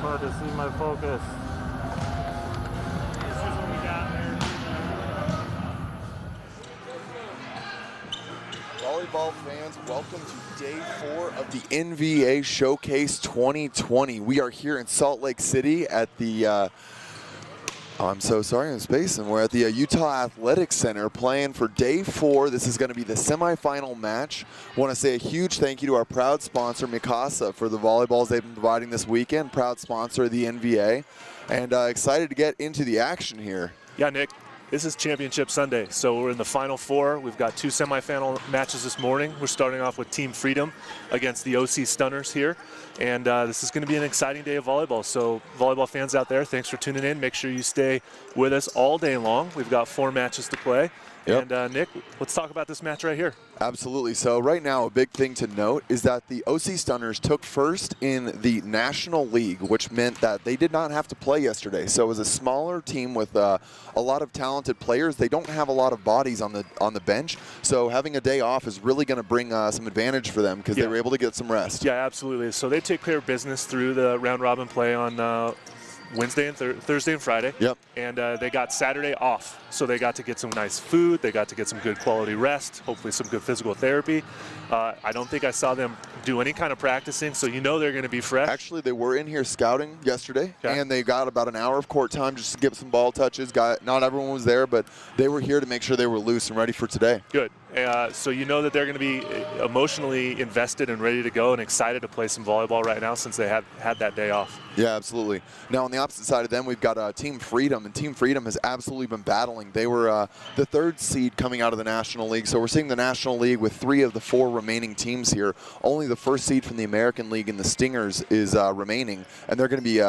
Hard to see my focus. This is what we got there. volleyball fans, welcome to day 4 of the NVA Showcase 2020. We are here in Salt Lake City at the, I'm so sorry, I'm spacing. We're at the Utah Athletics Center playing for day 4. This is going to be the semifinal match. I want to say a huge thank you to our proud sponsor, Mikasa, for the volleyballs they've been providing this weekend, proud sponsor of the NVA, and excited to get into the action here. Yeah, Nick. This is Championship Sunday, so we're in the Final Four. We've got 2 semifinal matches this morning. We're starting off with Team Freedom against the OC Stunners here, and this is going to be an exciting day of volleyball. So volleyball fans out there, thanks for tuning in. Make sure you stay with us all day long. We've got 4 matches to play. Yep. And Nick, let's talk about this match right here. Absolutely. So right now, a big thing to note is that the OC Stunners took first in the National League, which meant that they did not have to play yesterday. So it was a smaller team with a lot of talented players. They don't have a lot of bodies on the bench, so having a day off is really going to bring some advantage for them because they were able to get some rest. Yeah, absolutely. So they take care of business through the round robin play on Wednesday and Thursday and Friday. Yep. And they got Saturday off, so they got to get some nice food. They got to get some good quality rest, hopefully some good physical therapy. I don't think I saw them do any kind of practicing, so you know they're going to be fresh. Actually, they were in here scouting yesterday, and they got about an hour of court time just to get some ball touches. Not everyone was there, but they were here to make sure they were loose and ready for today. Good. So you know that they're going to be emotionally invested and ready to go and excited to play some volleyball right now since they had that day off. Yeah, absolutely. Now on the opposite side of them, we've got Team Freedom, and Team Freedom has absolutely been battling. They were the 3rd seed coming out of the National League, so we're seeing the National League with 3 of the 4 remaining teams here. Only the 1st seed from the American League and the Stingers is remaining, and they're going to be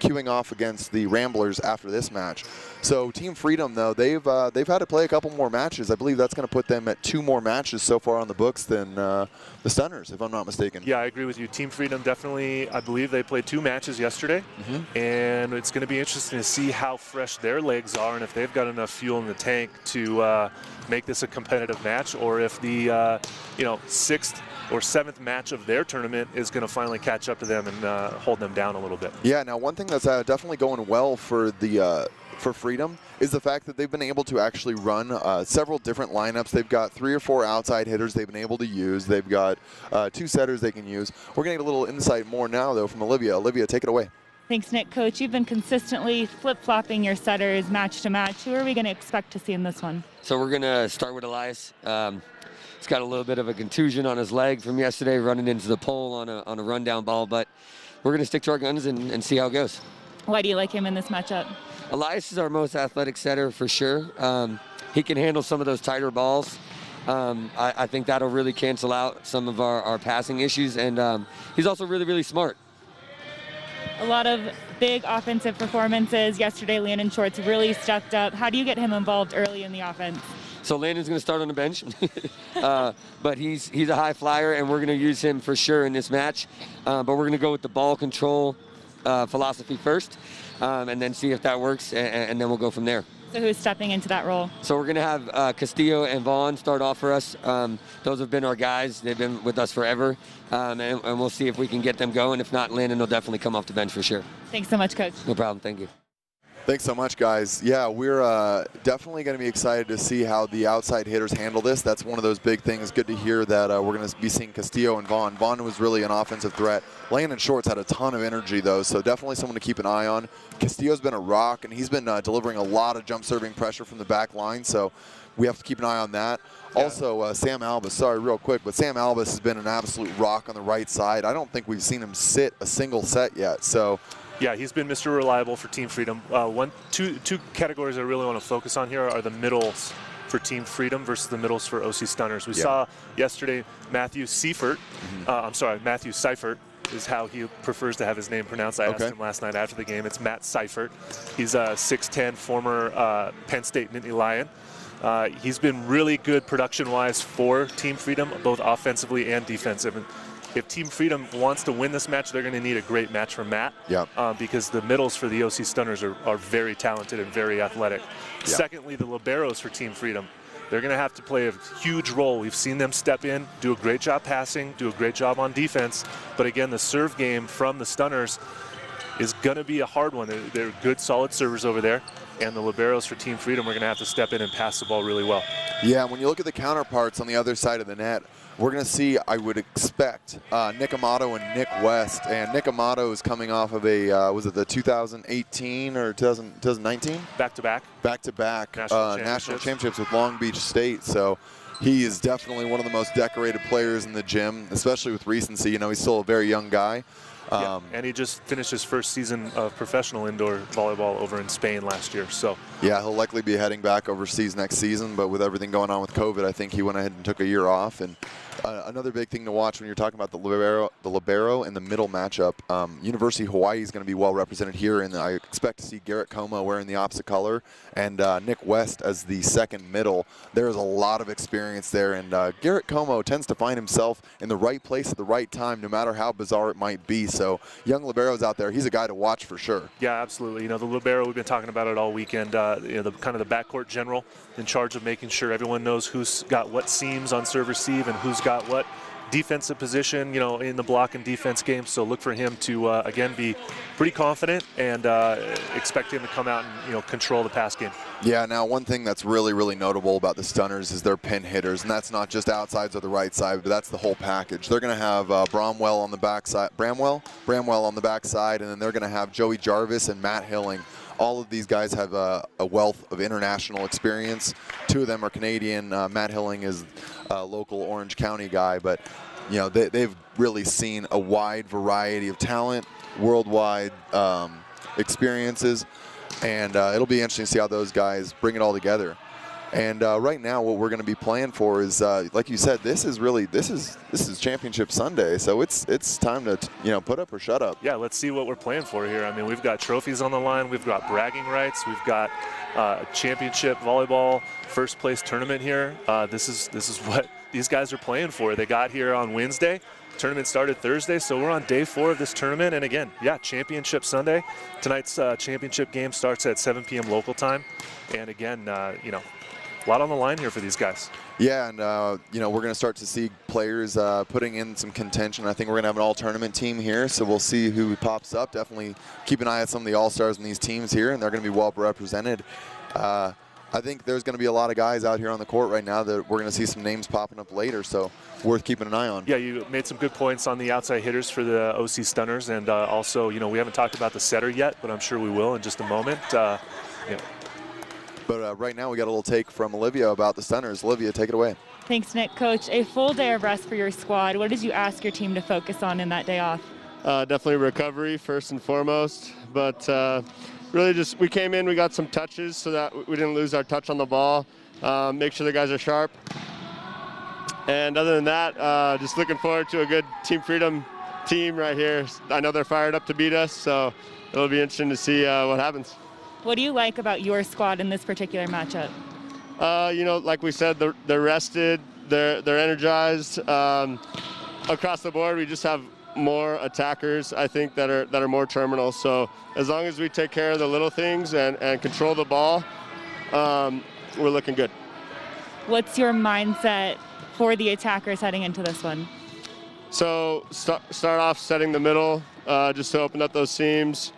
queuing off against the Ramblers after this match. So Team Freedom, though, they've had to play a couple more matches. I believe that's going to put them at 2 more matches so far on the books than the Stunners, if I'm not mistaken. Yeah, I agree with you. Team Freedom definitely, I believe they played 2 matches yesterday, and it's going to be interesting to see how fresh their legs are and if they've got enough fuel in the tank to make this a competitive match, or if the 6th or 7th match of their tournament is going to finally catch up to them and hold them down a little bit. Yeah, now one thing that's definitely going well for the for Freedom is the fact that they've been able to actually run several different lineups. They've got 3 or 4 outside hitters they've been able to use. They've got 2 setters they can use. We're going to get a little insight more now, though, from Olivia. Olivia, take it away. Thanks, Nick. Coach, you've been consistently flip-flopping your setters match to match. Who are we going to expect to see in this one? So we're going to start with Elias. He's got a little bit of a contusion on his leg from yesterday, running into the pole on a rundown ball, but we're going to stick to our guns and see how it goes. Why do you like him in this matchup? Elias is our most athletic setter for sure. He can handle some of those tighter balls. I think that'll really cancel out some of our passing issues, and he's also really, really smart. A lot of big offensive performances. Yesterday, Landon Shorts really stepped up. How do you get him involved early in the offense? So Landon's going to start on the bench, but he's a high flyer, and we're going to use him for sure in this match. But we're going to go with the ball control philosophy first, and then see if that works, and then we'll go from there. So who's stepping into that role? So we're going to have Castillo and Vaughn start off for us. Those have been our guys. They've been with us forever, and we'll see if we can get them going. If not, Landon will definitely come off the bench for sure. Thanks so much, Coach. No problem. Thank you. Thanks so much, guys. Yeah, we're definitely going to be excited to see how the outside hitters handle this. That's one of those big things. Good to hear that we're going to be seeing Castillo and Vaughn. Vaughn was really an offensive threat. Landon Shorts had a ton of energy, though, so definitely someone to keep an eye on. Castillo's been a rock, and he's been delivering a lot of jump serving pressure from the back line, so we have to keep an eye on that. Yeah. Also, Sam Albus, sorry, real quick, but Sam Albus has been an absolute rock on the right side. I don't think we've seen him sit a single set yet, so... Yeah, he's been Mr. Reliable for Team Freedom. Two categories I really want to focus on here are the middles for Team Freedom versus the middles for OC Stunners. We saw yesterday Matthew Seifert, Matthew Seifert is how he prefers to have his name pronounced. I asked him last night after the game. It's Matt Seifert. He's a 6'10", former Penn State Nittany Lion. He's been really good production-wise for Team Freedom, both offensively and defensive. And if Team Freedom wants to win this match, they're going to need a great match from Matt, because the middles for the OC Stunners are very talented and very athletic. Secondly, the liberos for Team Freedom, they're going to have to play a huge role. We've seen them step in, do a great job passing, do a great job on defense, but again, the serve game from the Stunners, is going to be a hard one. They're good, solid servers over there, and the liberos for Team Freedom are going to have to step in and pass the ball really well. Yeah, when you look at the counterparts on the other side of the net, we're going to see, I would expect, Nick Amato and Nick West. And Nick Amato is coming off of a, was it the 2018 or 2019? Back-to-back. Back-to-back national championships with Long Beach State. So he is definitely one of the most decorated players in the gym, especially with recency. You know, he's still a very young guy. Yeah, and he just finished his first season of professional indoor volleyball over in Spain last year. So yeah, he'll likely be heading back overseas next season, but with everything going on with COVID, I think he went ahead and took a year off. And another big thing to watch when you're talking about the libero and the middle matchup, University of Hawaii is going to be well represented here, and I expect to see Garrett Como wearing the opposite color and Nick West as the second middle. There is a lot of experience there, and Garrett Como tends to find himself in the right place at the right time, no matter how bizarre it might be. So young liberos out there, he's a guy to watch for sure. Yeah, absolutely. You know, the libero, we've been talking about it all weekend. You know, the kind of the backcourt general in charge of making sure everyone knows who's got what seams on serve receive and who's got what defensive position, you know, in the block and defense game. So look for him to again be pretty confident and expect him to come out and, you know, control the pass game. Yeah, now one thing that's really, really notable about the Stunners is their pin hitters, and that's not just outsides or the right side, but that's the whole package. They're going to have Bramwell on the backside, Bramwell on the backside, and then they're going to have Joey Jarvis and Matt Hilling. All of these guys have a wealth of international experience. Two of them are Canadian. Matt Hilling is a local Orange County guy, but you know they've really seen a wide variety of talent, worldwide experiences, and it'll be interesting to see how those guys bring it all together. And right now, what we're going to be playing for is, like you said, this is Championship Sunday, so it's time to put up or shut up. Yeah, let's see what we're playing for here. I mean, we've got trophies on the line, we've got bragging rights, we've got a championship volleyball first place tournament here. This is what these guys are playing for. They got here on Wednesday. Tournament started Thursday, so we're on day 4 of this tournament. And again, yeah, Championship Sunday. Tonight's championship game starts at 7 p.m. local time. And again, a lot on the line here for these guys. Yeah, and we're going to start to see players putting in some contention. I think we're going to have an all-tournament team here, so we'll see who pops up. Definitely keep an eye on some of the all-stars in these teams here, and they're going to be well represented. I think there's going to be a lot of guys out here on the court right now that we're going to see some names popping up later, so worth keeping an eye on. Yeah, you made some good points on the outside hitters for the OC Stunners, and also, we haven't talked about the setter yet, but I'm sure we will in just a moment. But right now we got a little take from Olivia about the Stunners. Olivia, take it away. Thanks, Nick. Coach, a full day of rest for your squad. What did you ask your team to focus on in that day off? Definitely recovery first and foremost, but really just we came in, we got some touches so that we didn't lose our touch on the ball, make sure the guys are sharp. And other than that, just looking forward to a good Team Freedom team right here. I know they're fired up to beat us, so it'll be interesting to see what happens. What do you like about your squad in this particular matchup? Like we said, they're rested, they're energized. Across the board, we just have more attackers, I think, that are more terminal. So as long as we take care of the little things and control the ball, we're looking good. What's your mindset for the attackers heading into this one? So start off setting the middle, just to open up those seams.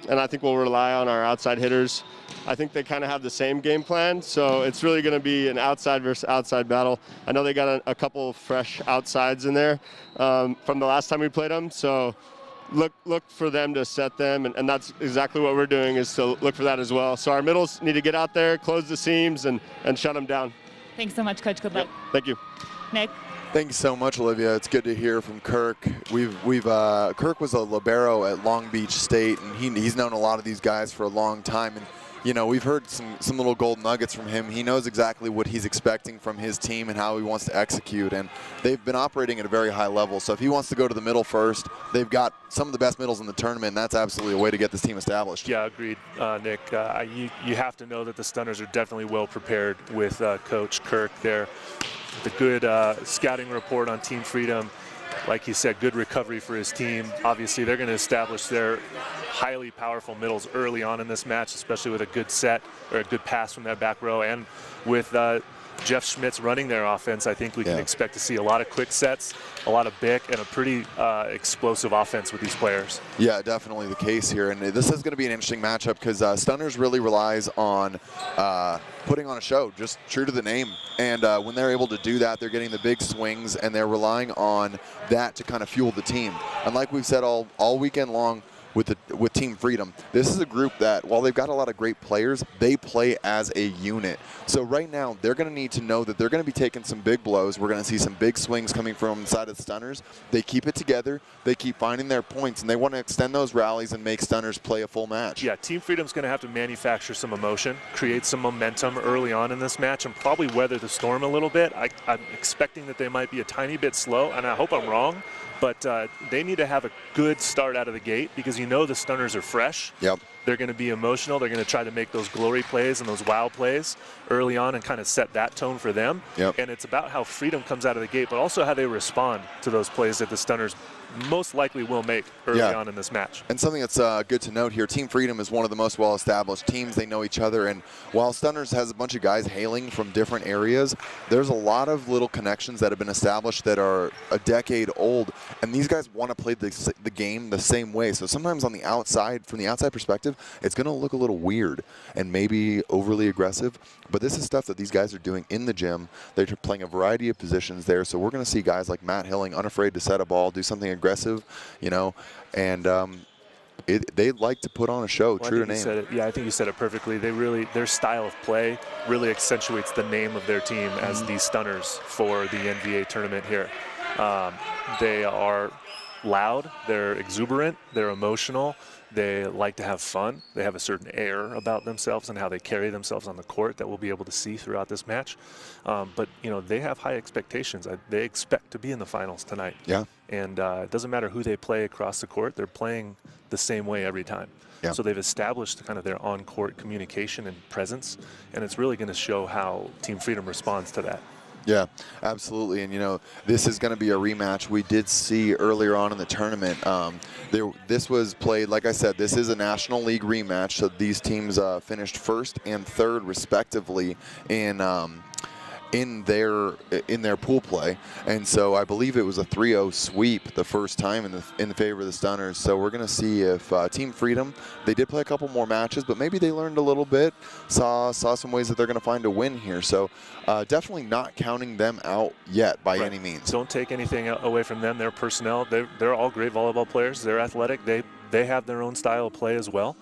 And I think we'll rely on our outside hitters. I think they kind of have the same game plan, so it's really going to be an outside versus outside battle. I know they got a couple of fresh outsides in there from the last time we played them, so look for them to set them, and that's exactly what we're doing, is to look for that as well. So our middles need to get out there, close the seams, and shut them down. Thanks so much, Coach. Good luck. Yep. Thank you. Nick? Thank you so much, Olivia. It's good to hear from Kirk. Kirk was a libero at Long Beach State, and he's known a lot of these guys for a long time. And we've heard some little gold nuggets from him. He knows exactly what he's expecting from his team and how he wants to execute. And they've been operating at a very high level. So if he wants to go to the middle first, they've got some of the best middles in the tournament, and that's absolutely a way to get this team established. Yeah, agreed, Nick. You have to know that the Stunners are definitely well prepared with Coach Kirk there. The good scouting report on Team Freedom, like he said, good recovery for his team. Obviously, they're going to establish their highly powerful middles early on in this match, especially with a good set or a good pass from that back row, and with Jeff Schmidt's running their offense, I think we can expect to see a lot of quick sets, a lot of bick, and a pretty explosive offense with these players. Yeah, definitely the case here. And this is going to be an interesting matchup because Stunners really relies on putting on a show, just true to the name. And when they're able to do that, they're getting the big swings, and they're relying on that to kind of fuel the team. And like we've said all weekend long, with Team Freedom, this is a group that, while they've got a lot of great players, they play as a unit. So right now, they're going to need to know that they're going to be taking some big blows. We're going to see some big swings coming from inside of the Stunners. They keep it together. They keep finding their points, and they want to extend those rallies and make Stunners play a full match. Yeah, Team Freedom's going to have to manufacture some emotion, create some momentum early on in this match, and probably weather the storm a little bit. I'm expecting that they might be a tiny bit slow, and I hope I'm wrong. But they need to have a good start out of the gate because you know the Stunners are fresh. Yep. They're going to be emotional. They're going to try to make those glory plays and those wow plays early on and kind of set that tone for them. Yep. And it's about how Freedom comes out of the gate, but also how they respond to those plays that the Stunners most likely will make early on in this match. And something that's good to note here, Team Freedom is one of the most well-established teams. They know each other, and while Stunners has a bunch of guys hailing from different areas, there's a lot of little connections that have been established that are a decade old, and these guys want to play the game the same way. So sometimes on the outside, from the outside perspective, it's going to look a little weird and maybe overly aggressive, but this is stuff that these guys are doing in the gym. They're playing a variety of positions there, so we're going to see guys like Matt Hilling unafraid to set a ball, do something aggressive, you know, and they like to put on a show, true to name. Yeah, I think you said it perfectly. Their style of play really accentuates the name of their team as the Stunners for the NVA tournament here. They are loud, they're exuberant, they're emotional, they like to have fun. They have a certain air about themselves and how they carry themselves on the court that we'll be able to see throughout this match. But, you know, they have high expectations. They expect to be in the finals tonight. Yeah. And it doesn't matter who they play across the court. They're playing the same way every time. Yeah. So they've established kind of their on-court communication and presence, and it's really going to show how Team Freedom responds to that. Yeah, absolutely. And, you know, this is going to be a rematch. We did see earlier on in the tournament, this was played, like I said, this is a National League rematch. So these teams finished first and third, respectively, in their pool play, and so I believe it was a 3-0 sweep the first time in the favor of the Stunners. So we're going to see if Team Freedom, they did play a couple more matches, but maybe they learned a little bit, saw some ways that they're going to find a win here. So definitely not counting them out yet by any means. Don't take anything away from them. Their personnel, they're all great volleyball players. They're athletic. They have their own style of play as well.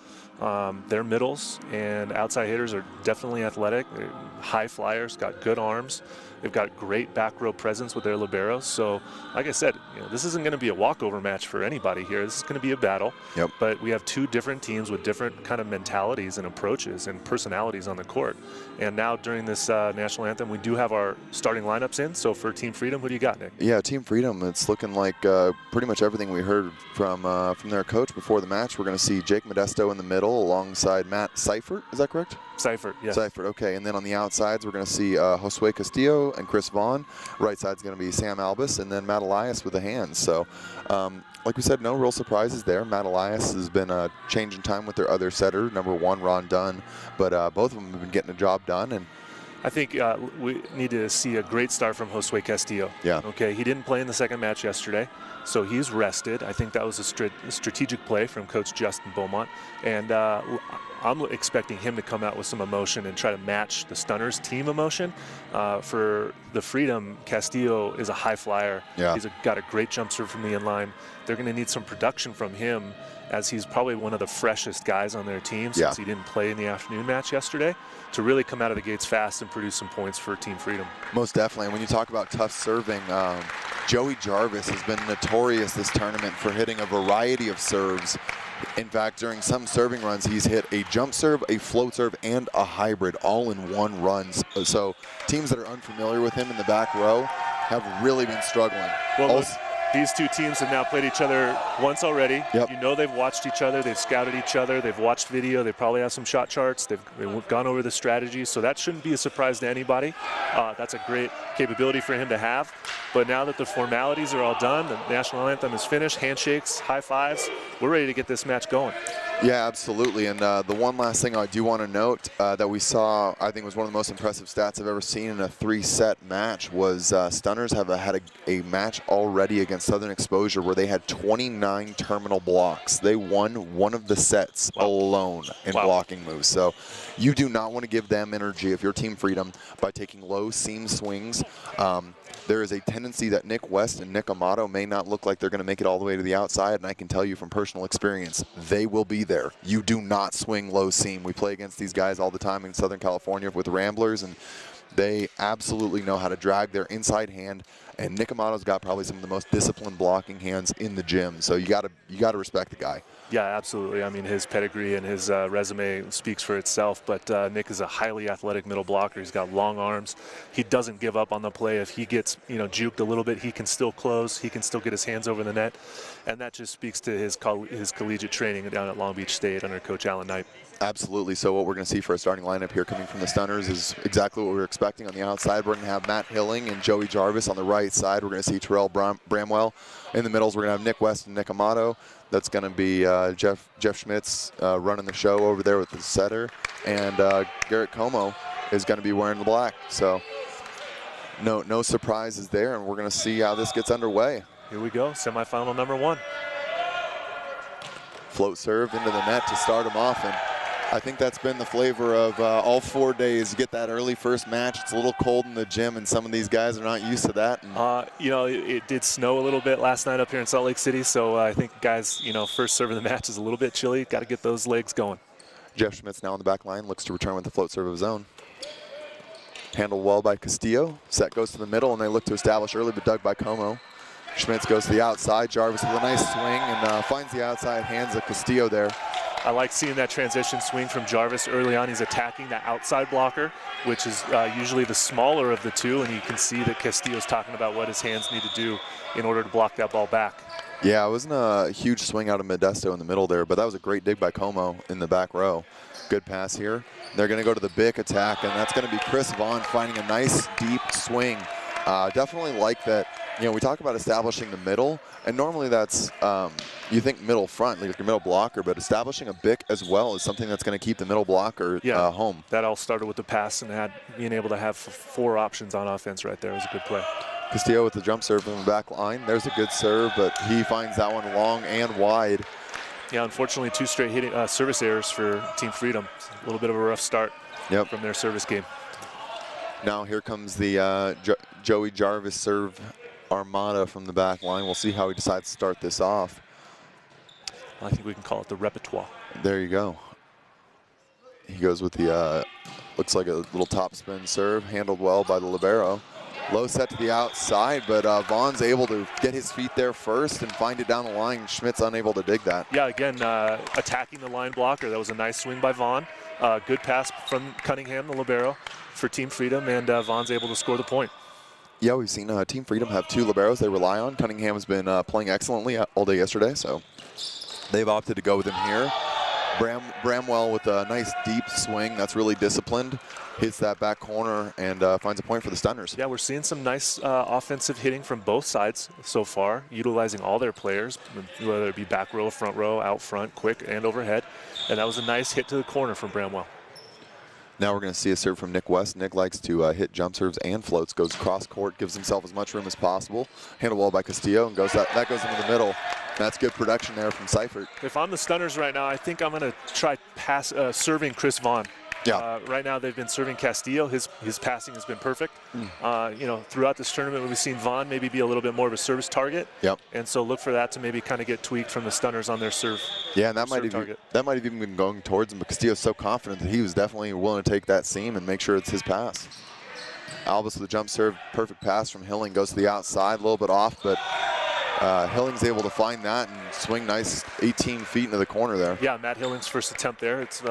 Their middles and outside hitters are definitely athletic. They're high flyers, got good arms. They've got great back row presence with their liberos. So, like I said, you know, this isn't going to be a walkover match for anybody here. This is going to be a battle. Yep. But we have two different teams with different kind of mentalities and approaches and personalities on the court. And now during this national anthem, we do have our starting lineups in. So for Team Freedom, who do you got, Nick? Yeah, Team Freedom, it's looking like pretty much everything we heard from their coach before the match. We're going to see Jake Modesto in the middle alongside Matt Seifert. Is that correct? Seifert, yes. Seifert, okay. And then on the outsides, we're going to see Josue Castillo and Chris Vaughn. Right side's going to be Sam Albus, and then Matt Elias with the hands. So, like we said, no real surprises there. Matt Elias has been changing time with their other setter, number 1, Ron Dunn. But both of them have been getting the job done. And I think we need to see a great start from Josue Castillo. Yeah. Okay, he didn't play in the second match yesterday, so he's rested. I think that was a strategic play from Coach Justin Beaumont. And I'm expecting him to come out with some emotion and try to match the Stunners team emotion. For the Freedom, Castillo is a high flyer. Yeah. He's got a great jump serve from the inline. They're going to need some production from him, as he's probably one of the freshest guys on their team since he didn't play in the afternoon match yesterday, to really come out of the gates fast and produce some points for Team Freedom. Most definitely. And when you talk about tough serving, Joey Jarvis has been notorious this tournament for hitting a variety of serves. In fact, during some serving runs, he's hit a jump serve, a float serve, and a hybrid all in one run. So teams that are unfamiliar with him in the back row have really been struggling. Well, these two teams have now played each other once already. Yep. You know they've watched each other, they've scouted each other, they've watched video, they probably have some shot charts, they've gone over the strategies, so that shouldn't be a surprise to anybody. That's a great capability for him to have. But now that the formalities are all done, the national anthem is finished, handshakes, high fives, we're ready to get this match going. Yeah, absolutely. And the one last thing I do want to note that we saw, I think was one of the most impressive stats I've ever seen in a 3-set match was Stunners have had a match already against Southern Exposure where they had 29 terminal blocks. They won one of the sets alone in blocking moves. So you do not want to give them energy if you're Team Freedom by taking low seam swings. There is a tendency that Nick West and Nick Amato may not look like they're going to make it all the way to the outside, and I can tell you from personal experience, they will be there. You do not swing low seam. We play against these guys all the time in Southern California with Ramblers, and they absolutely know how to drag their inside hand, and Nick Amato's got probably some of the most disciplined blocking hands in the gym, so you got to respect the guy. Yeah, absolutely. I mean, his pedigree and his resume speaks for itself, but Nick is a highly athletic middle blocker. He's got long arms. He doesn't give up on the play. If he gets, juked a little bit, he can still close. He can still get his hands over the net, and that just speaks to his collegiate training down at Long Beach State under Coach Alan Knight. Absolutely. So what we're going to see for a starting lineup here coming from the Stunners is exactly what we were expecting. On the outside, we're going to have Matt Hilling and Joey Jarvis. On the right side, we're going to see Terrell Bramwell. In the middles, we're going to have Nick West and Nick Amato. That's going to be Jeff Schmitz running the show over there with the setter. And Garrett Como is going to be wearing the black. So no surprises there, and we're going to see how this gets underway. Here we go, semifinal number 1. Float serve into the net to start him off, and I think that's been the flavor of all 4 days. You get that early first match. It's a little cold in the gym, and some of these guys are not used to that. It did snow a little bit last night up here in Salt Lake City, so I think guys, first serve of the match is a little bit chilly. Got to get those legs going. Jeff Schmitz now on the back line, looks to return with the float serve of his own. Handled well by Castillo. Set goes to the middle, and they look to establish early, but dug by Como. Schmitz goes to the outside. Jarvis with a nice swing and finds the outside hands of Castillo there. I like seeing that transition swing from Jarvis early on. He's attacking the outside blocker, which is usually the smaller of the two, and you can see that Castillo's talking about what his hands need to do in order to block that ball back. Yeah, it wasn't a huge swing out of Modesto in the middle there, but that was a great dig by Como in the back row. Good pass here. They're going to go to the Bick attack, and that's going to be Chris Vaughn finding a nice deep swing. Definitely like that. We talk about establishing the middle, and normally that's, you think middle front, like your middle blocker, but establishing a Bick as well is something that's going to keep the middle blocker home. That all started with the pass and being able to have 4 options on offense right there was a good play. Castillo with the jump serve from the back line. There's a good serve, but he finds that one long and wide. Yeah, unfortunately, 2 straight hitting service errors for Team Freedom. A little bit of a rough start from their service game. Now here comes the Joey Jarvis serve armada from the back line. We'll see how he decides to start this off. I think we can call it the repertoire. There you go. He goes with the, looks like a little top spin serve, handled well by the libero. Low set to the outside, but Vaughn's able to get his feet there first and find it down the line. Schmidt's unable to dig that. Yeah, again, attacking the line blocker. That was a nice swing by Vaughn. Good pass from Cunningham, the libero, for Team Freedom, and Vaughn's able to score the point. Yeah, we've seen Team Freedom have 2 liberos they rely on. Cunningham has been playing excellently all day yesterday, so they've opted to go with him here. Bramwell with a nice deep swing that's really disciplined. Hits that back corner and finds a point for the Stunners. Yeah, we're seeing some nice offensive hitting from both sides so far, utilizing all their players, whether it be back row, front row, out front, quick, and overhead. And that was a nice hit to the corner from Bramwell. Now we're going to see a serve from Nick West. Nick likes to hit jump serves and floats, goes cross court, gives himself as much room as possible. Handled well by Castillo, and that goes into the middle. That's good production there from Seifert. If I'm the Stunners right now, I think I'm going to try serving Chris Vaughn. Yeah. Right now they've been serving Castillo. His passing has been perfect. Throughout this tournament we've seen Vaughn maybe be a little bit more of a service target. Yep. And so look for that to maybe kind of get tweaked from the Stunners on their serve. Yeah, and that might have even been going towards him, but Castillo's so confident that he was definitely willing to take that seam and make sure it's his pass. Albus with the jump serve, perfect pass from Hilling, goes to the outside, a little bit off, but Hilling's able to find that and swing nice 18 feet into the corner there. Yeah, Matt Hilling's first attempt there. It's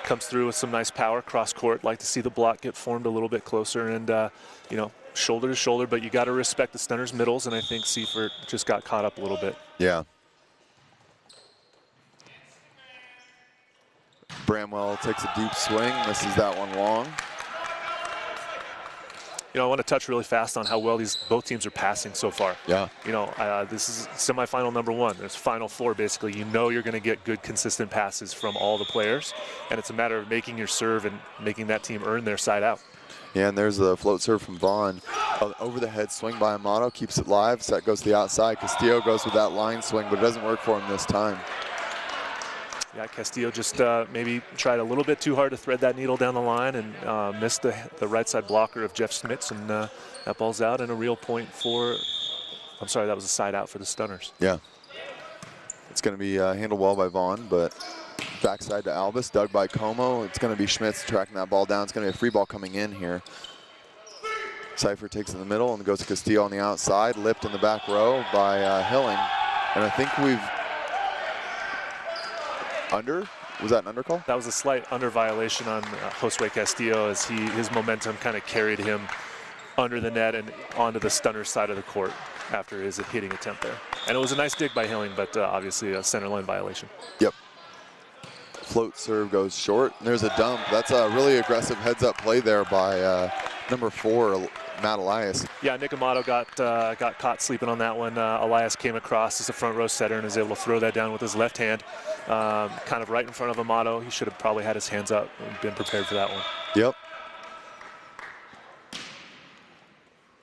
comes through with some nice power cross court. Like to see the block get formed a little bit closer and, shoulder to shoulder, but you got to respect the Stunners' middles, and I think Seifert just got caught up a little bit. Yeah. Bramwell takes a deep swing, misses that one long. You know, I want to touch really fast on how well both teams are passing so far. Yeah. You know, this is semifinal number 1. There's final 4 basically. You know you're going to get good, consistent passes from all the players, and it's a matter of making your serve and making that team earn their side out. Yeah, and there's a float serve from Vaughn. Over the head swing by Amato, keeps it live. Set goes to the outside. Castillo goes with that line swing, but it doesn't work for him this time. Yeah, Castillo just maybe tried a little bit too hard to thread that needle down the line and missed the right side blocker of Jeff Schmitz, and that ball's out and a real point for, I'm sorry, that was a side out for the Stunners. Yeah. It's going to be handled well by Vaughn, but backside to Albus, dug by Como. It's going to be Schmitz tracking that ball down. It's going to be a free ball coming in here. Seifert takes in the middle and goes to Castillo on the outside, lipped in the back row by Hilling. And I think we've under? Was that an under call? That was a slight under violation on Josue Castillo as his momentum kind of carried him under the net and onto the Stunner side of the court after his hitting attempt there. And it was a nice dig by Hilling, but obviously a center line violation. Yep. Float serve goes short. And there's a dump. That's a really aggressive heads-up play there by number 4, Matt Elias. Yeah, Nick Amato got caught sleeping on that one. Elias came across as a front row setter and was able to throw that down with his left hand, kind of right in front of Amato. He should have probably had his hands up and been prepared for that one. Yep.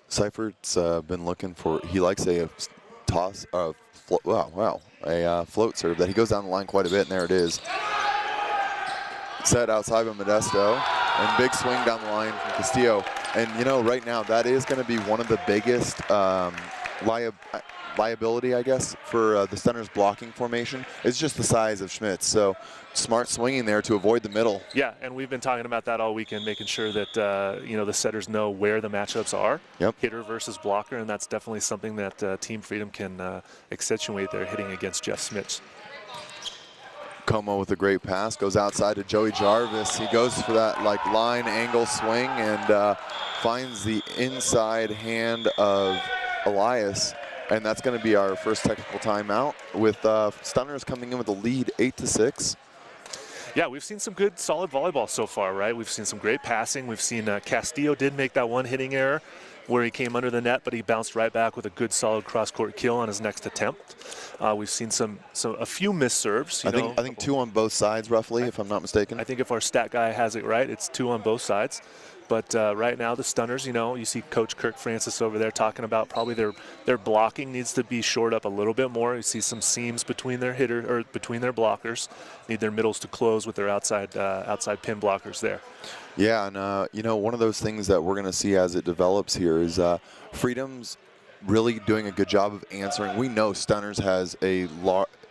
Seifert's been looking for, he likes a toss, a float serve that he goes down the line quite a bit, and there it is. Set outside by Modesto, and big swing down the line from Castillo. And you know, right now, that is going to be one of the biggest liability, I guess, for the Stunners blocking formation. It's just the size of Schmitz. So smart swinging there to avoid the middle. Yeah, and we've been talking about that all weekend, making sure that you know, the setters know where the matchups are. Yep. Hitter versus blocker, and that's definitely something that Team Freedom can accentuate their hitting against Jeff Schmitz. Como with a great pass, goes outside to Joey Jarvis. He goes for that like line angle swing and finds the inside hand of Elias. And that's going to be our first technical timeout with Stunners coming in with a lead 8-6. Yeah, we've seen some good, solid volleyball so far, right? We've seen some great passing. We've seen Castillo did make that one hitting error where he came under the net, but he bounced right back with a good, solid cross-court kill on his next attempt. We've seen a few missed serves. I think 2 on both sides, roughly, if I'm not mistaken. I think if our stat guy has it right, it's 2 on both sides. But right now, the Stunners, you know, you see Coach Kirk Francis over there talking about probably their blocking needs to be shored up a little bit more. You see some seams between their between their blockers. Need their middles to close with their outside pin blockers there. Yeah, and you know, one of those things that we're going to see as it develops here is Freedom's really doing a good job of answering. We know Stunners has a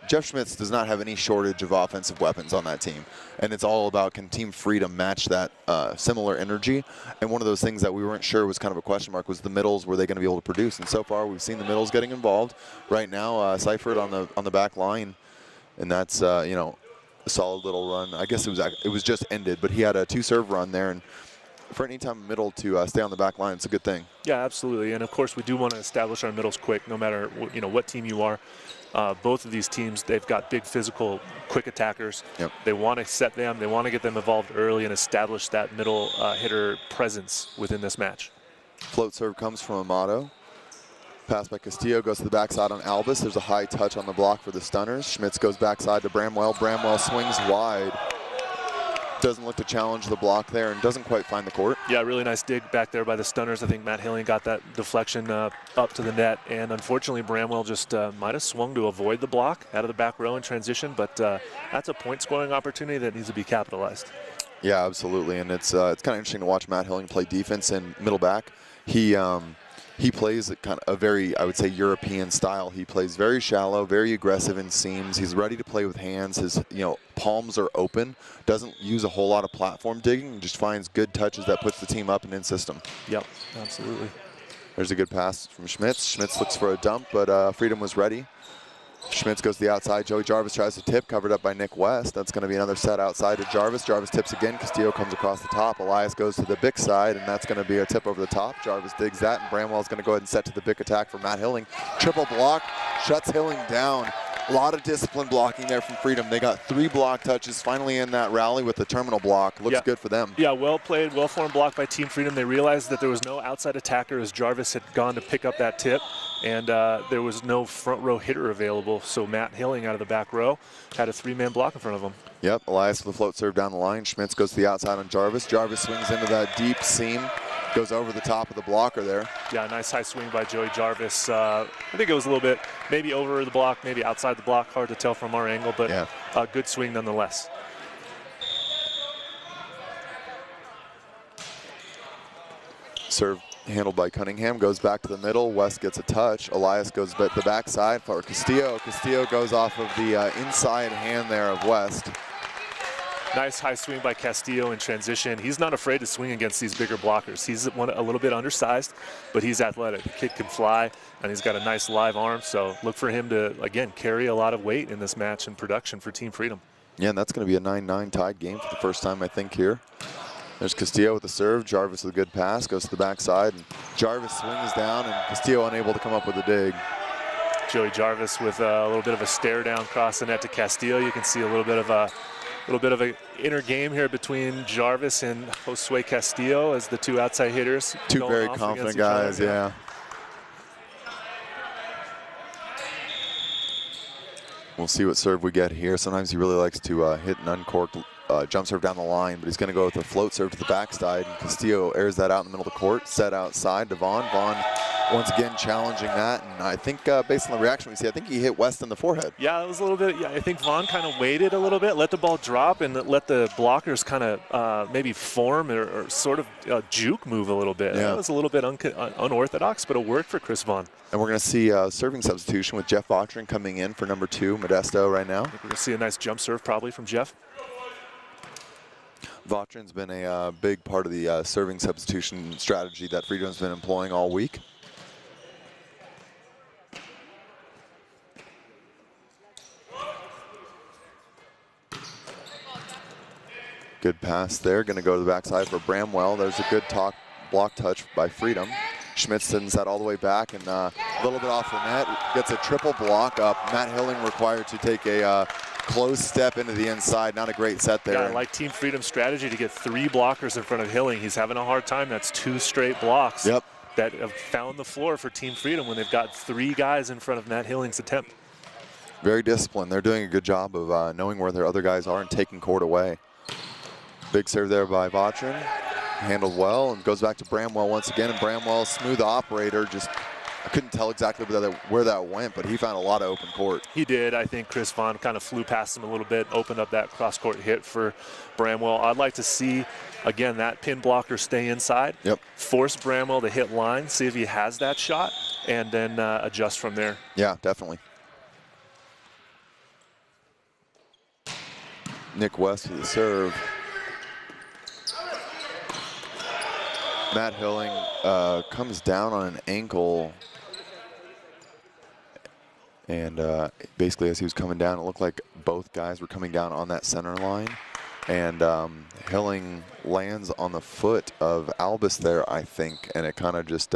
Jeff Schmitz does not have any shortage of offensive weapons on that team. And it's all about, can Team Freedom match that similar energy? And one of those things that we weren't sure was kind of a question mark was the middles, were they going to be able to produce? And so far we've seen the middles getting involved. Right now, Seifert on the back line, and that's, you know, a solid little run. I guess it was just ended, but he had a 2-serve run there. And for any time middle to stay on the back line, it's a good thing. Yeah, absolutely. And of course, we do want to establish our middles quick, no matter what team you are. Both of these teams, they've got big physical, quick attackers. Yep. They want to set them. They want to get them involved early and establish that middle hitter presence within this match. Float serve comes from Amato. Pass by Castillo goes to the backside on Albus. There's a high touch on the block for the Stunners. Schmitz goes backside to Bramwell. Bramwell swings wide. Doesn't look to challenge the block there and doesn't quite find the court. Yeah, really nice dig back there by the Stunners. I think Matt Hilling got that deflection up to the net, and unfortunately Bramwell just might have swung to avoid the block out of the back row in transition, but that's a point scoring opportunity that needs to be capitalized. Yeah, absolutely, and it's kind of interesting to watch Matt Hilling play defense in middle back. He plays kind of a very, I would say, European style. He plays very shallow, very aggressive in seams. He's ready to play with hands. His palms are open. Doesn't use a whole lot of platform digging. Just finds good touches that puts the team up and in system. Yep, absolutely. There's a good pass from Schmitz. Schmitz looks for a dump, but Freedom was ready. Schmitz goes to the outside. Joey Jarvis tries to tip, covered up by Nick West. That's going to be another set outside to Jarvis. Jarvis tips again. Castillo comes across the top. Elias goes to the Bick side, and that's going to be a tip over the top. Jarvis digs that, and Bramwell's going to go ahead and set to the Bick attack for Matt Hilling. Triple block, shuts Hilling down. A lot of discipline blocking there from Freedom. They got 3 block touches finally in that rally with the terminal block. Looks good for them. Yeah, well played, well-formed block by Team Freedom. They realized that there was no outside attacker as Jarvis had gone to pick up that tip, and there was no front row hitter available, so Matt Hilling out of the back row had a 3-man block in front of him. Yep, Elias with the float serve down the line. Schmitz goes to the outside on Jarvis. Jarvis swings into that deep seam, goes over the top of the blocker there. Yeah, nice high swing by Joey Jarvis. I think it was a little bit maybe over the block, maybe outside the block. Hard to tell from our angle, but a good swing nonetheless. Serve handled by Cunningham, goes back to the middle. West gets a touch. Elias goes back to the backside for Castillo. Castillo goes off of the inside hand there of West. Nice high swing by Castillo in transition. He's not afraid to swing against these bigger blockers. He's a little bit undersized, but he's athletic. The kid can fly, and he's got a nice live arm. So look for him to, again, carry a lot of weight in this match and production for Team Freedom. Yeah, and that's going to be a 9-9 tied game for the first time, I think, here. There's Castillo with the serve. Jarvis with a good pass, goes to the backside, and Jarvis swings down, and Castillo unable to come up with a dig. Joey Jarvis with a little bit of a stare down across the net to Castillo. You can see a little bit of an inner game here between Jarvis and Josue Castillo as the 2 outside hitters. Two very confident guys, yeah. We'll see what serve we get here. Sometimes he really likes to hit an uncorked jump serve down the line, but he's going to go with a float serve to the backside. And Castillo airs that out in the middle of the court, set outside to Vaughn. Vaughn once again challenging that, and I think based on the reaction we see, I think he hit West in the forehead. Yeah, it was a little bit, I think Vaughn kind of waited a little bit, let the ball drop, and let the blockers kind of maybe form or sort of juke move a little bit. Yeah. That was a little bit unorthodox, but it worked for Chris Vaughn. And we're going to see a serving substitution with Jeff Vautrin coming in for number 2, Modesto, right now. I think we're going to see a nice jump serve probably from Jeff. Vautrin's been a big part of the serving substitution strategy that Freedom's been employing all week. Good pass there, going to go to the backside for Bramwell. There's a good block touch by Freedom. Schmitz sends that all the way back and a little bit off the net. Gets a triple block up. Matt Hilling required to take a close step into the inside. Not a great set there. Yeah, I like Team Freedom's strategy to get 3 blockers in front of Hilling. He's having a hard time. That's 2 straight blocks that have found the floor for Team Freedom when they've got 3 guys in front of Matt Hilling's attempt. Very disciplined. They're doing a good job of knowing where their other guys are and taking court away. Big serve there by Vautrin. Handled well and goes back to Bramwell once again. And Bramwell, smooth operator, just I couldn't tell exactly where that went, but he found a lot of open court. He did. I think Chris Vaughn kind of flew past him a little bit, opened up that cross-court hit for Bramwell. I'd like to see, again, that pin blocker stay inside. Yep. Force Bramwell to hit line, see if he has that shot, and then adjust from there. Yeah, definitely. Nick West with the serve. Matt Hilling comes down on an ankle, and basically as he was coming down, it looked like both guys were coming down on that center line, and Hilling lands on the foot of Albus there, I think, and it kind of just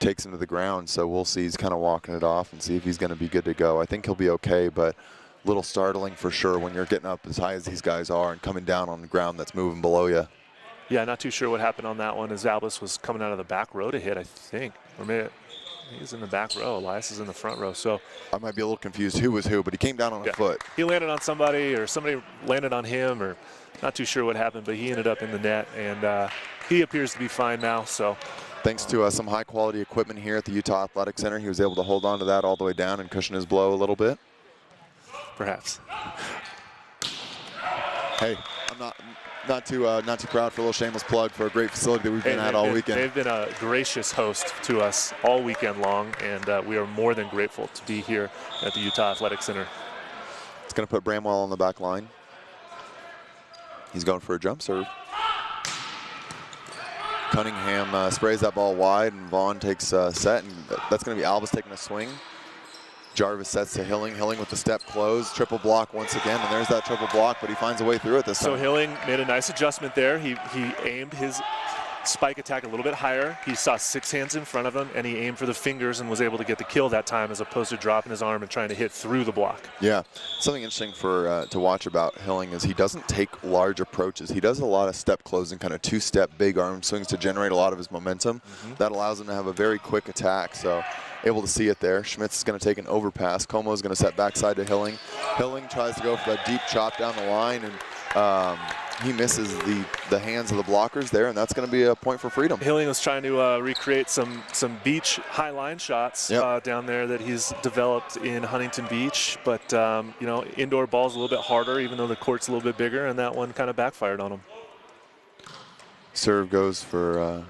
takes him to the ground. So we'll see. He's kind of walking it off and see if he's going to be good to go. I think he'll be okay, but a little startling for sure when you're getting up as high as these guys are and coming down on the ground that's moving below you. Yeah, not too sure what happened on that one as Albus was coming out of the back row to hit, I think. Or maybe he's in the back row. Elias is in the front row. So I might be a little confused who was who, but he came down on a foot. He landed on somebody or somebody landed on him, or not too sure what happened, but he ended up in the net, and he appears to be fine now. So thanks to some high-quality equipment here at the Utah Athletic Center, he was able to hold on to that all the way down and cushion his blow a little bit. Perhaps. Hey, I'm not too proud for a little shameless plug for a great facility that we've been at all weekend. They've been a gracious host to us all weekend long, and we are more than grateful to be here at the Utah Athletic Center. It's going to put Bramwell on the back line. He's going for a jump serve. Cunningham sprays that ball wide, and Vaughn takes set, and that's going to be Albus taking a swing. Jarvis sets to Hilling. Hilling with the step close, triple block once again, and there's that triple block, but he finds a way through it this time. So Hilling made a nice adjustment there. He aimed his spike attack a little bit higher. He saw 6 hands in front of him, and he aimed for the fingers and was able to get the kill that time, as opposed to dropping his arm and trying to hit through the block. Yeah, something interesting for to watch about Hilling is he doesn't take large approaches. He does a lot of step closing, kind of 2-step big arm swings to generate a lot of his momentum. That allows him to have a very quick attack. So able to see it there. Schmitz is going to take an overpass. Como is going to set backside to Hilling. Hilling tries to go for that deep chop down the line, and he misses the hands of the blockers there, and that's going to be a point for Freedom. Hilling was trying to recreate some beach high line shots down there that he's developed in Huntington Beach, but you know, indoor ball's a little bit harder, even though the court's a little bit bigger, and that one kind of backfired on him. Serve goes for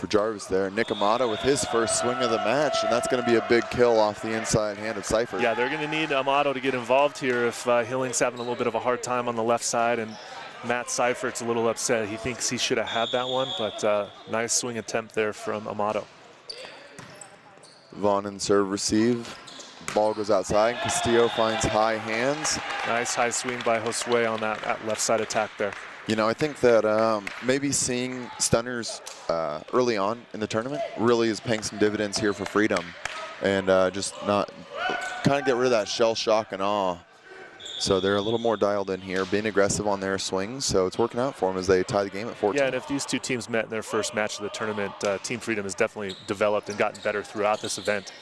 Jarvis there. Nick Amato with his first swing of the match, and that's going to be a big kill off the inside hand of Seifert. Yeah, they're going to need Amato to get involved here if Hilling's having a little bit of a hard time on the left side, and Matt Seifert's a little upset. He thinks he should have had that one, but nice swing attempt there from Amato. Vaughn and serve receive. Ball goes outside. Castillo finds high hands. Nice high swing by Josue on that left side attack there. You know, I think that maybe seeing stunners early on in the tournament really is paying some dividends here for Freedom, and just not kind of get rid of that shell shock and awe. So they're a little more dialed in here, being aggressive on their swings. So it's working out for them as they tie the game at 14. Yeah, and if these two teams met in their first match of the tournament, Team Freedom has definitely developed and gotten better throughout this event.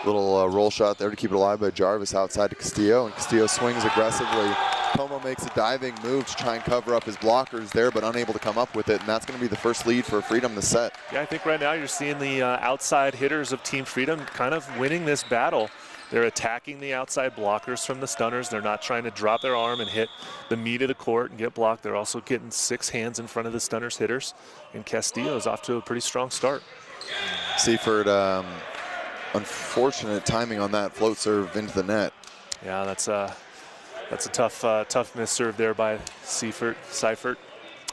Little roll shot there to keep it alive by Jarvis outside to Castillo, and Castillo swings aggressively. Como makes a diving move to try and cover up his blockers there, but unable to come up with it, and that's going to be the first lead for Freedom this set. Yeah, I think right now you're seeing the outside hitters of Team Freedom kind of winning this battle. They're attacking the outside blockers from the stunners. They're not trying to drop their arm and hit the meat of the court and get blocked. They're also getting 6 hands in front of the stunners hitters, and Castillo is off to a pretty strong start. Seifert, unfortunate timing on that float serve into the net. Yeah, that's a tough miss serve there by Seifert,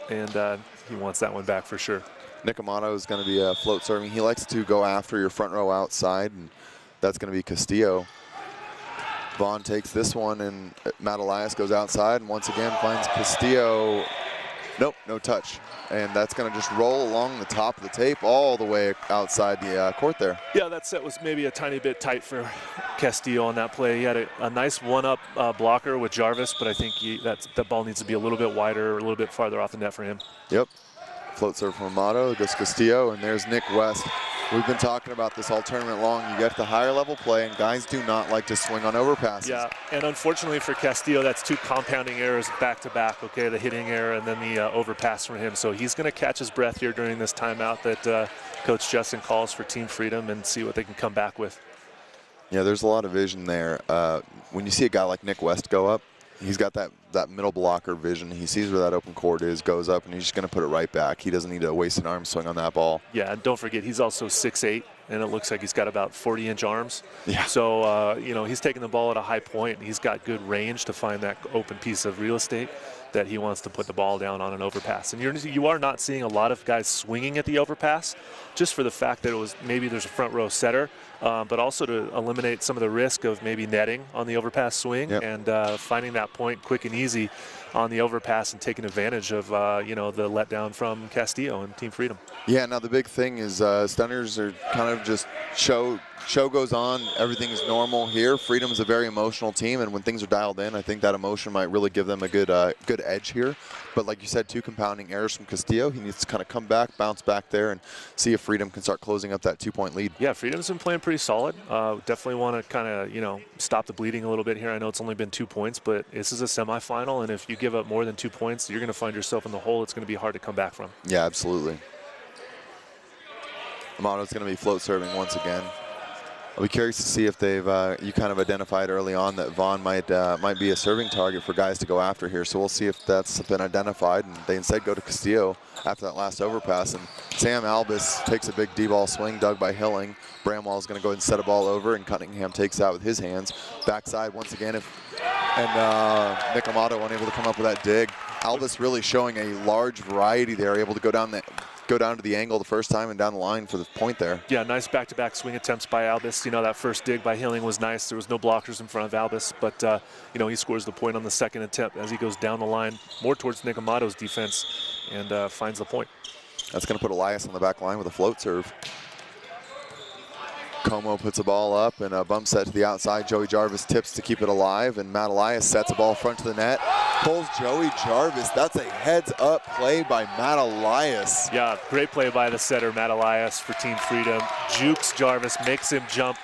and he wants that one back for sure. Nick Amato is going to be float serving. He likes to go after your front row outside, and that's going to be Castillo. Vaughn takes this one, and Matt Elias goes outside and once again finds Castillo. Nope, no touch. And that's going to just roll along the top of the tape all the way outside the court there. Yeah, that set was maybe a tiny bit tight for Castillo on that play. He had a nice one-up blocker with Jarvis, but I think that ball needs to be a little bit wider or a little bit farther off the net for him. Yep. Float serve from Amato, goes Castillo, and there's Nick West. We've been talking about this all tournament long. You get the higher level play, and guys do not like to swing on overpasses. Yeah, and unfortunately for Castillo, that's 2 compounding errors back to back, okay? The hitting error and then the overpass from him. So he's going to catch his breath here during this timeout that Coach Justin calls for Team Freedom and see what they can come back with. Yeah, there's a lot of vision there. When you see a guy like Nick West go up, he's got that middle blocker vision. He sees where that open court is, goes up, and he's just going to put it right back. He doesn't need to waste an arm swing on that ball. Yeah, and don't forget, he's also 6'8", and it looks like he's got about 40-inch arms. Yeah. So, you know, he's taking the ball at a high point. He's got good range to find that open piece of real estate that he wants to put the ball down on an overpass. And you are not seeing a lot of guys swinging at the overpass, just for the fact that it was maybe there's a front row setter, but also to eliminate some of the risk of maybe netting on the overpass swing. Yep. And finding that point quick and easy on the overpass and taking advantage of you know, the letdown from Castillo and Team Freedom. Yeah, now the big thing is stunners are kind of just show goes on, everything is normal here. Freedom is a very emotional team, and when things are dialed in, I think that emotion might really give them a good edge here. But like you said, 2 compounding errors from Castillo. He needs to kind of come back, bounce back there, and see if Freedom can start closing up that 2-point lead. Yeah, Freedom's been playing pretty solid. Definitely want to kind of, you know, stop the bleeding a little bit here. I know it's only been 2 points, but this is a semifinal, and if you give up more than 2 points, you're going to find yourself in the hole. It's going to be hard to come back from. Yeah, absolutely. Amato's going to be float serving once again. I'll be curious to see if they've you kind of identified early on that Vaughn might be a serving target for guys to go after here. So we'll see if that's been identified, and they instead go to Castillo after that last overpass. And Sam Albus takes a big D-ball swing, dug by Hilling. Bramwell's going to go ahead and set a ball over, and Cunningham takes out with his hands. Backside once again, and Nick Amato unable to come up with that dig. Albus really showing a large variety there, able to go down the go down to the angle the first time and down the line for the point there. Yeah, nice back-to-back swing attempts by Albus. You know, that first dig by Hilling was nice. There was no blockers in front of Albus, but, you know, he scores the point on the second attempt as he goes down the line more towards Nick Amato's defense and finds the point. That's going to put Elias on the back line with a float serve. Como puts the ball up and a bump set to the outside. Joey Jarvis tips to keep it alive, and Matt Elias sets a ball front to the net. Pulls Joey Jarvis. That's a heads-up play by Matt Elias. Yeah, great play by the setter, Matt Elias, for Team Freedom. Jukes Jarvis, makes him jump.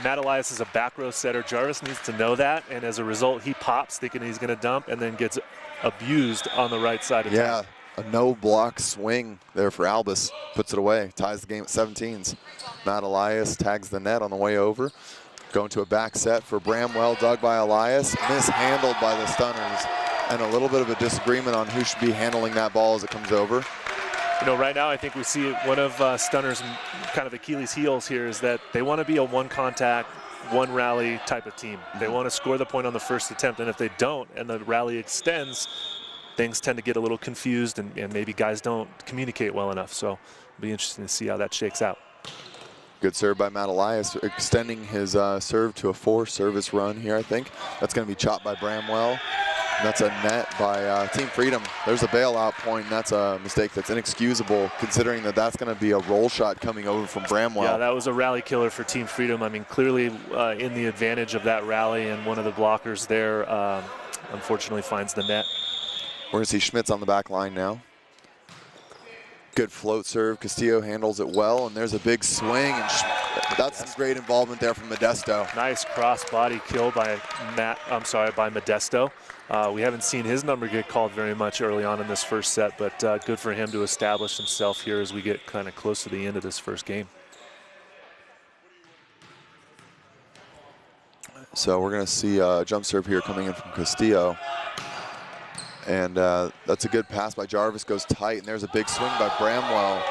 Matt Elias is a back row setter. Jarvis needs to know that, and as a result, he pops thinking he's going to dump and then gets abused on the right side of the net. A no-block swing there for Albus. Puts it away, ties the game at 17s. Matt Elias tags the net on the way over. Going to a back set for Bramwell, dug by Elias. Mishandled by the Stunners. And a little bit of a disagreement on who should be handling that ball as it comes over. You know, right now I think we see one of Stunner's kind of Achilles' heels here is that they want to be a one-contact, one-rally type of team. They want to score the point on the first attempt, and if they don't and the rally extends, things tend to get a little confused and maybe guys don't communicate well enough. So it'll be interesting to see how that shakes out. Good serve by Matt Elias, extending his serve to a 4-service run here, I think. That's going to be chopped by Bramwell. And that's a net by Team Freedom. There's a bailout point, and that's a mistake that's inexcusable considering that that's going to be a roll shot coming over from Bramwell. Yeah, that was a rally killer for Team Freedom. I mean, clearly in the advantage of that rally, and one of the blockers there unfortunately finds the net. We're going to see Schmitz on the back line now. Good float serve. Castillo handles it well, and there's a big swing, and that's some great involvement there from Modesto. Nice cross-body kill by by Modesto. We haven't seen his number get called very much early on in this first set, but good for him to establish himself here as we get kind of close to the end of this first game. So we're going to see a jump serve here coming in from Castillo. And that's a good pass by Jarvis, goes tight, and there's a big swing by Bramwell.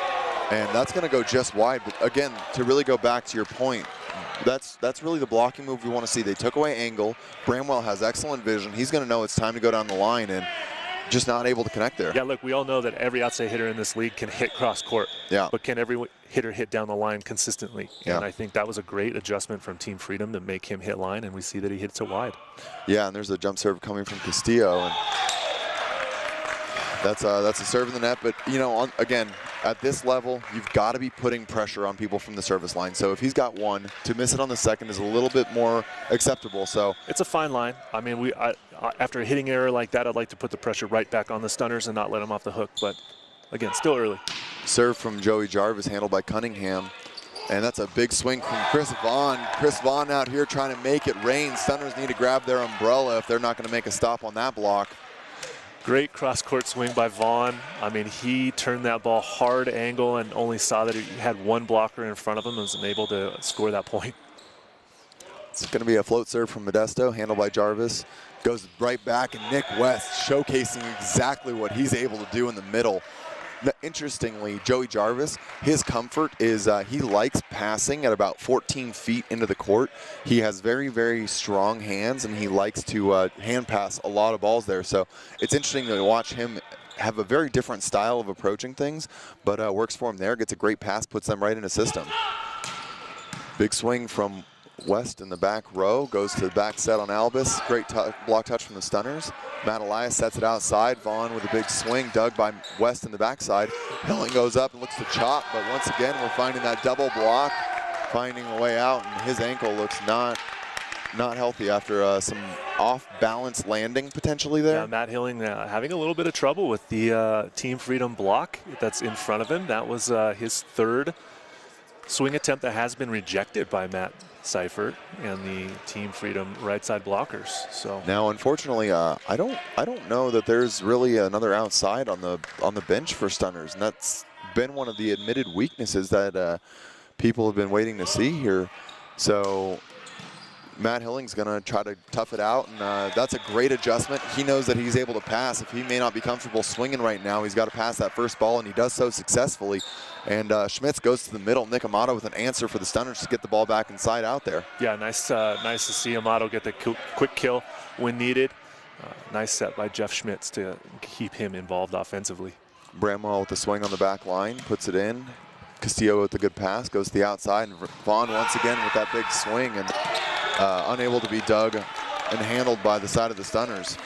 And that's going to go just wide. But again, to really go back to your point, that's really the blocking move we want to see. They took away angle. Bramwell has excellent vision. He's going to know it's time to go down the line, and just not able to connect there. Yeah, look, we all know that every outside hitter in this league can hit cross court. Yeah. But can every hitter hit down the line consistently? Yeah. And I think that was a great adjustment from Team Freedom to make him hit line, and we see that he hits it wide. Yeah, and there's a jump serve coming from Castillo. And that's a serve in the net, but you know, again, at this level, you've got to be putting pressure on people from the service line. So if he's got one, to miss it on the second is a little bit more acceptable. So it's a fine line. I mean, after a hitting error like that, I'd like to put the pressure right back on the Stunners and not let them off the hook. But again, still early. Serve from Joey Jarvis, handled by Cunningham. And that's a big swing from Chris Vaughn. Chris Vaughn out here trying to make it rain. Stunners need to grab their umbrella if they're not going to make a stop on that block. Great cross-court swing by Vaughn. I mean, he turned that ball hard angle and only saw that he had one blocker in front of him and was able to score that point. It's going to be a float serve from Modesto, handled by Jarvis. Goes right back, and Nick West showcasing exactly what he's able to do in the middle. Interestingly, Joey Jarvis, his comfort is he likes passing at about 14 feet into the court. He has very, very strong hands, and he likes to hand pass a lot of balls there. So it's interesting to watch him have a very different style of approaching things, but works for him there. Gets a great pass, puts them right in a system. Big swing from West in the back row, goes to the back set on Albus. Great block touch from the Stunners. Matt Elias sets it outside. Vaughn with a big swing, dug by West in the backside. Hilling goes up and looks to chop, but once again, we're finding that double block, finding a way out, and his ankle looks not healthy after some off-balance landing potentially there. Yeah, Matt Hilling having a little bit of trouble with the Team Freedom block that's in front of him. That was his third swing attempt that has been rejected by Matt Seifert and the Team Freedom right side blockers. So now, unfortunately, I don't know that there's really another outside on the bench for Stunners, and that's been one of the admitted weaknesses that people have been waiting to see here. So Matt Hilling's going to try to tough it out, and that's a great adjustment. He knows that he's able to pass. If he may not be comfortable swinging right now, he's got to pass that first ball, and he does so successfully. And Schmitz goes to the middle. Nick Amato with an answer for the Stunners to get the ball back inside out there. Yeah, nice to see Amato get the quick kill when needed. Nice set by Jeff Schmitz to keep him involved offensively. Bramwell with the swing on the back line, puts it in. Castillo with the good pass, goes to the outside, and Vaughn once again with that big swing, and unable to be dug and handled by the side of the Stunners.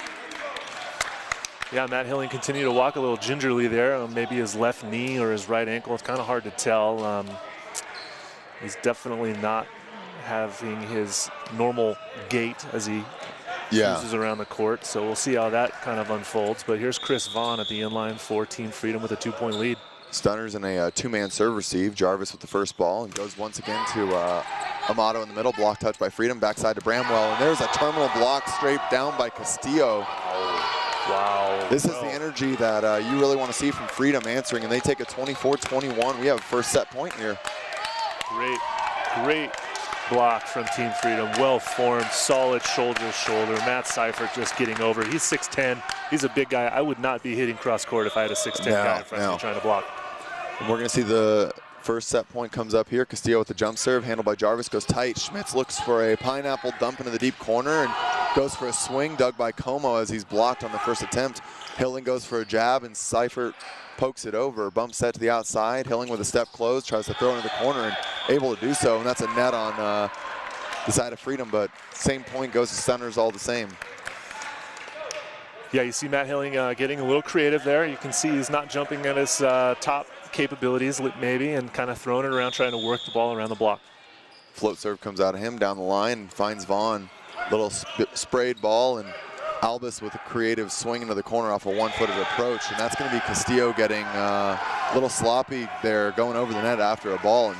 Yeah, Matt Hilling continued to walk a little gingerly there. Maybe his left knee or his right ankle. It's kind of hard to tell. He's definitely not having his normal gait as he cruises around the court. So we'll see how that kind of unfolds. But here's Chris Vaughn at the inline for Team Freedom with a 2-point lead. Stunners in a two-man serve receive. Jarvis with the first ball and goes once again to Amato in the middle. Block touch by Freedom. Backside to Bramwell. And there's a terminal block straight down by Castillo. Wow. This is the energy that you really want to see from Freedom answering, and they take a 24-21. We have a first set point here. Great block from Team Freedom. Well formed, solid shoulder to shoulder. Matt Seifert just getting over. He's 6'10". He's a big guy. I would not be hitting cross court if I had a 6'10" guy in front of me trying to block. And we're going to see the first set point comes up here. Castillo with the jump serve, handled by Jarvis, goes tight. Schmitz looks for a pineapple dump into the deep corner and goes for a swing, dug by Como as he's blocked on the first attempt. Hilling goes for a jab, and Seifert pokes it over. Bump set to the outside. Hilling with a step close, tries to throw into the corner and able to do so, and that's a net on the side of Freedom, but same point goes to Stunners all the same. Yeah, you see Matt Hilling getting a little creative there. You can see he's not jumping at his top capabilities maybe, and kind of throwing it around, trying to work the ball around the block. Float serve comes out of him down the line, finds Vaughn. Little sprayed ball, and Albus with a creative swing into the corner off a one-footed approach, and that's going to be Castillo getting a little sloppy there, going over the net after a ball and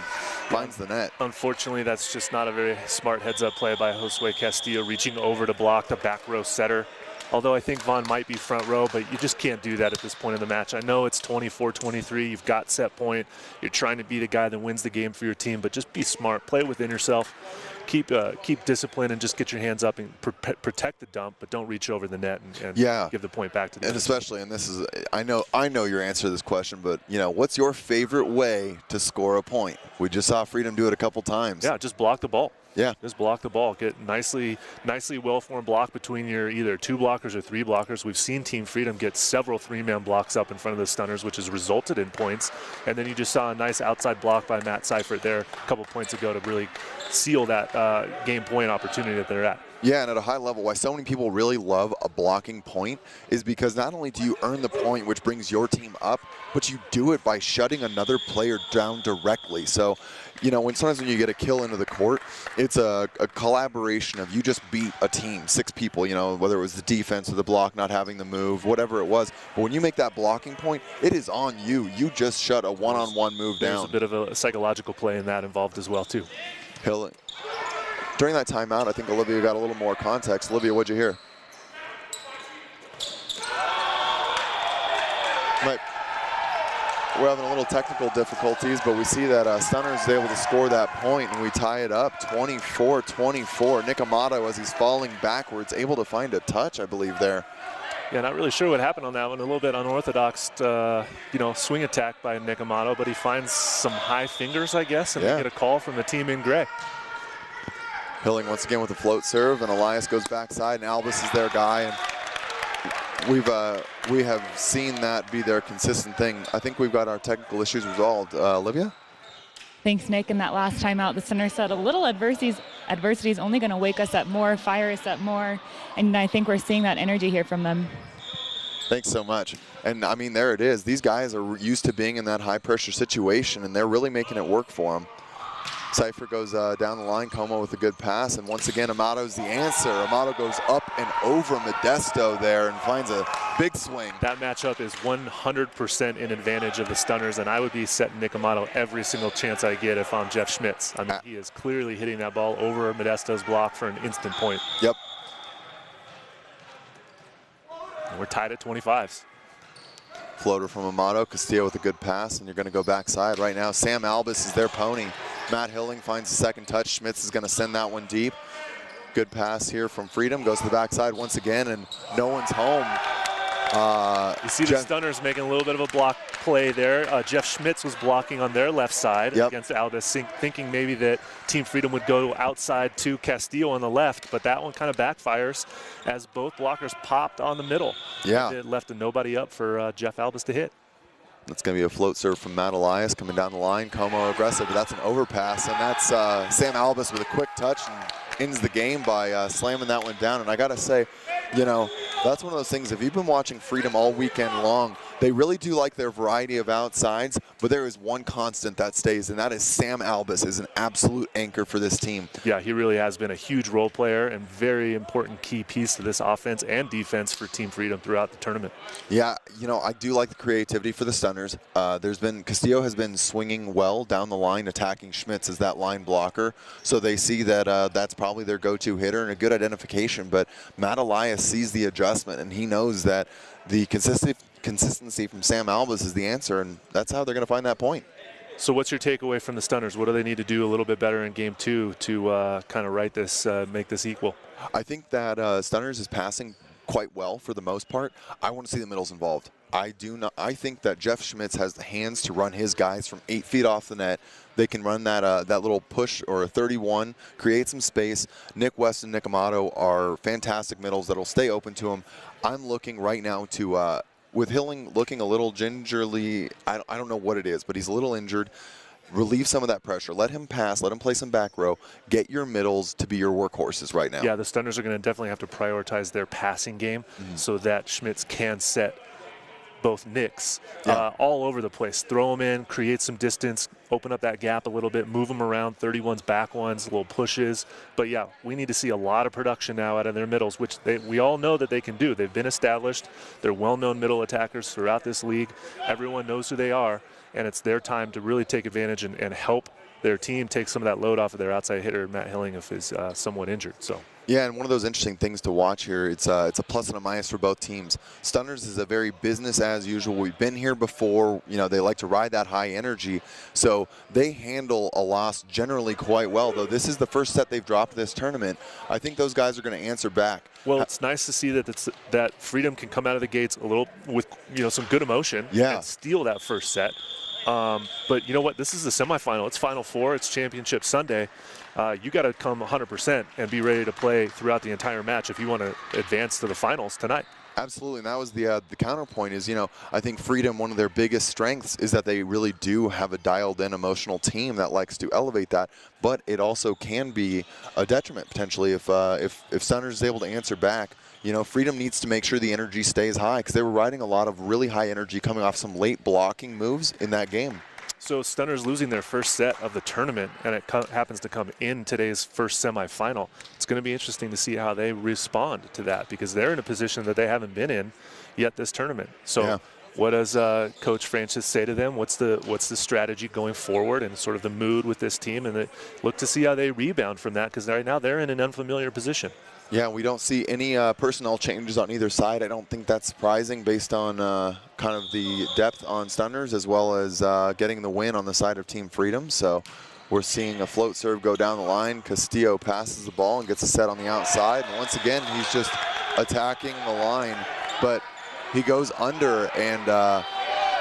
finds the net. Unfortunately, that's just not a very smart heads-up play by Josue Castillo, reaching over to block the back row setter. Although I think Vaughn might be front row, but you just can't do that at this point in the match. I know it's 24-23. You've got set point. You're trying to be the guy that wins the game for your team, but just be smart. Play within yourself. Keep discipline and just get your hands up and protect the dump, but don't reach over the net and give the point back to the And especially, and this is, I know your answer to this question, but you know, what's your favorite way to score a point? We just saw Freedom do it a couple times. Yeah, just block the ball. Yeah. Just block the ball. Get nicely well-formed block between your either 2 blockers or 3 blockers. We've seen Team Freedom get several 3-man blocks up in front of the Stunners, which has resulted in points. And then you just saw a nice outside block by Matt Seifert there a couple points ago to really seal that game point opportunity that they're at. Yeah, and at a high level, why so many people really love a blocking point is because not only do you earn the point, which brings your team up, but you do it by shutting another player down directly. So, you know, sometimes when you get a kill into the court, it's a collaboration of you just beat a team, 6 people, you know, whether it was the defense or the block not having the move, whatever it was. But when you make that blocking point, it is on you. You just shut a one-on-one move down. There's a bit of a psychological play in that involved as well, too. Hilling. During that timeout, I think Olivia got a little more context. Olivia, what'd you hear? We're having a little technical difficulties, but we see that Stunners is able to score that point, and we tie it up 24-24. Nick Amato, as he's falling backwards, able to find a touch, I believe, there. Yeah, not really sure what happened on that one. A little bit unorthodox, swing attack by Nick Amato, but he finds some high fingers, I guess, and we get a call from the team in gray. Hilling once again with a float serve, and Elias goes backside, and Albus is their guy. And we have seen that be their consistent thing. I think we've got our technical issues resolved. Olivia? Thanks, Nick. In that last timeout, the center said a little adversity is only going to wake us up more, fire us up more, and I think we're seeing that energy here from them. Thanks so much. And I mean, there it is. These guys are used to being in that high pressure situation, and they're really making it work for them. Seifert goes down the line, Como with a good pass, and once again, Amato's the answer. Amato goes up and over Modesto there and finds a big swing. That matchup is 100% in advantage of the Stunners, and I would be setting Nick Amato every single chance I get if I'm Jeff Schmitz. I mean, he is clearly hitting that ball over Modesto's block for an instant point. Yep. And we're tied at 25s. Floater from Amato, Castillo with a good pass, and you're going to go backside right now. Sam Albus is their pony. Matt Hilling finds the second touch. Schmitz is going to send that one deep. Good pass here from Freedom. Goes to the backside once again, and no one's home. You see the Stunners making a little bit of a block play there. Jeff Schmitz was blocking on their left side against Albus, thinking maybe that Team Freedom would go outside to Castillo on the left, but that one kind of backfires as both blockers popped on the middle. Yeah. It left a nobody up for Jeff Albus to hit. That's going to be a float serve from Matt Elias coming down the line. Como aggressive, but that's an overpass, and that's Sam Albus with a quick touch and ends the game by slamming that one down. And I got to say, you know, that's one of those things, if you've been watching Freedom all weekend long, they really do like their variety of outsides, but there is one constant that stays, and that is Sam Albus is an absolute anchor for this team. Yeah, he really has been a huge role player and very important key piece to this offense and defense for Team Freedom throughout the tournament. Yeah, you know, I do like the creativity for the Stunners. Castillo has been swinging well down the line, attacking Schmitz as that line blocker, so they see that that's probably their go-to hitter and a good identification, but Matt Elias sees the adjustment, and he knows that the consistency from Sam Albus is the answer, and that's how they're going to find that point. So what's your takeaway from the Stunners? What do they need to do a little bit better in Game 2 to kind of right this, make this equal? I think that Stunners is passing quite well for the most part. I want to see the middles involved. I think that Jeff Schmitz has the hands to run his guys from 8 feet off the net. They can run that that little push or a 31, create some space. Nick West and Nick Amato are fantastic middles that'll stay open to him. I'm looking right now to, with Hilling looking a little gingerly, I don't know what it is, but he's a little injured. Relieve some of that pressure. Let him pass. Let him play some back row. Get your middles to be your workhorses right now. Yeah, the Stunners are going to definitely have to prioritize their passing game so that Schmitz can set both Nicks all over the place. Throw them in, create some distance, open up that gap a little bit, move them around, 31s, back ones, little pushes. But yeah, we need to see a lot of production now out of their middles, which we all know that they can do. They've been established. They're well-known middle attackers throughout this league. Everyone knows who they are, and it's their time to really take advantage and help their team take some of that load off of their outside hitter, Matt Hilling, if he's somewhat injured. So. Yeah, and one of those interesting things to watch here, it's a plus and a minus for both teams. Stunners is a very business as usual. We've been here before. You know, they like to ride that high energy, so they handle a loss generally quite well, though this is the first set they've dropped this tournament. I think those guys are going to answer back. Well, it's nice to see that Freedom can come out of the gates a little with, you know, some good emotion and steal that first set. But you know what? This is the semifinal. It's Final Four. It's Championship Sunday. You got to come 100% and be ready to play throughout the entire match if you want to advance to the finals tonight. Absolutely, and that was the counterpoint is, you know, I think Freedom, one of their biggest strengths is that they really do have a dialed-in emotional team that likes to elevate that, but it also can be a detriment potentially if Stunners is able to answer back. You know, Freedom needs to make sure the energy stays high because they were riding a lot of really high energy coming off some late blocking moves in that game. So Stunners losing their first set of the tournament, and it happens to come in today's first semifinal. It's going to be interesting to see how they respond to that because they're in a position that they haven't been in yet this tournament. So what does Coach Francis say to them? What's the strategy going forward and sort of the mood with this team? And look to see how they rebound from that because right now they're in an unfamiliar position. Yeah, we don't see any personnel changes on either side. I don't think that's surprising based on kind of the depth on Stunners as well as getting the win on the side of Team Freedom. So we're seeing a float serve go down the line. Castillo passes the ball and gets a set on the outside. And once again, he's just attacking the line, but he goes under. And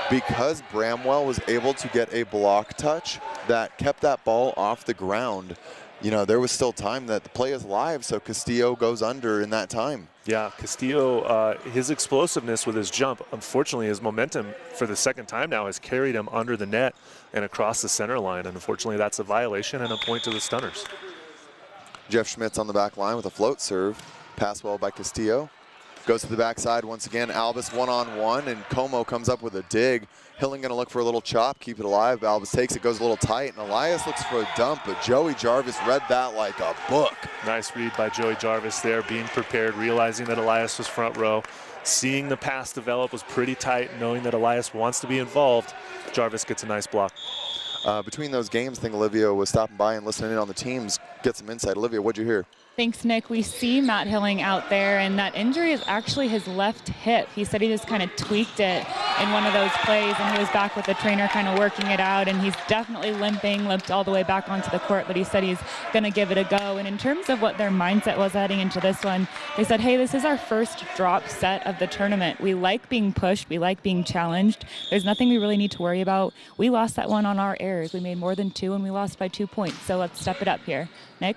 because Bramwell was able to get a block touch that kept that ball off the ground, you know, there was still time that the play is live, so Castillo goes under in that time. Yeah, Castillo, his explosiveness with his jump, unfortunately his momentum for the second time now has carried him under the net and across the center line, and unfortunately that's a violation and a point to the Stunners. Jeff Schmitz on the back line with a float serve. Pass well by Castillo. Goes to the backside once again. Albus one-on-one, and Como comes up with a dig. Hilling going to look for a little chop, keep it alive. Albus takes it, goes a little tight, and Elias looks for a dump, but Joey Jarvis read that like a book. Nice read by Joey Jarvis there, being prepared, realizing that Elias was front row. Seeing the pass develop was pretty tight, knowing that Elias wants to be involved. Jarvis gets a nice block. Between those games, I think Olivia was stopping by and listening in on the teams, get some insight. Olivia, what'd you hear? Thanks, Nick. We see Matt Hilling out there, and that injury is actually his left hip. He said he just kind of tweaked it in one of those plays, and he was back with the trainer kind of working it out, and he's definitely limped all the way back onto the court, but he said he's going to give it a go. And in terms of what their mindset was heading into this one, they said, hey, this is our first drop set of the tournament. We like being pushed. We like being challenged. There's nothing we really need to worry about. We lost that one on our errors. We made more than 2, and we lost by 2 points, so let's step it up here. Nick?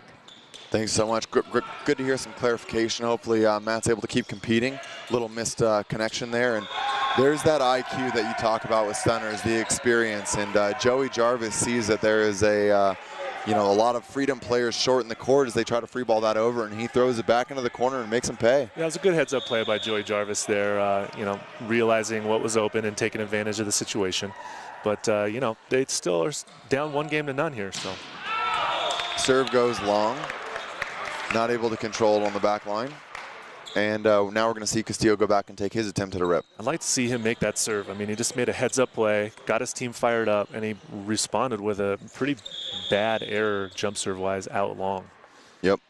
Thanks so much. Good to hear some clarification. Hopefully Matt's able to keep competing. Little missed connection there. And There's that IQ that you talk about with stunners, the experience, and Joey Jarvis sees that there is a lot of freedom players short in the court as they try to free ball that over, and he throws it back into the corner and makes them pay. Yeah, it was a good heads-up play by Joey Jarvis there, realizing what was open and taking advantage of the situation. But, they still are down 1-0 here, so. Serve goes long, not able to control it on the back line. And now we're going to see Castillo go back and take his attempt at a rip. I'd like to see him make that serve. I mean, he just made a heads-up play, got his team fired up, and he responded with a pretty bad error jump serve-wise out long. Yep.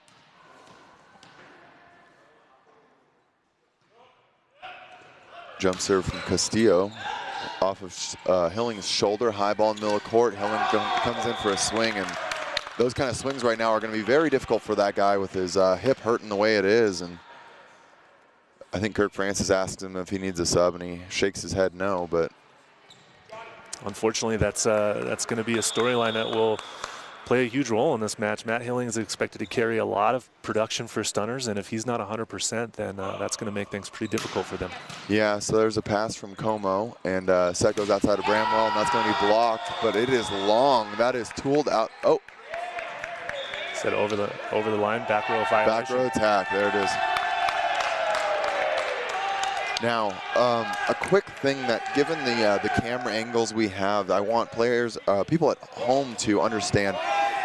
Jump serve from Castillo off of Hilling's shoulder, high ball in the middle of court. Hilling comes in for a swing, and those kind of swings right now are going to be very difficult for that guy with his hip hurting the way it is. And I think Kirk Francis asks him if he needs a sub, and he shakes his head no. But unfortunately, that's going to be a storyline that will play a huge role in this match. Matt Hilling is expected to carry a lot of production for stunners, and if he's not 100%, then that's going to make things pretty difficult for them. Yeah, so there's a pass from Como, and set goes outside of Bramwell, and that's going to be blocked, but it is long. That is tooled out. Oh. Said over the line, back row violation. Back row attack, there it is. Now, a quick thing that, given the camera angles we have, I want players, people at home to understand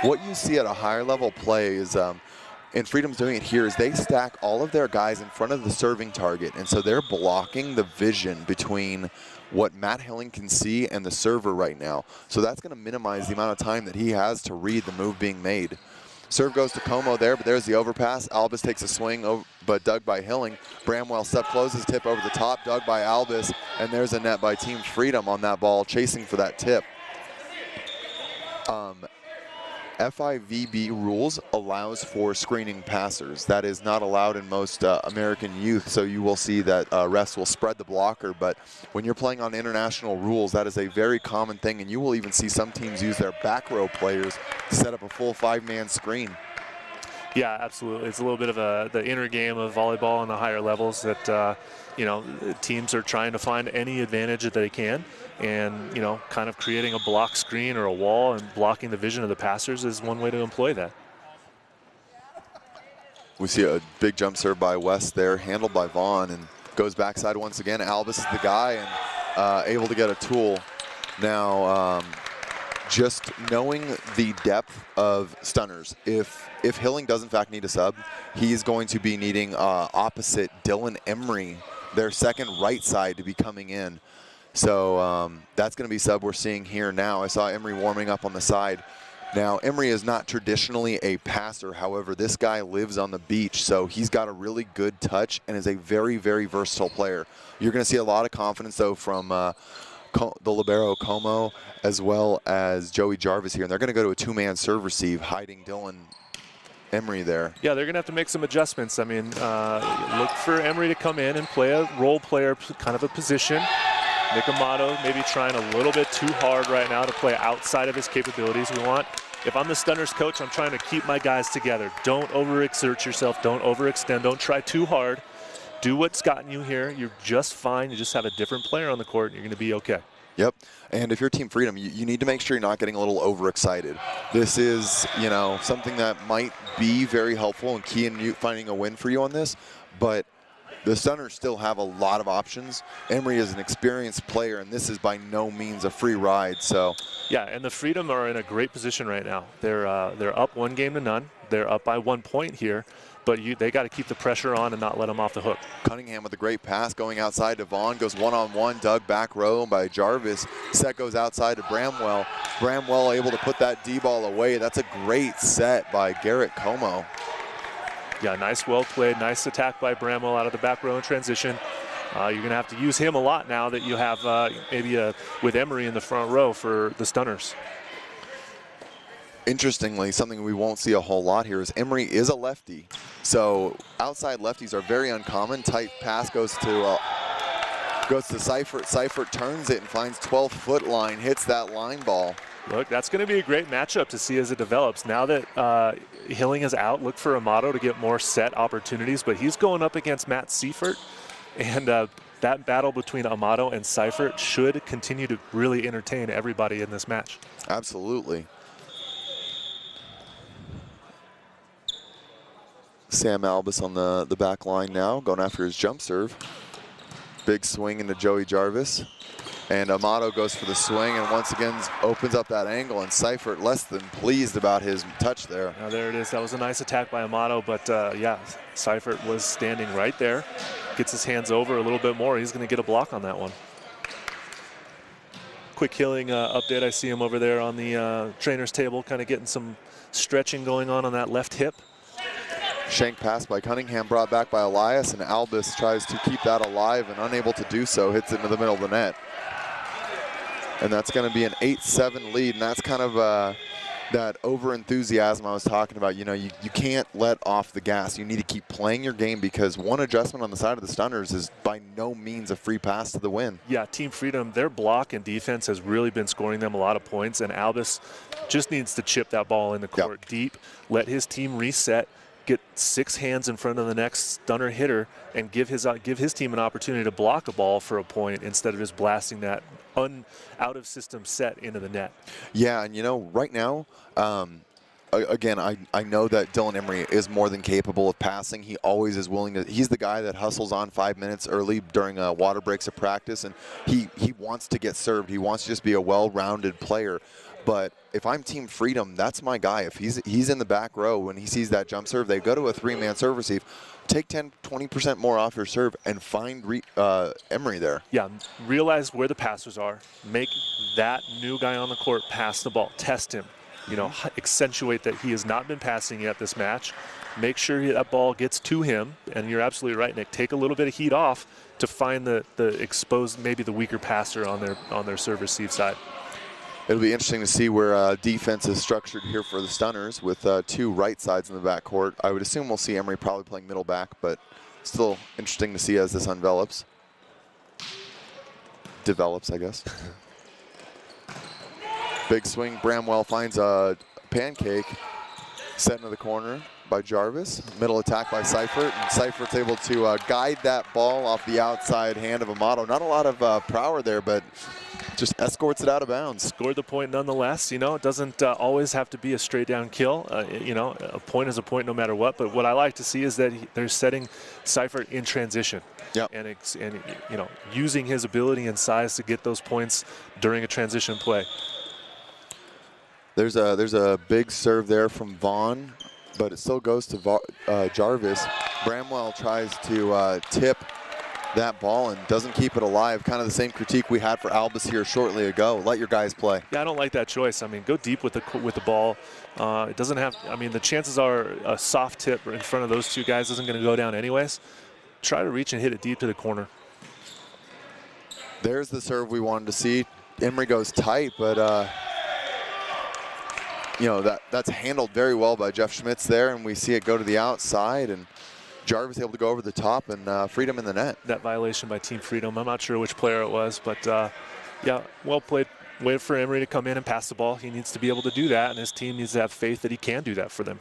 what you see at a higher level play is, and Freedom's doing it here, is they stack all of their guys in front of the serving target, and so they're blocking the vision between what Matt Hilling can see and the server right now. So that's going to minimize the amount of time that he has to read the move being made. Serve goes to Como there, but there's the overpass. Albus takes a swing, but dug by Hilling. Bramwell step closes, tip over the top, dug by Albus, and there's a net by Team Freedom on that ball, chasing for that tip. FIVB rules allows for screening passers. That is not allowed in most American youth, so you will see that refs will spread the blocker, but when you're playing on international rules, that is a very common thing, and you will even see some teams use their back row players to set up a full 5-man screen. Yeah, absolutely. It's a little bit of the inner game of volleyball on the higher levels that, teams are trying to find any advantage that they can. And, kind of creating a block screen or a wall and blocking the vision of the passers is one way to employ that. We see a big jump serve by West there, handled by Vaughn, and goes backside once again. Albus is the guy and able to get a tool. Now, just knowing the depth of stunners, if Hilling does in fact need a sub, he's going to be needing opposite Dylan Emery, their second right side, to be coming in. So that's going to be sub we're seeing here now. I saw Emery warming up on the side. Now, Emery is not traditionally a passer. However, this guy lives on the beach, so he's got a really good touch and is a very, very versatile player. You're going to see a lot of confidence, though, from the libero Como as well as Joey Jarvis here. And they're going to go to a 2-man serve receive, hiding Dylan Emery there. Yeah, they're going to have to make some adjustments. I mean, look for Emery to come in and play a role player kind of a position. Nick Amato maybe trying a little bit too hard right now to play outside of his capabilities. If I'm the Stunners coach, I'm trying to keep my guys together. Don't overexert yourself. Don't overextend. Don't try too hard. Do what's gotten you here. You're just fine. You just have a different player on the court, and you're going to be okay. Yep, and if you're Team Freedom, you need to make sure you're not getting a little overexcited. This is, something that might be very helpful and key in you finding a win for you on this, but the Stunners still have a lot of options. Emery is an experienced player, and this is by no means a free ride. So, yeah, and the Freedom are in a great position right now. They're up 1-0. They're up by 1 point here, but they got to keep the pressure on and not let them off the hook. Cunningham with a great pass going outside to Vaughn, goes one-on-one, dug back row by Jarvis. Set goes outside to Bramwell. Bramwell able to put that D-ball away. That's a great set by Garrett Como. Yeah, nice, well played, nice attack by Bramwell out of the back row in transition. You're going to have to use him a lot now that you have maybe with Emery in the front row for the Stunners. Interestingly, something we won't see a whole lot here is Emery is a lefty. So outside lefties are very uncommon. Tight pass goes to Seifert. Seifert turns it and finds 12-foot line, hits that line ball. Look, that's going to be a great matchup to see as it develops. Now that Hilling is out, look for Amato to get more set opportunities, but he's going up against Matt Seifert. And that battle between Amato and Seifert should continue to really entertain everybody in this match. Absolutely. Sam Albus on the back line now, going after his jump serve. Big swing into Joey Jarvis. And Amato goes for the swing and once again opens up that angle, and Seifert less than pleased about his touch there. Now there it is. That was a nice attack by Amato, but yeah, Seifert was standing right there. Gets his hands over a little bit more. He's going to get a block on that one. Quick healing update. I see him over there on the trainer's table, kind of getting some stretching going on that left hip. Shank pass by Cunningham, brought back by Elias, and Albus tries to keep that alive and unable to do so, hits it into the middle of the net. And that's going to be an 8-7 lead, and that's kind of that over-enthusiasm I was talking about. You know, you can't let off the gas. You need to keep playing your game, because one adjustment on the side of the Stunners is by no means a free pass to the win. Yeah, Team Freedom, their block and defense has really been scoring them a lot of points, and Albus just needs to chip that ball in the court deep, let his team reset, get 6 hands in front of the next Stunner hitter, and give his team an opportunity to block a ball for a point instead of just blasting that out-of-system set into the net. Yeah, and you know, right now, again, I know that Dylan Emery is more than capable of passing. He always is willing to. He's the guy that hustles on 5 minutes early during water breaks of practice, and he wants to get served. He wants to just be a well-rounded player. But if I'm Team Freedom, that's my guy. If he's in the back row when he sees that jump serve, they go to a 3-man serve receive. Take 10-20% more off your serve and find Emery there. Yeah, realize where the passers are. Make that new guy on the court pass the ball. Test him. You know, accentuate that he has not been passing yet this match. Make sure that ball gets to him. And you're absolutely right, Nick. Take a little bit of heat off to find the exposed, maybe the weaker passer on their serve receive side. It'll be interesting to see where defense is structured here for the Stunners with 2 right sides in the backcourt. I would assume we'll see Emery probably playing middle back, but still interesting to see as this develops, I guess. Big swing. Bramwell finds a pancake set into the corner by Jarvis. Middle attack by Seifert, and Seifert's able to guide that ball off the outside hand of Amato. Not a lot of power there, but just escorts it out of bounds. Scored the point nonetheless. You know, it doesn't always have to be a straight down kill. You know, a point is a point no matter what. But what I like to see is that they're setting Seifert in transition. Yep. And you know, using his ability and size to get those points during a transition play. There's a big serve there from Vaughn, but it still goes to Jarvis. Bramwell tries to tip that ball and doesn't keep it alive. Kind of the same critique we had for Albus here shortly ago. Let your guys play. Yeah, I don't like that choice. I mean, go deep with the ball. It doesn't have. I mean, the chances are a soft tip in front of those 2 guys isn't going to go down anyways. Try to reach and hit it deep to the corner. There's the serve we wanted to see. Emery goes tight, but you know, that's handled very well by Jeff Schmitz there, and we see it go to the outside, and Jarvis able to go over the top and Freedom in the net. That violation by Team Freedom. I'm not sure which player it was, but yeah, well played. Waited for Emery to come in and pass the ball. He needs to be able to do that, and his team needs to have faith that he can do that for them.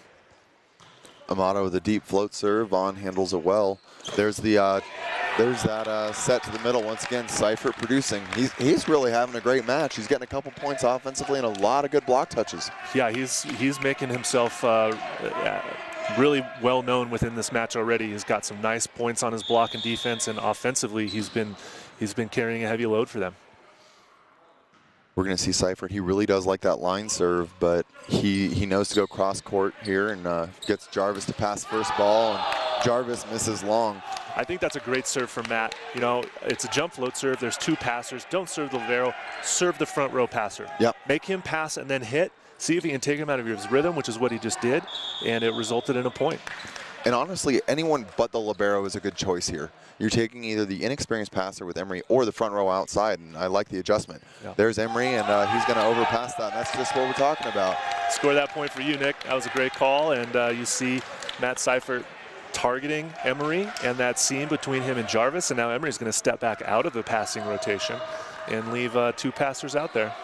Amato with a deep float serve. Vaughn handles it well. There's that set to the middle. Once again, Seifert producing. He's really having a great match. He's getting a couple points offensively and a lot of good block touches. Yeah, he's making himself really well known within this match already. He's got some nice points on his block and defense, and offensively he's been carrying a heavy load for them. We're going to see Seifert. He really does like that line serve, but he knows to go cross court here and gets Jarvis to pass first ball, and Jarvis misses long. I think that's a great serve from Matt. You know, it's a jump float serve. There's 2 passers. Don't serve the libero. Serve the front row passer. Yep. Make him pass and then hit. See if he can take him out of his rhythm, which is what he just did, and it resulted in a point. And honestly, anyone but the libero is a good choice here. You're taking either the inexperienced passer with Emery or the front row outside, and I like the adjustment. Yeah. There's Emery, and he's going to overpass that, and that's just what we're talking about. Score that point for you, Nick. That was a great call, and you see Matt Seifert targeting Emery and that seam between him and Jarvis, and now Emery's going to step back out of the passing rotation and leave 2 passers out there.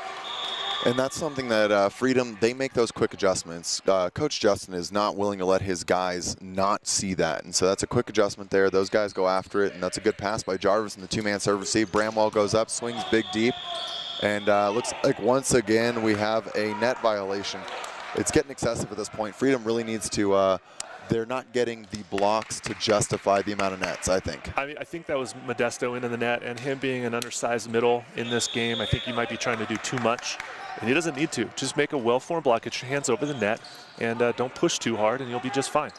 And that's something that Freedom, they make those quick adjustments. Coach Justin is not willing to let his guys not see that. And so that's a quick adjustment there. Those guys go after it, and that's a good pass by Jarvis in the two-man serve receive. Bramwell goes up, swings big deep, and looks like once again we have a net violation. It's getting excessive at this point. Freedom really needs to they're not getting the blocks to justify the amount of nets, I think. I mean, I think that was Modesto into the net, and him being an undersized middle in this game, I think he might be trying to do too much. And he doesn't need to. Just make a well-formed block, get your hands over the net, and don't push too hard, and you'll be just fine.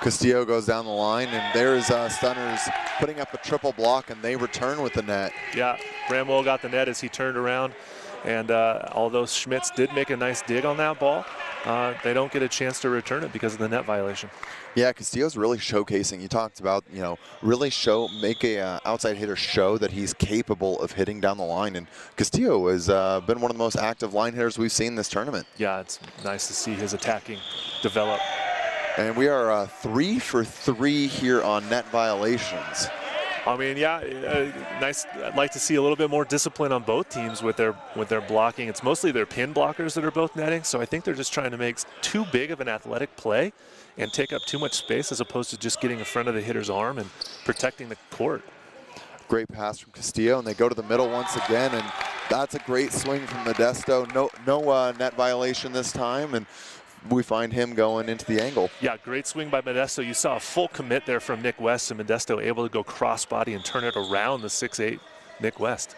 Castillo goes down the line, and there's Stunners putting up a triple block, and they return with the net. Yeah, Bramwell got the net as he turned around, and although Schmitz did make a nice dig on that ball, they don't get a chance to return it because of the net violation. Yeah, Castillo's really showcasing. You talked about, you know, really make a outside hitter show that he's capable of hitting down the line. And Castillo has been one of the most active line hitters we've seen this tournament. Yeah, it's nice to see his attacking develop. And we are 3 for 3 here on net violations. I mean, yeah, nice. I'd like to see a little bit more discipline on both teams with their blocking. It's mostly their pin blockers that are both netting, so I think they're just trying to make too big of an athletic play and take up too much space as opposed to just getting in front of the hitter's arm and protecting the court. Great pass from Castillo, and they go to the middle once again, and that's a great swing from Modesto. No net violation this time, and we find him going into the angle. Yeah, great swing by Modesto. You saw a full commit there from Nick West, and Modesto able to go crossbody and turn it around the 6'8" Nick West.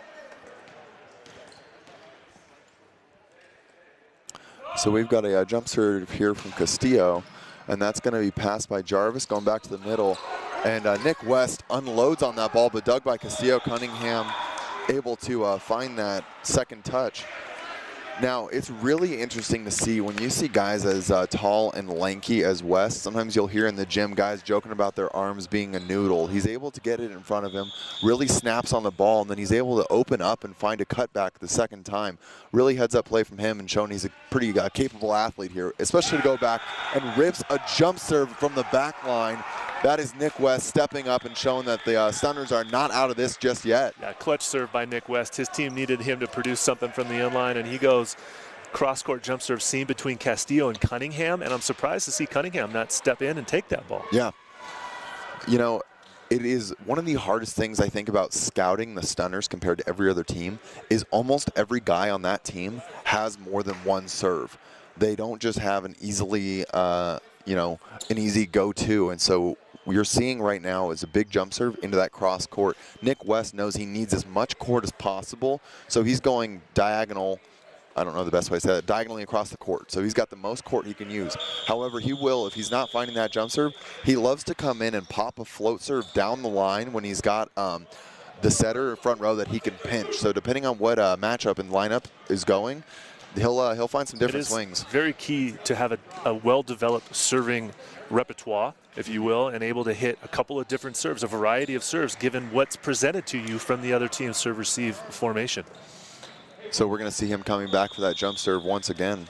So we've got a jump serve here from Castillo, and that's going to be passed by Jarvis, going back to the middle. And Nick West unloads on that ball, but dug by Castillo. Cunningham able to find that second touch. Now, it's really interesting to see when you see guys as tall and lanky as West. Sometimes you'll hear in the gym guys joking about their arms being a noodle. He's able to get it in front of him, really snaps on the ball, and then he's able to open up and find a cutback the second time. Really heads-up play from him and showing he's a pretty capable athlete here, especially to go back and rips a jump serve from the back line. That is Nick West stepping up and showing that the Stunners are not out of this just yet. Yeah, clutch serve by Nick West. His team needed him to produce something from the inline, and he goes cross-court jump serve seam between Castillo and Cunningham, and I'm surprised to see Cunningham not step in and take that ball. Yeah. You know, it is one of the hardest things I think about scouting the Stunners compared to every other team is almost every guy on that team has more than one serve. They don't just have an easily, you know, an easy go-to, and so what you're seeing right now is a big jump serve into that cross court. Nick West knows he needs as much court as possible, so he's going diagonal. I don't know the best way to say that, diagonally across the court. So he's got the most court he can use. However, he will, if he's not finding that jump serve, he loves to come in and pop a float serve down the line when he's got the setter in front row that he can pinch. So depending on what matchup and lineup is going, he'll find some different swings. Very key to have a well-developed serving repertoire, if you will, and able to hit a couple of different serves, a variety of serves, given what's presented to you from the other team's serve-receive formation. So we're going to see him coming back for that jump serve once again.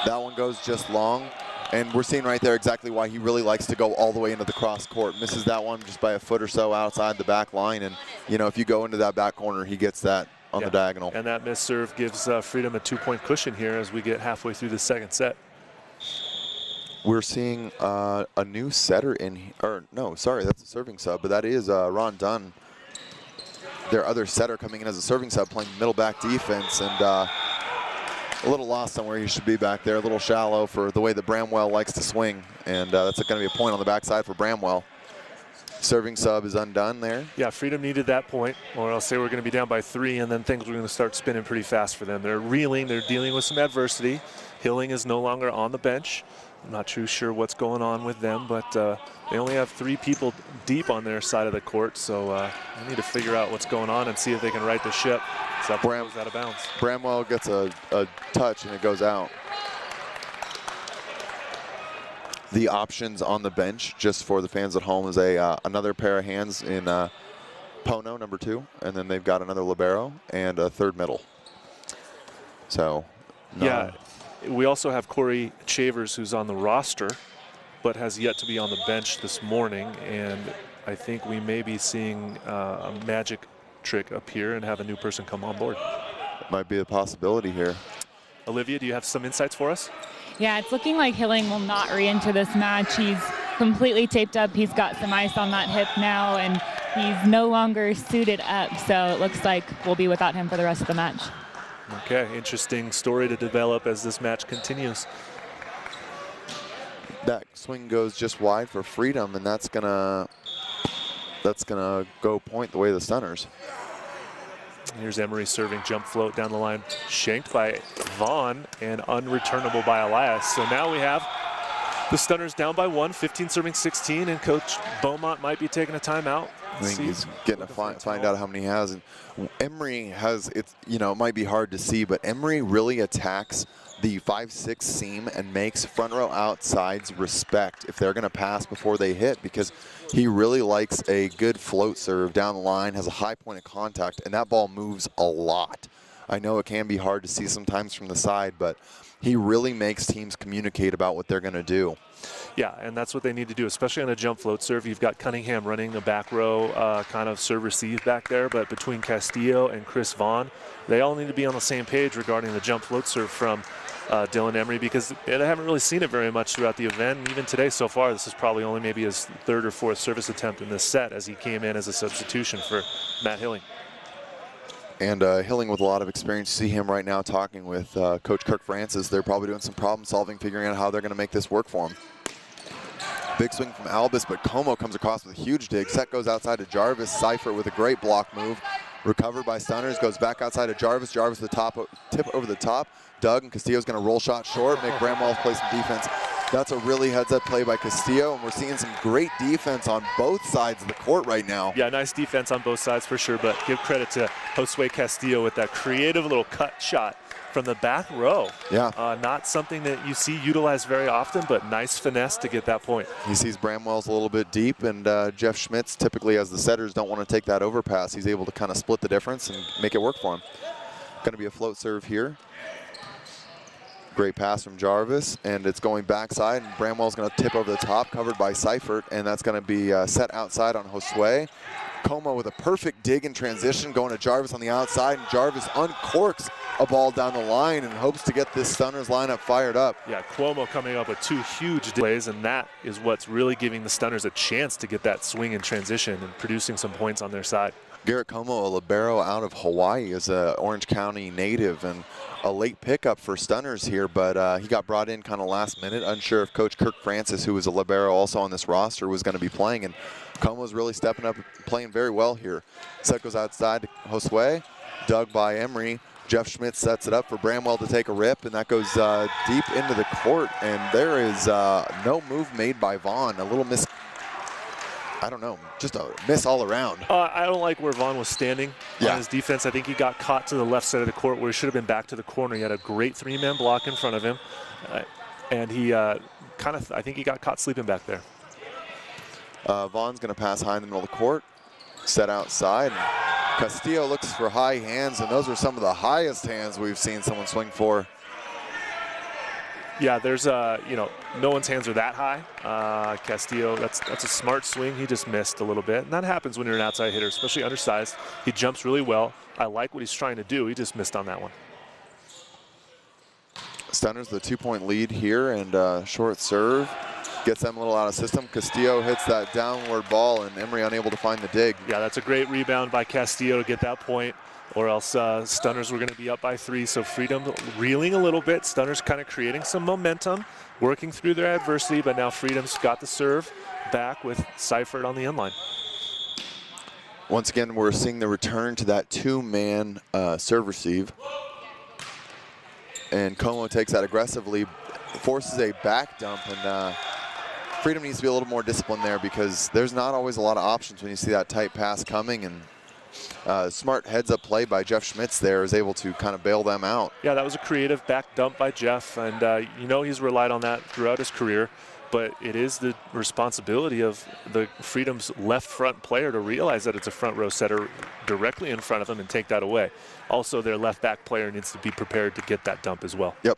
That one goes just long, and we're seeing right there exactly why he really likes to go all the way into the cross court. Misses that one just by a foot or so outside the back line, and you know, if you go into that back corner, he gets that on the diagonal. And that missed serve gives Freedom a 2-point cushion here as we get halfway through the second set. We're seeing a new setter in, or no, sorry, that's a serving sub, but that is Ron Dunn, their other setter, coming in as a serving sub, playing middle back defense, and a little lost on where he should be back there, a little shallow for the way that Bramwell likes to swing, and that's going to be a point on the backside for Bramwell. Serving sub is undone there. Yeah, Freedom needed that point, or else they were going to be down by 3, and then things were going to start spinning pretty fast for them. They're reeling, they're dealing with some adversity. Hilling is no longer on the bench. I'm not too sure what's going on with them, but they only have 3 people deep on their side of the court, so they need to figure out what's going on and see if they can right the ship. So that goes out of bounds. Bramwell gets a touch and it goes out. The options on the bench, just for the fans at home, is another pair of hands in Pono, number 2, and then they've got another libero and a third middle. So, no. Yeah. We also have Corey Chavers, who's on the roster, but has yet to be on the bench this morning. And I think we may be seeing a magic trick appear and have a new person come on board. Might be a possibility here. Olivia, do you have some insights for us? Yeah, it's looking like Hilling will not re-enter this match. He's completely taped up. He's got some ice on that hip now, and he's no longer suited up. So it looks like we'll be without him for the rest of the match. Okay, interesting story to develop as this match continues. That swing goes just wide for Freedom, and that's gonna go point the way of the Stunners. Here's Emery serving jump float down the line, shanked by Vaughn and unreturnable by Elias. So now we have the Stunners down by 1, 15 serving 16, and Coach Beaumont might be taking a timeout. I think he's getting to find out how many he has. And Emery has, it might be hard to see, but Emery really attacks the 5-6 seam and makes front row outsides respect if they're going to pass before they hit, because he really likes a good float serve down the line, has a high point of contact, and that ball moves a lot. I know it can be hard to see sometimes from the side, but he really makes teams communicate about what they're going to do. Yeah, and that's what they need to do, especially on a jump float serve. You've got Cunningham running the back row kind of serve receive back there, but between Castillo and Chris Vaughn, they all need to be on the same page regarding the jump float serve from Dylan Emery, because they haven't really seen it very much throughout the event. And even today so far, this is probably only maybe his third or fourth service attempt in this set as he came in as a substitution for Matt Hilling. And Hilling with a lot of experience. You see him right now talking with Coach Kirk Francis. They're probably doing some problem solving, figuring out how they're going to make this work for him. Big swing from Albus, but Como comes across with a huge dig. Set goes outside to Jarvis. Seifert with a great block move. Recovered by Stunners, goes back outside to Jarvis. Jarvis the top, tip over the top. Doug and Castillo's going to roll shot short, make Bramwell play some defense. That's a really heads-up play by Castillo, and we're seeing some great defense on both sides of the court right now. Yeah, nice defense on both sides for sure, but give credit to Josue Castillo with that creative little cut shot from the back row. Yeah. Not something that you see utilized very often, but nice finesse to get that point. He sees Bramwell's a little bit deep, and Jeff Schmitz, typically as the setters don't want to take that overpass, he's able to kind of split the difference and make it work for him. Going to be a float serve here. Great pass from Jarvis, and it's going backside, and Bramwell's going to tip over the top, covered by Seifert, and that's going to be set outside on Josue. Como with a perfect dig in transition, going to Jarvis on the outside, and Jarvis uncorks a ball down the line and hopes to get this Stunners lineup fired up. Yeah, Cuomo coming up with 2 huge plays, and that is what's really giving the Stunners a chance to get that swing in transition and producing some points on their side. Garrett Como, a libero out of Hawaii, is an Orange County native and a late pickup for Stunners here, but he got brought in kind of last minute. Unsure if Coach Kirk Francis, who was a libero also on this roster, was going to be playing, and Como's really stepping up and playing very well here. Set goes outside to Josue, dug by Emery. Jeff Schmitz sets it up for Bramwell to take a rip, and that goes deep into the court, and there is no move made by Vaughn. A little miss, I don't know, just a miss all around. I don't like where Vaughn was standing on his defense. I think he got caught to the left side of the court where he should have been back to the corner. He had a great 3-man block in front of him, and he I think he got caught sleeping back there. Vaughn's going to pass high in the middle of the court, set outside. Castillo looks for high hands, and those are some of the highest hands we've seen someone swing for. Yeah, there's no one's hands are that high. Castillo, that's a smart swing. He just missed a little bit, and that happens when you're an outside hitter, especially undersized. He jumps really well. I like what he's trying to do. He just missed on that one. Stunners the 2-point lead here, and short serve gets them a little out of system. Castillo hits that downward ball, and Emery unable to find the dig. Yeah, that's a great rebound by Castillo to get that point, or else Stunners were going to be up by 3. So Freedom reeling a little bit. Stunners kind of creating some momentum, working through their adversity, but now Freedom's got the serve back with Seifert on the end line. Once again, we're seeing the return to that 2-man serve receive. And Como takes that aggressively, forces a back dump, and Freedom needs to be a little more disciplined there, because there's not always a lot of options when you see that tight pass coming, and smart heads-up play by Jeff Schmitz there is able to kind of bail them out. Yeah, that was a creative back dump by Jeff, and he's relied on that throughout his career, but it is the responsibility of the Freedom's left front player to realize that it's a front row setter directly in front of him and take that away. Also, their left back player needs to be prepared to get that dump as well. Yep.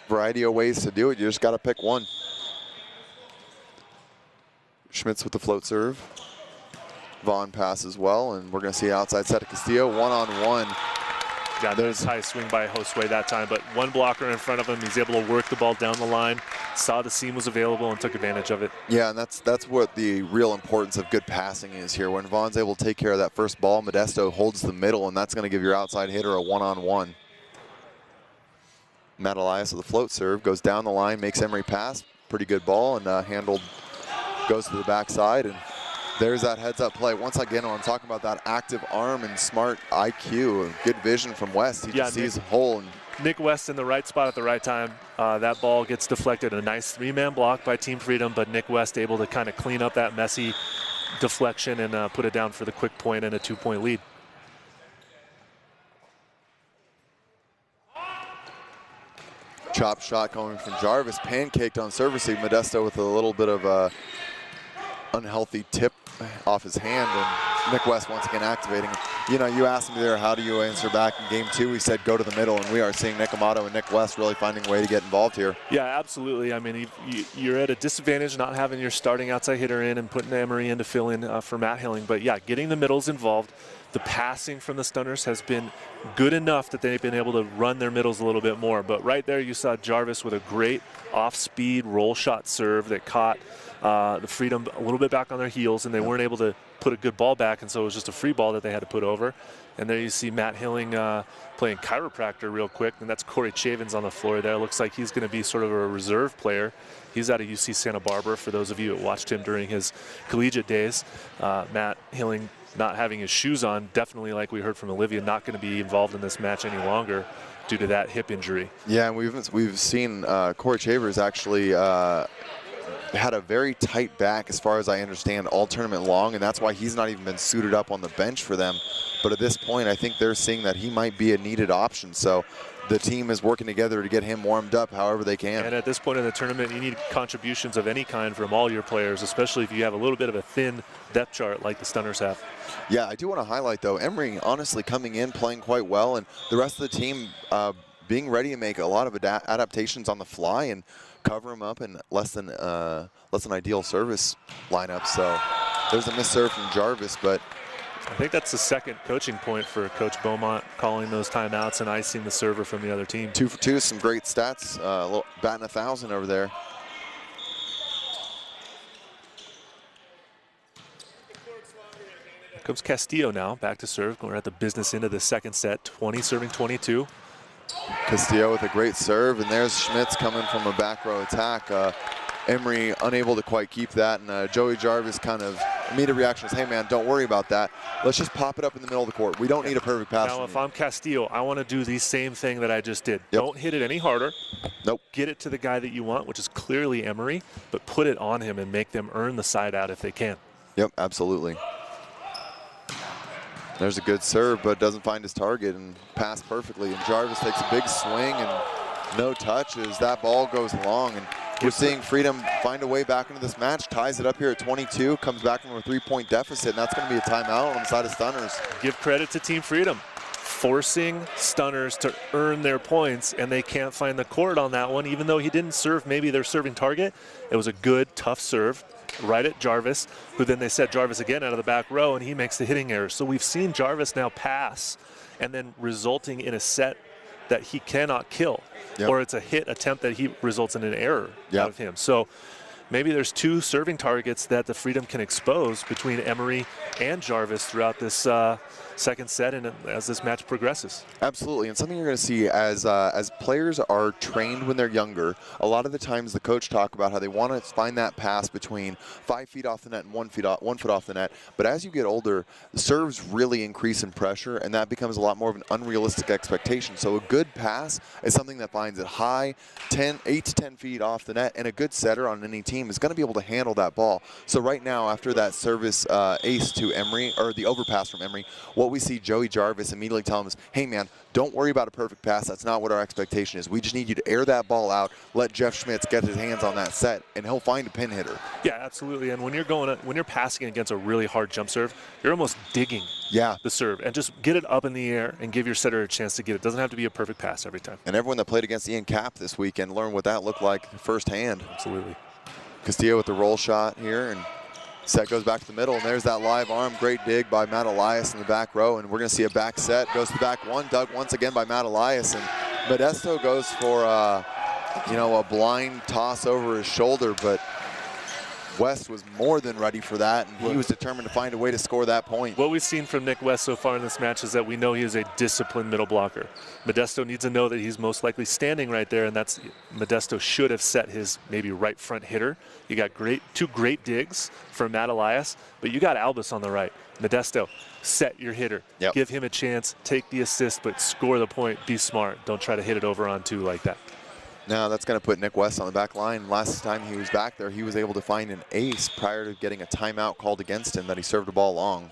Variety of ways to do it. You just got to pick one. Schmitz with the float serve. Vaughn passes well, and we're going to see outside set of Castillo, one-on-one. Yeah, there's high swing by Josue that time, but one blocker in front of him. He's able to work the ball down the line, saw the seam was available, and took advantage of it. Yeah, and that's what the real importance of good passing is here. When Vaughn's able to take care of that first ball, Modesto holds the middle, and that's going to give your outside hitter a one-on-one. Matt Elias with the float serve, goes down the line, makes Emery pass. Pretty good ball, and handled, goes to the backside, and there's that heads-up play. Once again, when I'm talking about that active arm and smart IQ, good vision from West. He just sees a hole. And Nick West in the right spot at the right time. That ball gets deflected. A nice three-man block by Team Freedom, but Nick West able to kind of clean up that messy deflection and put it down for the quick point and a 2-point lead. Chop shot coming from Jarvis, pancaked on service. Modesto with a little bit of a unhealthy tip off his hand, and Nick West once again activating. You know, you asked me there, how do you answer back in game 2? We said go to the middle, and we are seeing Nick Amato and Nick West really finding a way to get involved here. Yeah, absolutely. I mean, you're at a disadvantage not having your starting outside hitter in and putting Emery in to fill in for Matt Hilling. But yeah, getting the middles involved. The passing from the Stunners has been good enough that they've been able to run their middles a little bit more. But right there you saw Jarvis with a great off-speed roll shot serve that caught the Freedom a little bit back on their heels, and they weren't able to put a good ball back, and so it was just a free ball that they had to put over. And there you see Matt Hilling playing chiropractor real quick, and that's Corey Chavins on the floor there. Looks like he's going to be sort of a reserve player. He's out of UC Santa Barbara, for those of you that watched him during his collegiate days. Matt Hilling not having his shoes on, definitely, like we heard from Olivia, not going to be involved in this match any longer due to that hip injury. Yeah, and we've seen Corey Chavers actually had a very tight back, as far as I understand, all tournament long, and that's why he's not even been suited up on the bench for them. But at this point, I think they're seeing that he might be a needed option. So the team is working together to get him warmed up however they can. And at this point in the tournament, you need contributions of any kind from all your players, especially if you have a little bit of a thin depth chart like the Stunners have. Yeah, I do want to highlight, though, Emery honestly coming in, playing quite well, and the rest of the team being ready to make a lot of adaptations on the fly and cover him up in less than ideal service lineup. So there's a missed serve from Jarvis, but I think that's the second coaching point for Coach Beaumont, calling those timeouts and icing the server from the other team. 2 for 2, some great stats, batting 1,000 over there. Here comes Castillo now, back to serve. We're at the business end of the second set, 20 serving 22. Castillo with a great serve, and there's Schmitz coming from a back row attack. Emery unable to quite keep that, and Joey Jarvis kind of immediate reaction is, hey man, don't worry about that. Let's just pop it up in the middle of the court. We don't need a perfect pass. Now if I'm Castillo, I want to do the same thing that I just did. Yep. Don't hit it any harder. Nope. Get it to the guy that you want, which is clearly Emery, but put it on him and make them earn the side out if they can. Yep, absolutely. There's a good serve, but doesn't find his target and pass perfectly. And Jarvis takes a big swing and no touch as that ball goes long. And we're seeing Freedom find a way back into this match, ties it up here at 22, comes back from a 3-point deficit, and that's going to be a timeout on the side of Stunners. Give credit to Team Freedom, forcing Stunners to earn their points, and they can't find the court on that one, even though he didn't serve maybe their serving target. It was a good, tough serve right at Jarvis, who then they set Jarvis again out of the back row, and he makes the hitting error. So we've seen Jarvis now pass, and then resulting in a set that he cannot kill. Yep. Or it's a hit attempt that he results in an error out of him. So maybe there's 2 serving targets that the Freedom can expose between Emery and Jarvis throughout this second set and as this match progresses. Absolutely, and something you're going to see as players are trained when they're younger, a lot of the times the coach talk about how they want to find that pass between 5 feet off the net and 1 foot off the net. But as you get older, the serves really increase in pressure, and that becomes a lot more of an unrealistic expectation. So a good pass is something that finds it high, 8 to 10 feet off the net, and a good setter on any team is going to be able to handle that ball. So right now, after that service ace to Emery, or the overpass from Emery, what we see Joey Jarvis immediately tell him is, hey man, don't worry about a perfect pass. That's not what our expectation is. We just need you to air that ball out, let Jeff Schmitz get his hands on that set, and he'll find a pin hitter. Yeah, absolutely. And when you're passing against a really hard jump serve, you're almost digging the serve, and just get it up in the air and give your setter a chance to get it. It doesn't have to be a perfect pass every time. And everyone that played against Ian Kapp this weekend learned what that looked like firsthand. Absolutely. Castillo with the roll shot here, and Set goes back to the middle, and there's that live arm. Great dig by Matt Elias in the back row, and we're going to see a back set. Goes to the back one, dug once again by Matt Elias, and Modesto goes for you know, a blind toss over his shoulder, but West was more than ready for that, and he was determined to find a way to score that point. What we've seen from Nick West so far in this match is that we know he is a disciplined middle blocker. Modesto needs to know that he's most likely standing right there, and that's Modesto should have set his maybe right front hitter. You got two great digs from Matt Elias, but you got Albus on the right. Modesto, set your hitter. Yep. Give him a chance, take the assist, but score the point. Be smart. Don't try to hit it over on two like that. Now that's going to put Nick West on the back line. Last time he was back there, he was able to find an ace prior to getting a timeout called against him that he served the ball long.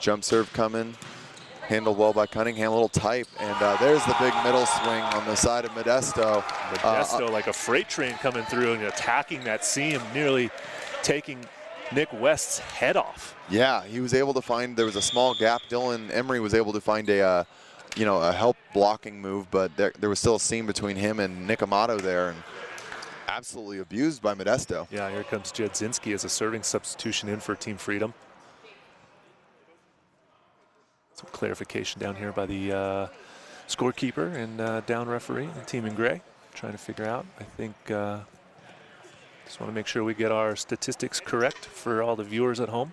Jump serve coming, handled well by Cunningham, a little type, and there's the big middle swing on the side of Modesto. Modesto like a freight train coming through and attacking that seam, nearly taking Nick West's head off. Yeah, he was able to find, there was a small gap. Dylan Emery was able to find a you know, a help blocking move, but there was still a seam between him and Nick Amato there, and absolutely abused by Modesto. Yeah, here comes Jedzinski as a serving substitution in for Team Freedom. Some clarification down here by the scorekeeper and down referee, the team in gray, trying to figure out. I think just want to make sure we get our statistics correct for all the viewers at home.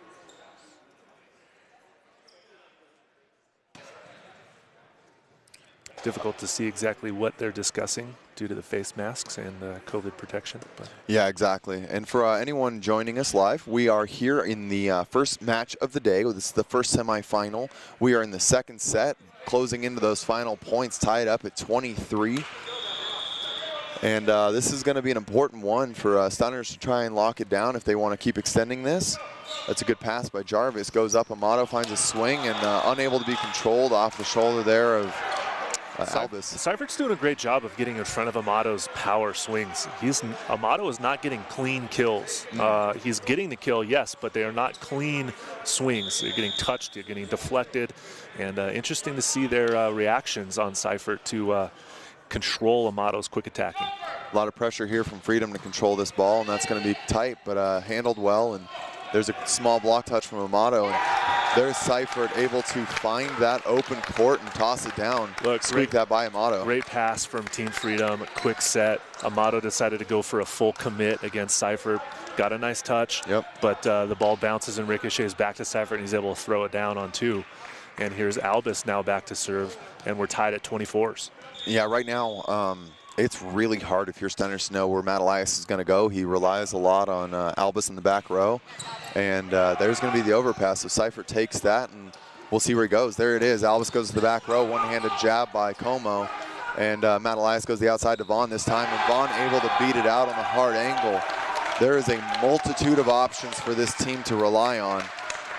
Difficult to see exactly what they're discussing due to the face masks and COVID protection. But. Yeah, exactly. And for anyone joining us live, we are here in the first match of the day. This is the first semifinal. We are in the second set, closing into those final points, tied up at 23. And this is going to be an important one for Stunners to try and lock it down if they want to keep extending this. That's a good pass by Jarvis. Goes up, Amato finds a swing and unable to be controlled off the shoulder there of Albus. Seifert's doing a great job of getting in front of Amato's power swings. Amato is not getting clean kills. He's getting the kill, yes, but they are not clean swings. They're getting touched, they're getting deflected, and interesting to see their reactions on Seifert to control Amato's quick attacking. A lot of pressure here from Freedom to control this ball, and that's going to be tight, but handled well. And there's a small block touch from Amato, and there's Seifert able to find that open court and toss it down. Look, sweep that by Amato. Great pass from Team Freedom, quick set. Amato decided to go for a full commit against Seifert. Got a nice touch, but the ball bounces and ricochets back to Seifert, and he's able to throw it down on two. And here's Albus now back to serve, and we're tied at 24s. Yeah, right now, it's really hard if you're Stunners to know where Matt Elias is going to go. He relies a lot on Albus in the back row. And there's going to be the overpass. So Seifert takes that, and we'll see where he goes. There it is. Albus goes to the back row. One-handed jab by Como. And Matt Elias goes the outside to Vaughn this time. And Vaughn able to beat it out on the hard angle. There is a multitude of options for this team to rely on.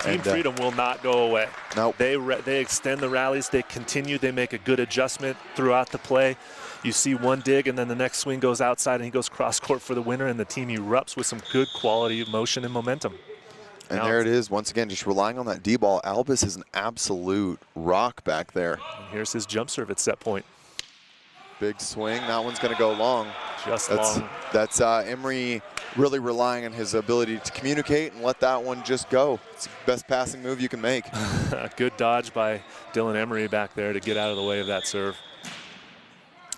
Team Freedom will not go away. Nope. They extend the rallies. They continue. They make a good adjustment throughout the play. You see one dig, and then the next swing goes outside, and he goes cross-court for the winner, and the team erupts with some good quality motion and momentum. And there it is, once again, just relying on that D-ball. Albus is an absolute rock back there. And here's his jump serve at set point. Big swing. That one's going to go long. Long. That's Emery really relying on his ability to communicate and let that one just go. It's the best passing move you can make. Good dodge by Dylan Emery back there to get out of the way of that serve.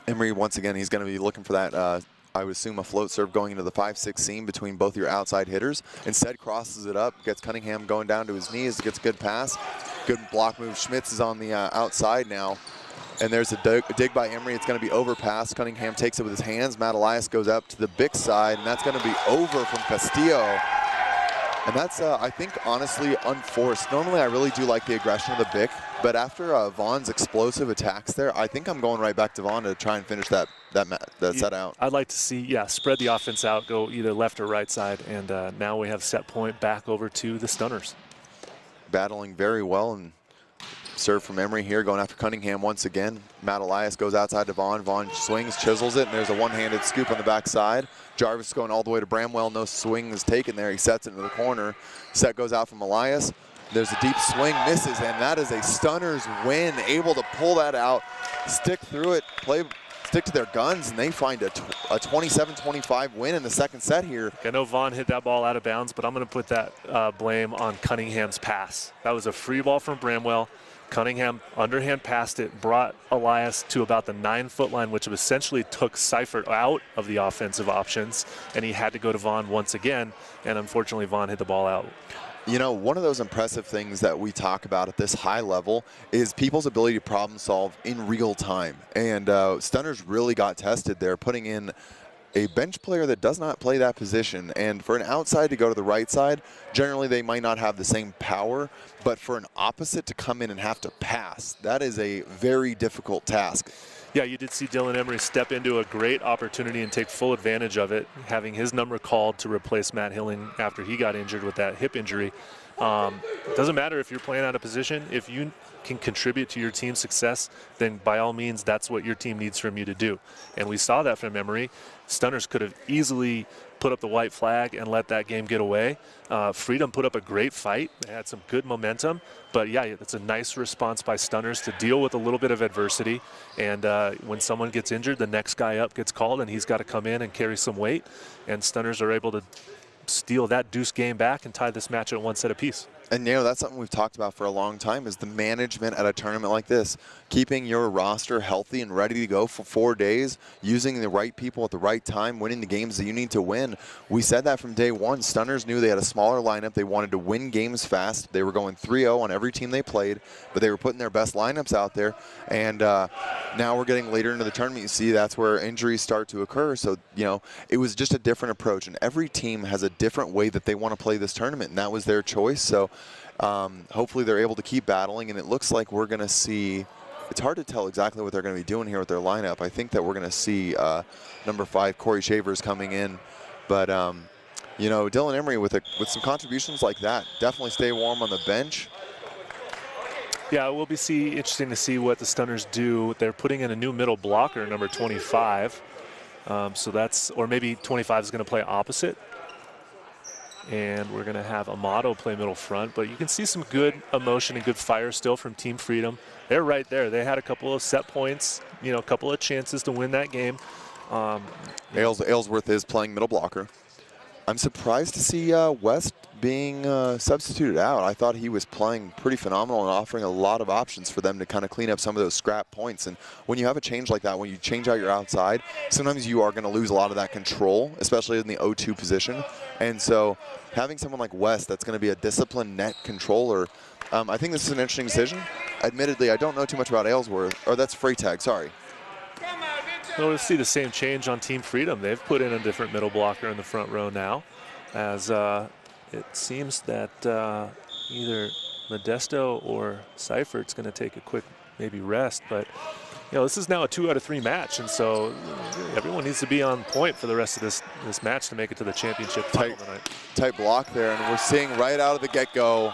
Emery, once again, he's going to be looking for that, I would assume, a float serve going into the 5-6 seam between both your outside hitters. Instead, crosses it up, gets Cunningham going down to his knees, gets a good pass. Good block move. Schmitz is on the outside now. And there's a dig by Emery. It's going to be overpass. Cunningham takes it with his hands. Matt Elias goes up to the big side, and that's going to be over from Castillo. And that's, I think, honestly, unforced. Normally, I really do like the aggression of the Bic, but after Vaughn's explosive attacks there, I think I'm going right back to Vaughn to try and finish that set out. I'd like to see, spread the offense out, go either left or right side, and now we have set point back over to the Stunners. Battling very well, and serve from Emery here, going after Cunningham once again. Matt Elias goes outside to Vaughn. Vaughn swings, chisels it, and there's a one-handed scoop on the backside. Jarvis going all the way to Bramwell. No swing is taken there. He sets it into the corner. Set goes out from Elias. There's a deep swing, misses, and that is a Stunners win. Able to pull that out, stick through it, play stick to their guns, and they find a 27-25 win in the second set here. I know Vaughn hit that ball out of bounds, but I'm going to put that blame on Cunningham's pass. That was a free ball from Bramwell. Cunningham underhand passed it, brought Elias to about the 9-foot line, which essentially took Seifert out of the offensive options, and he had to go to Vaughn once again, and unfortunately Vaughn hit the ball out. You know, one of those impressive things that we talk about at this high level is people's ability to problem solve in real time. And Stunners really got tested there, putting in a bench player that does not play that position. And for an outside to go to the right side, generally they might not have the same power, but for an opposite to come in and have to pass, that is a very difficult task. Yeah, you did see Dylan Emery step into a great opportunity and take full advantage of it, having his number called to replace Matt Hilling after he got injured with that hip injury. It doesn't matter if you're playing out of position. If you can contribute to your team's success, then by all means, that's what your team needs from you to do. And we saw that from Emery. Stunners could have easily put up the white flag and let that game get away. Freedom put up a great fight. They had some good momentum. But yeah, it's a nice response by Stunners to deal with a little bit of adversity. And when someone gets injured, the next guy up gets called, and he's got to come in and carry some weight. And Stunners are able to steal that deuce game back and tie this match at 1 set apiece. And you know, that's something we've talked about for a long time, is the management at a tournament like this. Keeping your roster healthy and ready to go for 4 days, using the right people at the right time, winning the games that you need to win. We said that from day one. Stunners knew they had a smaller lineup. They wanted to win games fast. They were going 3-0 on every team they played, but they were putting their best lineups out there. And now we're getting later into the tournament. You see, that's where injuries start to occur. So, you know, it was just a different approach. And every team has a different way that they want to play this tournament, and that was their choice. So hopefully they're able to keep battling, and it looks like we're going to see, it's hard to tell exactly what they're going to be doing here with their lineup. I think that we're going to see number 5, Corey Shavers, coming in. But, you know, Dylan Emery with some contributions like that, definitely stay warm on the bench. Yeah, it will be interesting to see what the Stunners do. They're putting in a new middle blocker, number 25. So that's, or maybe 25 is going to play opposite. And we're going to have Amato play middle front. But you can see some good emotion and good fire still from Team Freedom. They're right there. They had a couple of set points, you know, a couple of chances to win that game. Aylesworth is playing middle blocker. I'm surprised to see West being substituted out. I thought he was playing pretty phenomenal and offering a lot of options for them to kind of clean up some of those scrap points. And when you have a change like that, when you change out your outside, sometimes you are going to lose a lot of that control, especially in the 0-2 position. And so having someone like West that's going to be a disciplined net controller, I think this is an interesting decision. Admittedly, I don't know too much about Aylesworth, or that's Freytag, sorry. Well, we'll see the same change on Team Freedom. They've put in a different middle blocker in the front row now, as it seems that either Modesto or Seifert's going to take a quick maybe rest. But, you know, this is now a 2 out of 3 match, and so everyone needs to be on point for the rest of this match to make it to the championship final tonight. Tight block there, and we're seeing right out of the get-go,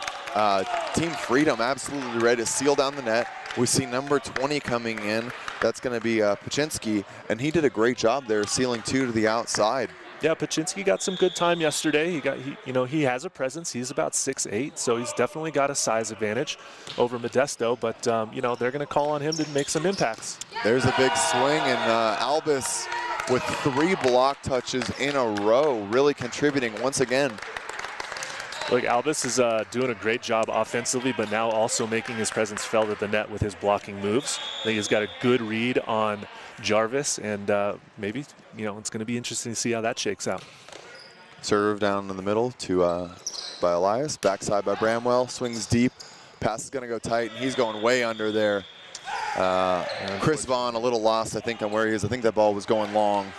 Team Freedom absolutely ready to seal down the net. We see number 20 coming in. That's going to be Paczynski, and he did a great job there, sealing 2 to the outside. Yeah, Paczynski got some good time yesterday. He has a presence. He's about 6'8", so he's definitely got a size advantage over Modesto. But you know, they're going to call on him to make some impacts. There's a big swing, and Albus with 3 block touches in a row, really contributing once again. Look, Albus is doing a great job offensively, but now also making his presence felt at the net with his blocking moves. I think he's got a good read on Jarvis, and maybe, you know, it's going to be interesting to see how that shakes out. Serve down in the middle to by Elias, backside by Bramwell, swings deep, pass is going to go tight, and he's going way under there. Chris Vaughn a little lost, I think, on where he is. I think that ball was going long.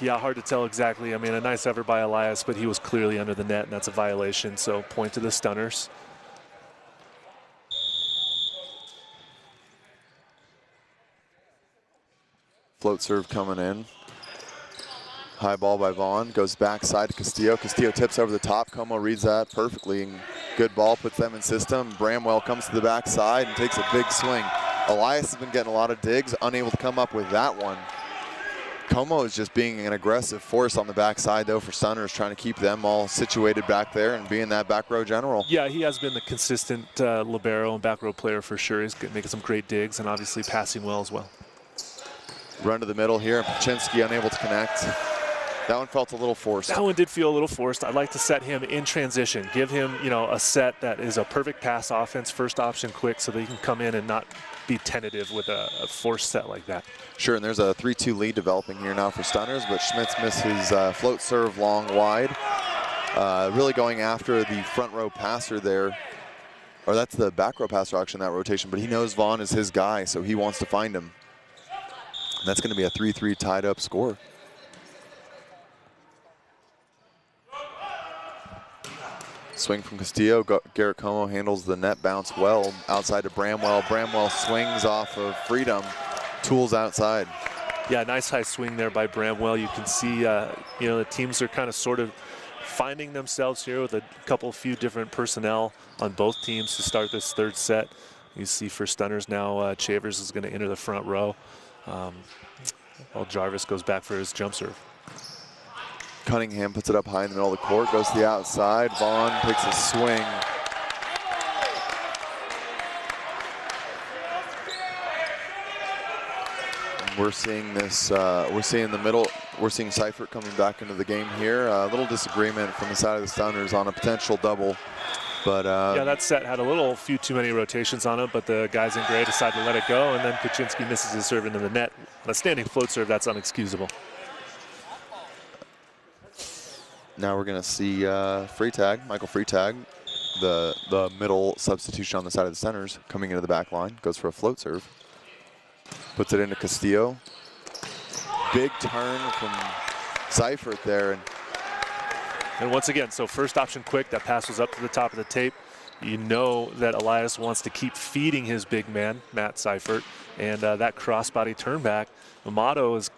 Yeah, hard to tell exactly. I mean, a nice effort by Elias, but he was clearly under the net, and that's a violation. So point to the Stunners. Float serve coming in. High ball by Vaughn, goes backside to Castillo. Castillo tips over the top. Como reads that perfectly. Good ball, puts them in system. Bramwell comes to the backside and takes a big swing. Elias has been getting a lot of digs, unable to come up with that one. Como is just being an aggressive force on the backside, though, for Stunners, trying to keep them all situated back there and being that back row general. Yeah, he has been the consistent libero and back row player for sure. He's making some great digs and obviously passing well as well. Run to the middle here, and Paczynski unable to connect. That one felt a little forced. That one did feel a little forced. I'd like to set him in transition. Give him, you know, a set that is a perfect pass offense, first option quick, so that he can come in and not be tentative with a forced set like that. Sure, and there's a 3-2 lead developing here now for Stunners, but Schmitz missed his float serve long wide. Really going after the front row passer there. Or that's the back row passer actually in that rotation, but he knows Vaughn is his guy, so he wants to find him. And that's going to be a 3-3 tied up score. Swing from Castillo. Garrett Como handles the net bounce well outside to Bramwell. Bramwell swings off of Freedom. Tools outside. Yeah, nice high swing there by Bramwell. You can see, you know, the teams are kind of sort of finding themselves here with a few different personnel on both teams to start this third set. You see for Stunners now, Chavers is going to enter the front row, while Jarvis goes back for his jump serve. Cunningham puts it up high in the middle of the court, goes to the outside. Vaughn takes a swing. We're seeing this, we're seeing the middle, we're seeing Seifert coming back into the game here. A little disagreement from the side of the Stunners on a potential double. But yeah, that set had a few too many rotations on it, but the guys in gray decided to let it go, and then Paczynski misses his serve into the net. On a standing float serve, that's unexcusable. Now we're going to see Michael Freitag, the middle substitution on the side of the Stunners, coming into the back line, goes for a float serve. Puts it into Castillo. Big turn from Seifert there. And once again, so first option quick, that pass was up to the top of the tape. You know that Elias wants to keep feeding his big man, Matt Seifert, and that crossbody turn back, Amato is,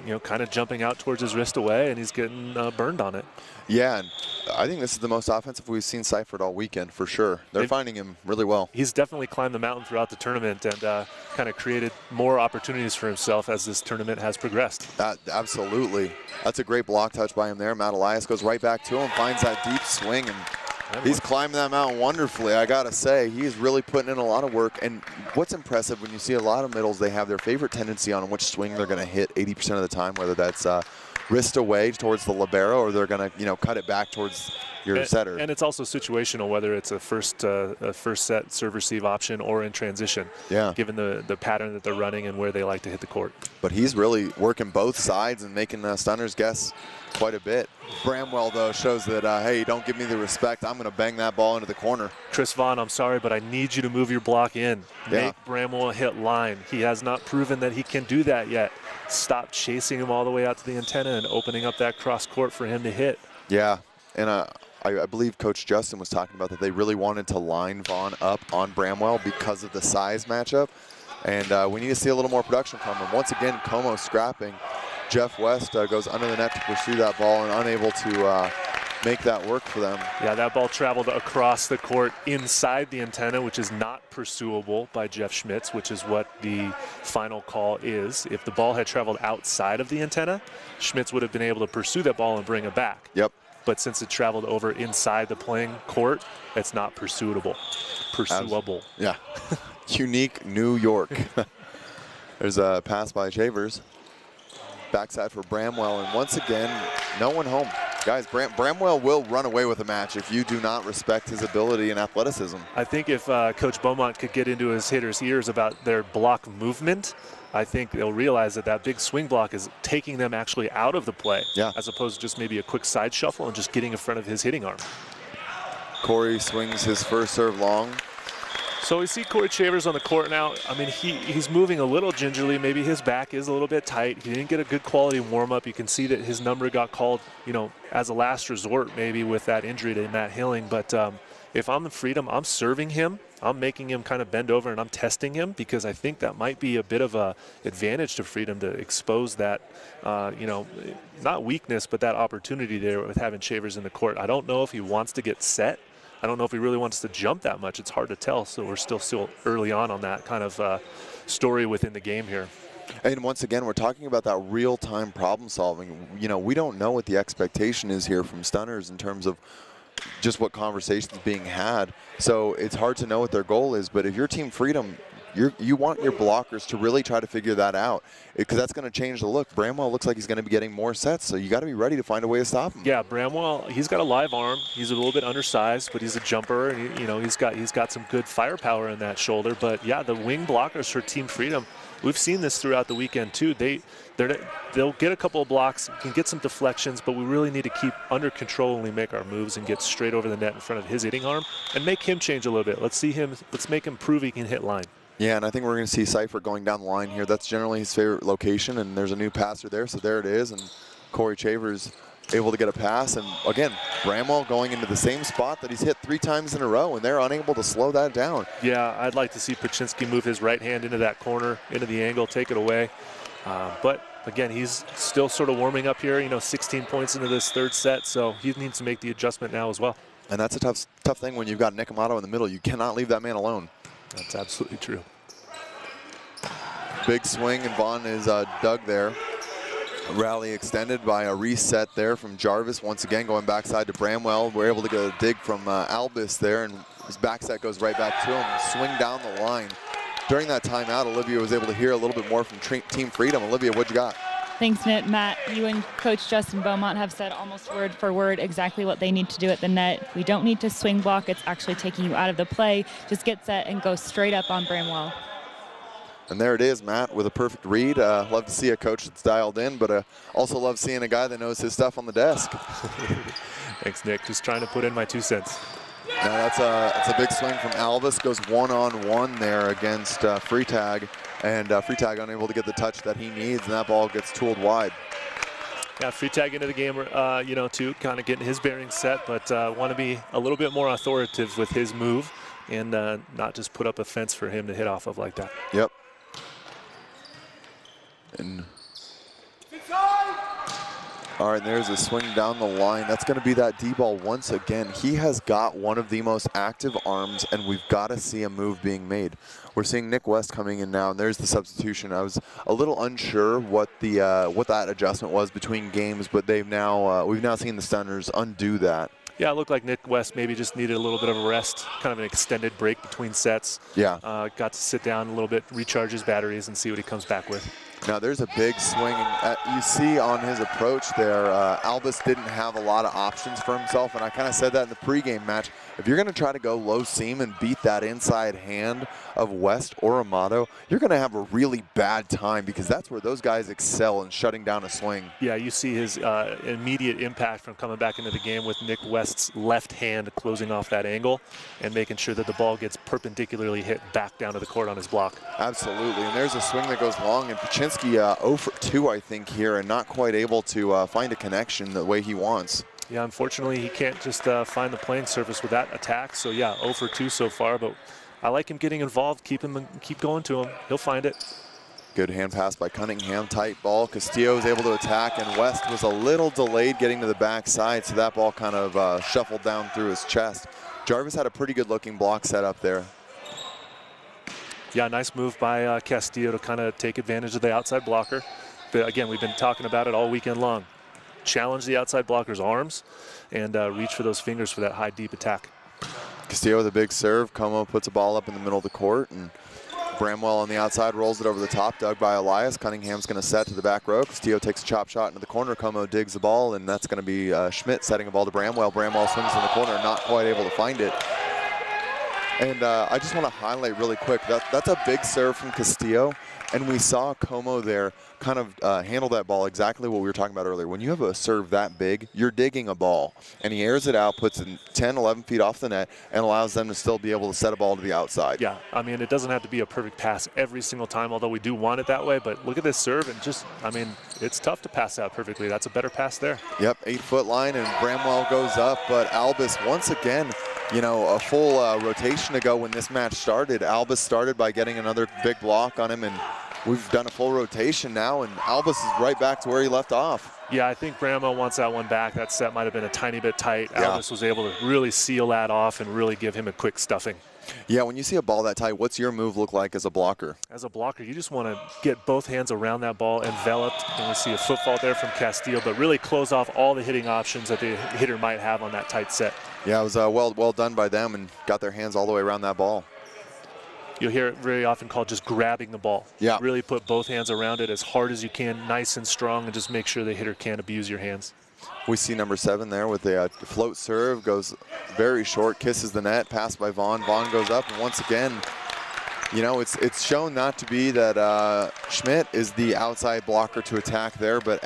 you know, kind of jumping out towards his wrist away, and he's getting burned on it. Yeah, and I think this is the most offensive we've seen Seifert all weekend for sure. They're finding him really well. He's definitely climbed the mountain throughout the tournament and kind of created more opportunities for himself as this tournament has progressed. Absolutely. That's a great block touch by him there. Matt Elias goes right back to him, finds that deep swing, and he's climbing that mountain wonderfully. I gotta say, he's really putting in a lot of work. And what's impressive, when you see a lot of middles, they have their favorite tendency on which swing they're gonna hit 80% of the time, whether that's wrist away towards the libero, or they're gonna, you know, cut it back towards your setter. And it's also situational, whether it's a first set serve receive option or in transition. Yeah. Given the pattern that they're running and where they like to hit the court. But he's really working both sides and making Stunners guess quite a bit. Bramwell, though, shows that, hey, don't give me the respect. I'm going to bang that ball into the corner. Chris Vaughn, I'm sorry, but I need you to move your block in. Yeah. Make Bramwell hit line. He has not proven that he can do that yet. Stop chasing him all the way out to the antenna and opening up that cross court for him to hit. Yeah, and I believe Coach Justin was talking about that they really wanted to line Vaughn up on Bramwell because of the size matchup. And we need to see a little more production from him. Once again, Como scrapping. Jeff West goes under the net to pursue that ball and unable to make that work for them. Yeah, that ball traveled across the court inside the antenna, which is not pursuable by Jeff Schmitz, which is what the final call is. If the ball had traveled outside of the antenna, Schmitz would have been able to pursue that ball and bring it back. Yep. But since it traveled over inside the playing court, it's not pursuable. Pursuable. Yeah. Unique New York. There's a pass by Chavers. Backside for Bramwell, and once again, no one home. Guys, Bramwell will run away with a match if you do not respect his ability and athleticism. I think if Coach Beaumont could get into his hitters' ears about their block movement, I think they'll realize that that big swing block is taking them actually out of the play, as opposed to just maybe a quick side shuffle and just getting in front of his hitting arm. Corey swings his first serve long. So we see Corey Chavers on the court now. I mean, he's moving a little gingerly. Maybe his back is a little bit tight. He didn't get a good quality warm-up. You can see that his number got called, you know, as a last resort maybe with that injury to Matt Hilling. But if I'm the Freedom, I'm serving him. I'm making him kind of bend over and I'm testing him because I think that might be a bit of a advantage to Freedom to expose that, you know, not weakness, but that opportunity there with having Chavers in the court. I don't know if he wants to get set. I don't know if he really wants to jump that much. It's hard to tell, so we're still early on that kind of story within the game here. And once again, we're talking about that real-time problem solving. You know, we don't know what the expectation is here from Stunners in terms of just what conversations being had. So it's hard to know what their goal is, but if you're Team Freedom, you want your blockers to really try to figure that out, because that's going to change the look. Bramwell looks like he's going to be getting more sets, so you got to be ready to find a way to stop him. Yeah, Bramwell, he's got a live arm. He's a little bit undersized, but he's a jumper, and he's got some good firepower in that shoulder. But yeah, the wing blockers for Team Freedom, we've seen this throughout the weekend too. They'll get a couple of blocks, can get some deflections, but we really need to keep under control when we make our moves and get straight over the net in front of his hitting arm and make him change a little bit. Let's make him prove he can hit line. Yeah, and I think we're going to see Seifert going down the line here. That's generally his favorite location, and there's a new passer there, so there it is. And Corey Chavers able to get a pass. And again, Bramwell going into the same spot that he's hit 3 times in a row, and they're unable to slow that down. Yeah, I'd like to see Paczynski move his right hand into that corner, into the angle, take it away. But again, he's still sort of warming up here, 16 points into this third set, so he needs to make the adjustment now as well. And that's a tough thing when you've got Nick Amato in the middle. You cannot leave that man alone. That's absolutely true. Big swing, and Vaughn is dug there. Rally extended by a reset there from Jarvis. Once again, going backside to Bramwell. We're able to get a dig from Albus there, and his back set goes right back to him. Swing down the line. During that timeout, Olivia was able to hear a little bit more from Team Freedom. Olivia, what you got? Thanks, Matt. You and Coach Justin Beaumont have said almost word for word exactly what they need to do at the net. We don't need to swing block. It's actually taking you out of the play. Just get set and go straight up on Bramwell. And there it is, Matt, with a perfect read. Love to see a coach that's dialed in, but also love seeing a guy that knows his stuff on the desk. Thanks, Nick. Just trying to put in my 2 cents. Now that's a big swing from Albus. Goes one-on-one there against Freitag, and Freitag unable to get the touch that he needs, and that ball gets tooled wide. Yeah, Freitag into the game, too, kind of getting his bearings set, but want to be a little bit more authoritative with his move and not just put up a fence for him to hit off of like that. Yep. And all right, there's a swing down the line. That's going to be that D-ball once again. He has got one of the most active arms, and we've got to see a move being made. We're seeing Nick West coming in now, and there's the substitution. I was a little unsure what that adjustment was between games, but we've now seen the Stunners undo that. Yeah, it looked like Nick West maybe just needed a little bit of a rest, kind of an extended break between sets. Yeah. Got to sit down a little bit, recharge his batteries, and see what he comes back with. Now there's a big swing, and you see on his approach there, Albus didn't have a lot of options for himself, and I kind of said that in the pregame match. If you're going to try to go low seam and beat that inside hand of West or Amato, you're going to have a really bad time, because that's where those guys excel in shutting down a swing. Yeah, you see his immediate impact from coming back into the game with Nick West's left hand closing off that angle and making sure that the ball gets perpendicularly hit back down to the court on his block. Absolutely, and there's a swing that goes long, and Paczynski 0 for 2, I think, here, and not quite able to find a connection the way he wants. Yeah, unfortunately, he can't just find the playing surface with that attack. So yeah, 0 for 2 so far, but I like him getting involved. Keep going to him. He'll find it. Good hand pass by Cunningham, tight ball. Castillo is able to attack, and West was a little delayed getting to the backside, so that ball kind of shuffled down through his chest. Jarvis had a pretty good looking block set up there. Yeah, nice move by Castillo to kind of take advantage of the outside blocker. But again, we've been talking about it all weekend long. Challenge the outside blocker's arms and reach for those fingers for that high, deep attack. Castillo with a big serve. Como puts a ball up in the middle of the court, and Bramwell on the outside rolls it over the top, dug by Elias. Cunningham's going to set to the back row. Castillo takes a chop shot into the corner. Como digs the ball, and that's going to be Schmidt setting a ball to Bramwell. Bramwell swings in the corner, not quite able to find it. And I just want to highlight really quick, that's a big serve from Castillo, and we saw Como there kind of handle that ball exactly what we were talking about earlier. When you have a serve that big, you're digging a ball, and he airs it out, puts it 10, 11 feet off the net, and allows them to still be able to set a ball to the outside. Yeah, I mean, it doesn't have to be a perfect pass every single time, although we do want it that way, but look at this serve, and just, I mean, it's tough to pass out perfectly. That's a better pass there. Yep, 8-foot line, and Bramwell goes up, but Albus once again, you know, a full rotation ago when this match started, Albus started by getting another big block on him, and we've done a full rotation now, and Albus is right back to where he left off. Yeah, I think Bramwell wants that one back. That set might have been a tiny bit tight. Yeah. Albus was able to really seal that off and really give him a quick stuffing. Yeah, when you see a ball that tight, what's your move look like as a blocker? As a blocker, you just want to get both hands around that ball, enveloped, and we see a foot fault there from Castillo, but really close off all the hitting options that the hitter might have on that tight set. Yeah, it was well done by them, and got their hands all the way around that ball. you'll hear it very often called just grabbing the ball. Yeah. Really put both hands around it as hard as you can, nice and strong, and just make sure the hitter can't abuse your hands. We see number 7 there with the float serve, goes very short, kisses the net, passed by Vaughn. Vaughn goes up, and once again, you know, it's shown not to be that Schmidt is the outside blocker to attack there, but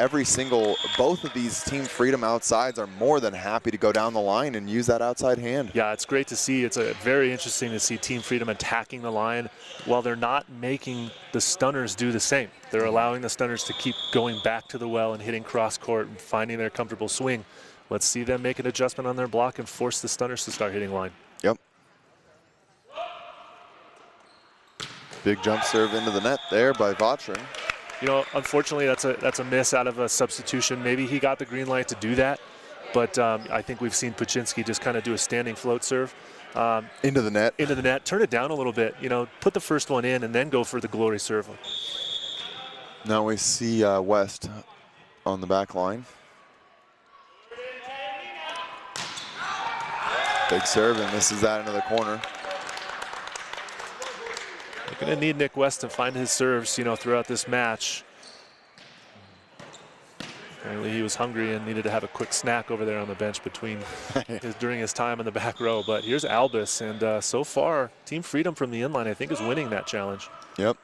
both of these Team Freedom outsides are more than happy to go down the line and use that outside hand. Yeah, it's great to see. It's very interesting to see Team Freedom attacking the line while they're not making the stunners do the same. They're allowing the stunners to keep going back to the well and hitting cross court and finding their comfortable swing. Let's see them make an adjustment on their block and force the stunners to start hitting line. Yep. Big jump serve into the net there by Vautrin. You know, unfortunately, that's a miss out of a substitution. Maybe he got the green light to do that, but I think we've seen Puczynski just kind of do a standing float serve. Into the net. Into the net. Turn it down a little bit. You know, put the first one in and then go for the glory serve. Now we see West on the back line. Big serve, and misses that into the corner. They're going to need Nick West to find his serves, you know, throughout this match. Apparently he was hungry and needed to have a quick snack over there on the bench during his time in the back row. But here's Albus, and so far, Team Freedom from the inline, I think, is winning that challenge. Yep.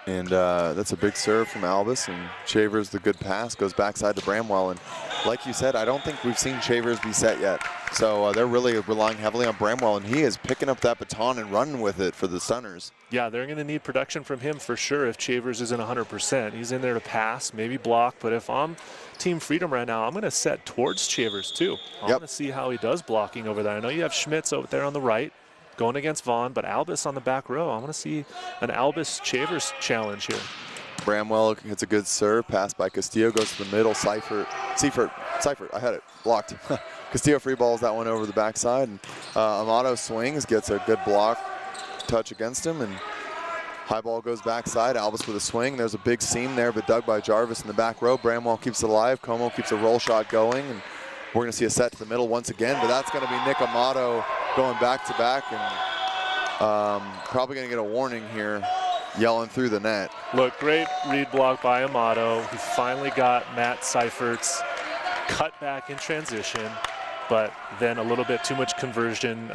And that's a big serve from Albus, and Shavers the good pass, goes backside to Bramwell. And like you said, I don't think we've seen Shavers be set yet. So they're really relying heavily on Bramwell, and he is picking up that baton and running with it for the Stunners. Yeah, they're going to need production from him for sure if Shavers isn't 100%. He's in there to pass, maybe block, but if I'm Team Freedom right now, I'm going to set towards Shavers too. I want to see how he does blocking over there. I know you have Schmitz over there on the right going against Vaughn, but Albus on the back row. I want to see an Albus-Shavers challenge here. Bramwell hits a good serve, pass by Castillo, goes to the middle. Seifert, I had it blocked. Castillo free balls that one over the backside, and Amato swings, gets a good block touch against him, and high ball goes backside. Albus with a swing. There's a big seam there, but dug by Jarvis in the back row. Bramwell keeps it alive. Como keeps a roll shot going, and we're going to see a set to the middle once again, but that's going to be Nick Amato going back to back, and probably going to get a warning here, yelling through the net. Look, great read block by Amato. He finally got Matt Seifert's cut back in transition, but then a little bit too much conversation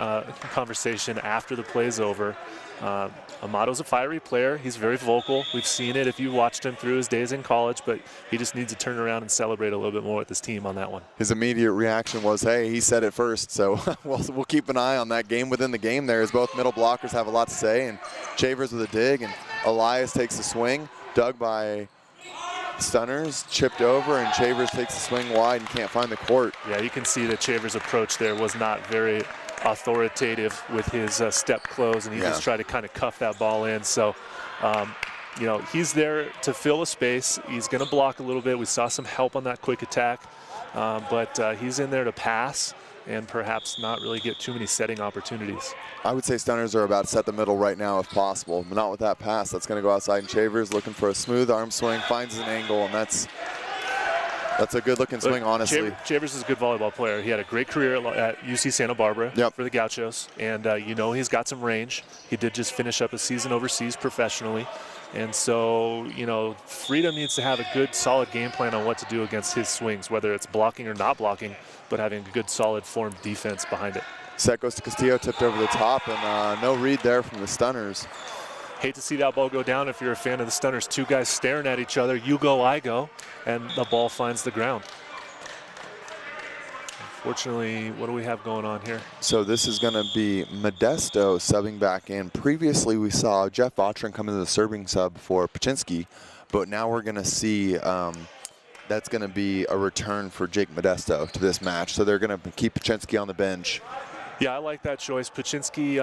after the play's over. Amato's a fiery player. He's very vocal. We've seen it if you watched him through his days in college, but he just needs to turn around and celebrate a little bit more with his team on that one. His immediate reaction was, hey, he said it first, so we'll keep an eye on that game within the game there, as both middle blockers have a lot to say, and Shavers with a dig, and Elias takes the swing, dug by Stunners, chipped over, and Shavers takes the swing wide and can't find the court. Yeah, you can see that Shavers' approach there was not very authoritative with his step close, and he just tried to kind of cuff that ball in. So, you know, he's there to fill a space. He's going to block a little bit. We saw some help on that quick attack, but he's in there to pass and perhaps not really get too many setting opportunities. I would say Stunners are about to set the middle right now if possible, but not with that pass. That's going to go outside, and Shavers looking for a smooth arm swing, finds an angle, and that's a good-looking swing, honestly. Shavers is a good volleyball player. He had a great career at UC Santa Barbara for the Gauchos, and you know he's got some range. He did just finish up a season overseas professionally, and so, you know, Freedom needs to have a good, solid game plan on what to do against his swings, whether it's blocking or not blocking, but having a good, solid formed defense behind it. Set goes to Castillo, tipped over the top, and no read there from the Stunners. Hate to see that ball go down if you're a fan of the Stunners. Two guys staring at each other, you go, I go, and the ball finds the ground. Unfortunately, what do we have going on here? So this is going to be Modesto subbing back in. Previously, we saw Jeff Vautrin come into the serving sub for Puczynski, but now we're going to see that's going to be a return for Jake Modesto to this match. So they're going to keep Puczynski on the bench. Yeah, I like that choice. Puczynski,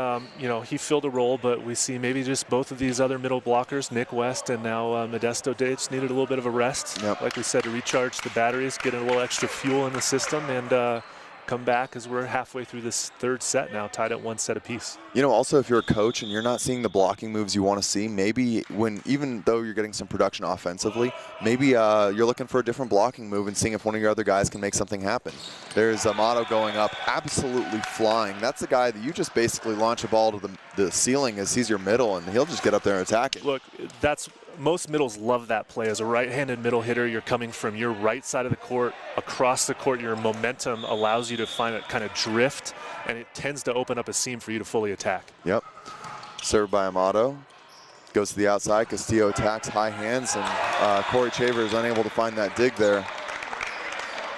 you know, he filled a role, but we see maybe just both of these other middle blockers, Nick West and now Modesto, they just needed a little bit of a rest. Like we said, to recharge the batteries, get a little extra fuel in the system, and come back as we're halfway through this third set now, tied at 1 set apiece. You know, also if you're a coach and you're not seeing the blocking moves you want to see, maybe even though you're getting some production offensively, maybe you're looking for a different blocking move and seeing if one of your other guys can make something happen. There's Amato going up, absolutely flying. That's the guy that you just basically launch a ball to the ceiling as he's your middle, and he'll just get up there and attack it. Look, most middles love that play. As a right-handed middle hitter, you're coming from your right side of the court across the court. Your momentum allows you to find a kind of drift, and it tends to open up a seam for you to fully attack. Yep. Served by Amato. Goes to the outside. Castillo attacks high hands, and Corey Chaver is unable to find that dig there.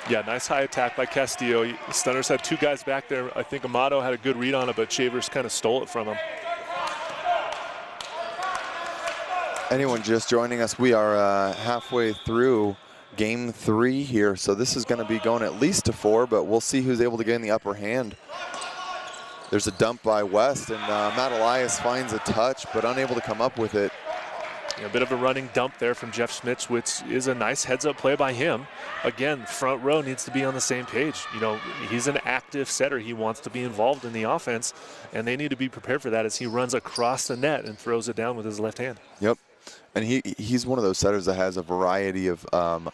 Yeah, nice high attack by Castillo. The Stunners had 2 guys back there. I think Amato had a good read on it, but Chavers kind of stole it from him. Anyone just joining us, we are halfway through game 3 here, so this is going to be going at least to 4, but we'll see who's able to get in the upper hand. There's a dump by West, and Matt Elias finds a touch, but unable to come up with it. A bit of a running dump there from Jeff Schmitz, which is a nice heads-up play by him. Again, front row needs to be on the same page. You know, he's an active setter. He wants to be involved in the offense, and they need to be prepared for that as he runs across the net and throws it down with his left hand. Yep. And he's one of those setters that has a variety of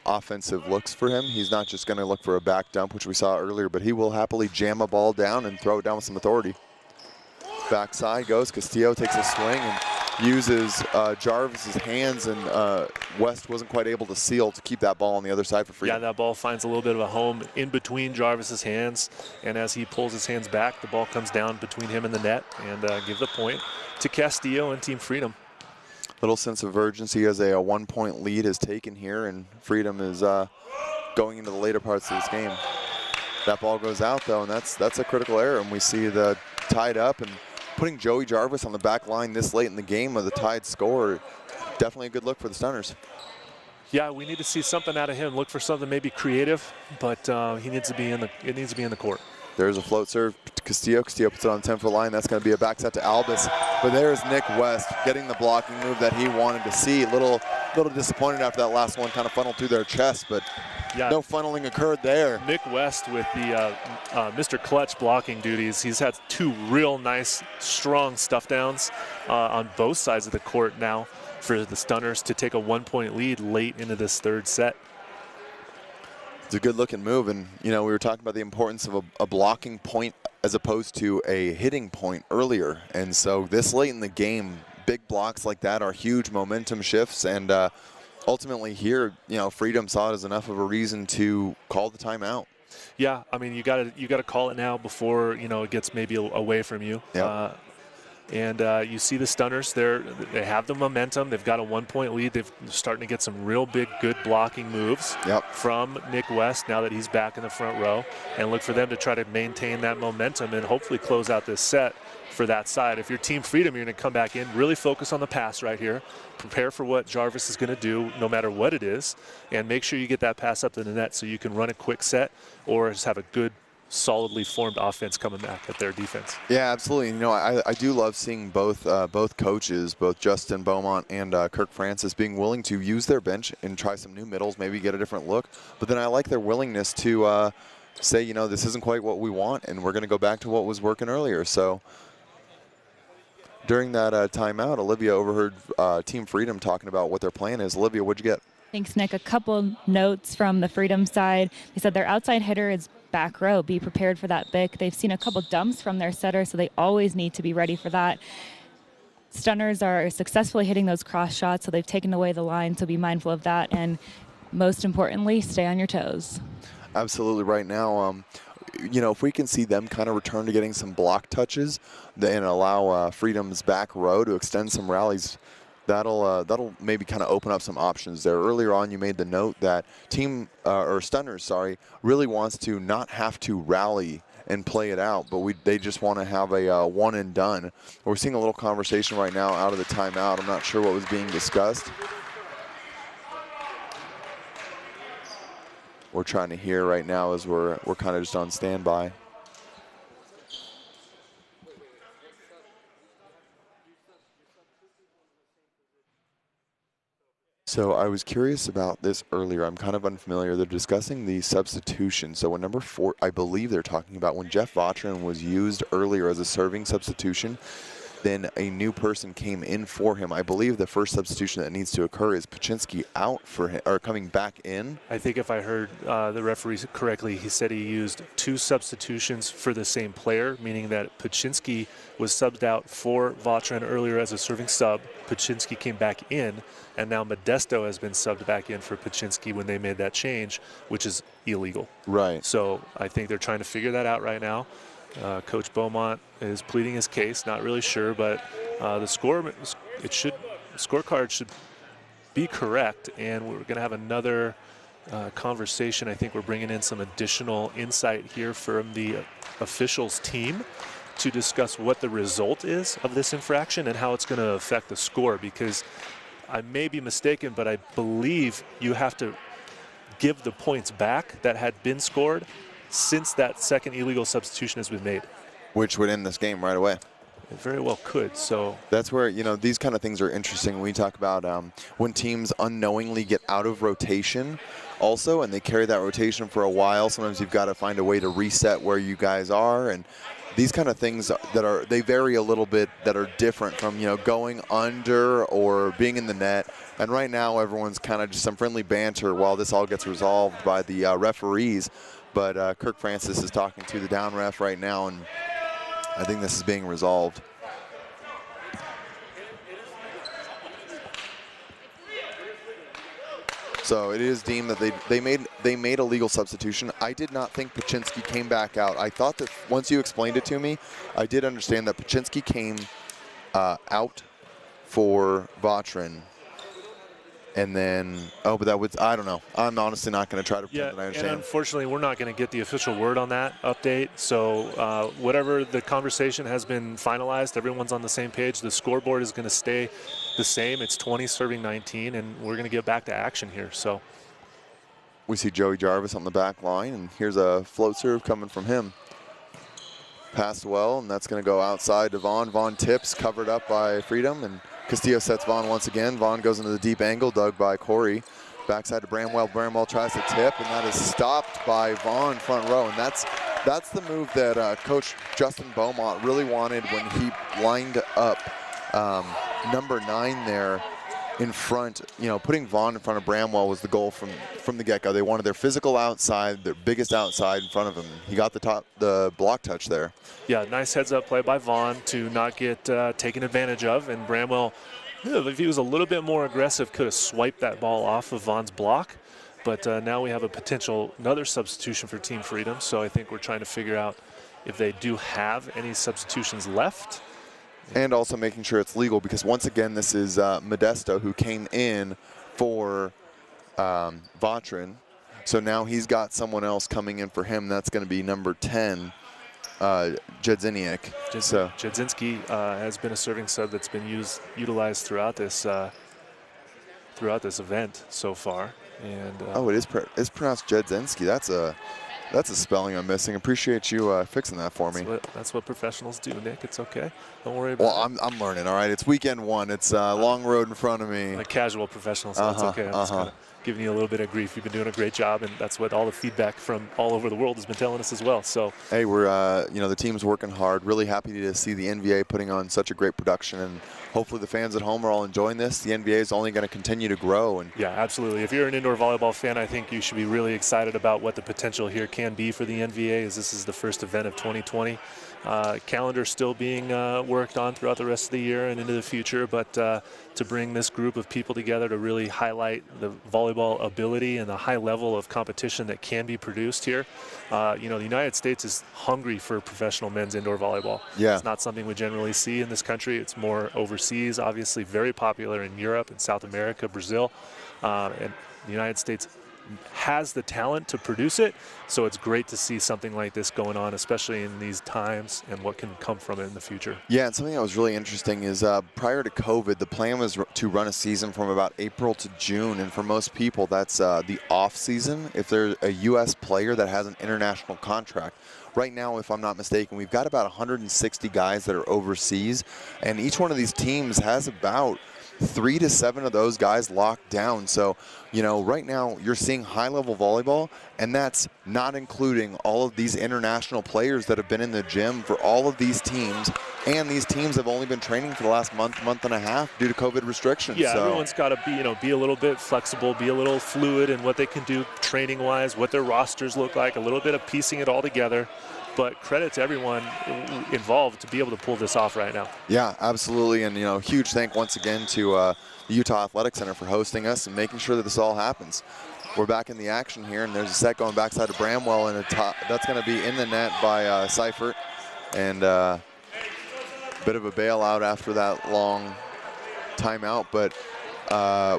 offensive looks for him. He's not just going to look for a back dump, which we saw earlier, but he will happily jam a ball down and throw it down with some authority. Backside goes. Castillo takes a swing and uses Jarvis's hands, and West wasn't quite able to seal to keep that ball on the other side for free. Yeah, that ball finds a little bit of a home in between Jarvis's hands, and as he pulls his hands back, the ball comes down between him and the net, and give the point to Castillo and Team Freedom. Little sense of urgency as a 1-point lead is taken here, and Freedom is going into the later parts of this game. That ball goes out though, and that's a critical error, and we see the tied up, and putting Joey Jarvis on the back line this late in the game with a tied score, definitely a good look for the Stunners. Yeah, we need to see something out of him. Look for something maybe creative, but he needs to be in the court. There's a float serve to Castillo. Castillo puts it on the 10-foot line. That's going to be a back set to Albus. But there's Nick West getting the blocking move that he wanted to see. Little disappointed after that last one kind of funneled through their chest, but yeah, no funneling occurred there. Nick West with the Mr. Clutch blocking duties. He's had 2 real nice, strong stuff downs on both sides of the court now for the Stunners to take a 1-point lead late into this third set. It's a good-looking move, and you know, we were talking about the importance of a blocking point as opposed to a hitting point earlier, and so this late in the game, big blocks like that are huge momentum shifts, and ultimately here, you know, Freedom saw it as enough of a reason to call the timeout. Yeah, I mean, you gotta call it now before, you know, it gets maybe away from you. Yep. And you see the Stunners, they have the momentum. They've got a 1-point lead. They're starting to get some real big, good blocking moves from Nick West now that he's back in the front row. And look for them to try to maintain that momentum and hopefully close out this set for that side. If you're Team Freedom, you're going to come back in, really focus on the pass right here. Prepare for what Jarvis is going to do, no matter what it is, and make sure you get that pass up to the net so you can run a quick set or just have a good, solidly formed offense coming back at their defense. Yeah, absolutely. You know, I do love seeing both coaches, both Justin Beaumont and Kirk Francis, being willing to use their bench and try some new middles, maybe get a different look. But then I like their willingness to say, you know, this isn't quite what we want, and we're going to go back to what was working earlier. So during that timeout, Olivia overheard Team Freedom talking about what their plan is. Olivia, what'd you get? Thanks, Nick. A couple notes from the Freedom side. They said their outside hitter is back row. Be prepared for that pick. They've seen a couple dumps from their setter, so they always need to be ready for that. Stunners are successfully hitting those cross shots, so they've taken away the line, so be mindful of that. And most importantly, stay on your toes. Absolutely. Right now, you know, if we can see them kind of return to getting some block touches and allow Freedom's back row to extend some rallies, that'll maybe kind of open up some options there. Earlier on, you made the note that Stunners, really wants to not have to rally and play it out, but they just want to have a one and done. We're seeing a little conversation right now out of the timeout. I'm not sure what was being discussed. We're trying to hear right now as we're kind of just on standby. So I was curious about this earlier. I'm kind of unfamiliar. They're discussing the substitution. So in number 4, I believe they're talking about when Jeff Vautrin was used earlier as a serving substitution, then a new person came in for him. I believe the first substitution that needs to occur is Paczynski out for him, or coming back in. I think if I heard the referee correctly, he said he used 2 substitutions for the same player, meaning that Paczynski was subbed out for Vautrin earlier as a serving sub. Paczynski came back in, and now Modesto has been subbed back in for Paczynski when they made that change, which is illegal. Right. So I think they're trying to figure that out right now. Coach Beaumont is pleading his case, not really sure, but the scorecard should be correct, and we're going to have another conversation. I think we're bringing in some additional insight here from the officials team to discuss what the result is of this infraction and how it's going to affect the score, because I may be mistaken, but I believe you have to give the points back that had been scored since that second illegal substitution has been made. Which would end this game right away. It very well could. So that's where, you know, these kind of things are interesting when we talk about when teams unknowingly get out of rotation also, and they carry that rotation for a while. Sometimes you've got to find a way to reset where you guys are, and these kind of things that they vary a little bit, that are different from, you know, going under or being in the net. And right now everyone's kind of just some friendly banter while this all gets resolved by the referees. But Kirk Francis is talking to the down ref right now, and I think this is being resolved. So it is deemed that they made a legal substitution. I did not think Paczynski came back out. I thought that once you explained it to me, I did understand that Paczynski came out for Vautrin. And then, but that was, I don't know. I'm honestly not going to try to pretend that I understand. And unfortunately, we're not going to get the official word on that update. So whatever the conversation has been finalized, everyone's on the same page. The scoreboard is going to stay the same. It's 20 serving 19, and we're going to get back to action here. So we see Joey Jarvis on the back line, and here's a float serve coming from him. Passed well, and that's going to go outside to Vaughn. Vaughn tips, covered up by Freedom, and Castillo sets Vaughn once again. Vaughn goes into the deep angle, dug by Corey. Backside to Bramwell. Bramwell tries to tip, and that is stopped by Vaughn front row. And that's the move that Coach Justin Beaumont really wanted when he lined up number 9 there in front. You know, putting Vaughn in front of Bramwell was the goal from the get-go. They wanted their physical outside, their biggest outside in front of him. He got the block touch there. Yeah, nice heads-up play by Vaughn to not get taken advantage of. And Bramwell, if he was a little bit more aggressive, could have swiped that ball off of Vaughn's block. But now we have another substitution for Team Freedom. So I think we're trying to figure out if they do have any substitutions left. And also making sure it's legal, because once again, this is Modesto who came in for Vautrin. So now he's got someone else coming in for him. That's going to be number 10, Jedziniak. Jedzinski has been a serving sub that's been utilized throughout this event so far. And it's pronounced Jedzinski. That's a spelling I'm missing. Appreciate you fixing that for me. That's what professionals do, Nick. It's okay. Don't worry about it. I'm learning, all right? It's weekend 1. It's a long road in front of me. A casual professional, so it's okay. I'm just kind of giving you a little bit of grief. You've been doing a great job, and that's what all the feedback from all over the world has been telling us as well. So, hey, we're the team's working hard. Really happy to see the NVA putting on such a great production, and hopefully the fans at home are all enjoying this. The NVA is only going to continue to grow. And yeah, absolutely. If you're an indoor volleyball fan, I think you should be really excited about what the potential here can be for the NVA, as this is the first event of 2020. Calendar still being worked on throughout the rest of the year and into the future, but to bring this group of people together to really highlight the volleyball ability and the high level of competition that can be produced here. The United States is hungry for professional men's indoor volleyball. Yeah. It's not something we generally see in this country. It's more overseas, obviously very popular in Europe and South America, Brazil, and the United States has the talent to produce it, so it's great to see something like this going on, especially in these times, and what can come from it in the future. Yeah, and something that was really interesting is prior to COVID, the plan was to run a season from about April to June, and for most people, that's the off season if they're a U.S. player that has an international contract. Right now, if I'm not mistaken, we've got about 160 guys that are overseas, and each one of these teams has about 3 to 7 of those guys locked down. So, you know, right now you're seeing high-level volleyball, and that's not including all of these international players that have been in the gym for all of these teams, and these teams have only been training for the last month and a half due to COVID restrictions. Yeah, so everyone's got to be, you know, be a little bit flexible, be a little fluid in what they can do training-wise, what their rosters look like, a little bit of piecing it all together. But credit to everyone involved to be able to pull this off right now. Yeah, absolutely. And, you know, huge thank once again to the Utah Athletic Center for hosting us and making sure that this all happens. We're back in the action here, and there's a set going backside to Bramwell, and that's going to be in the net by Seifert. And bit of a bailout after that long timeout. But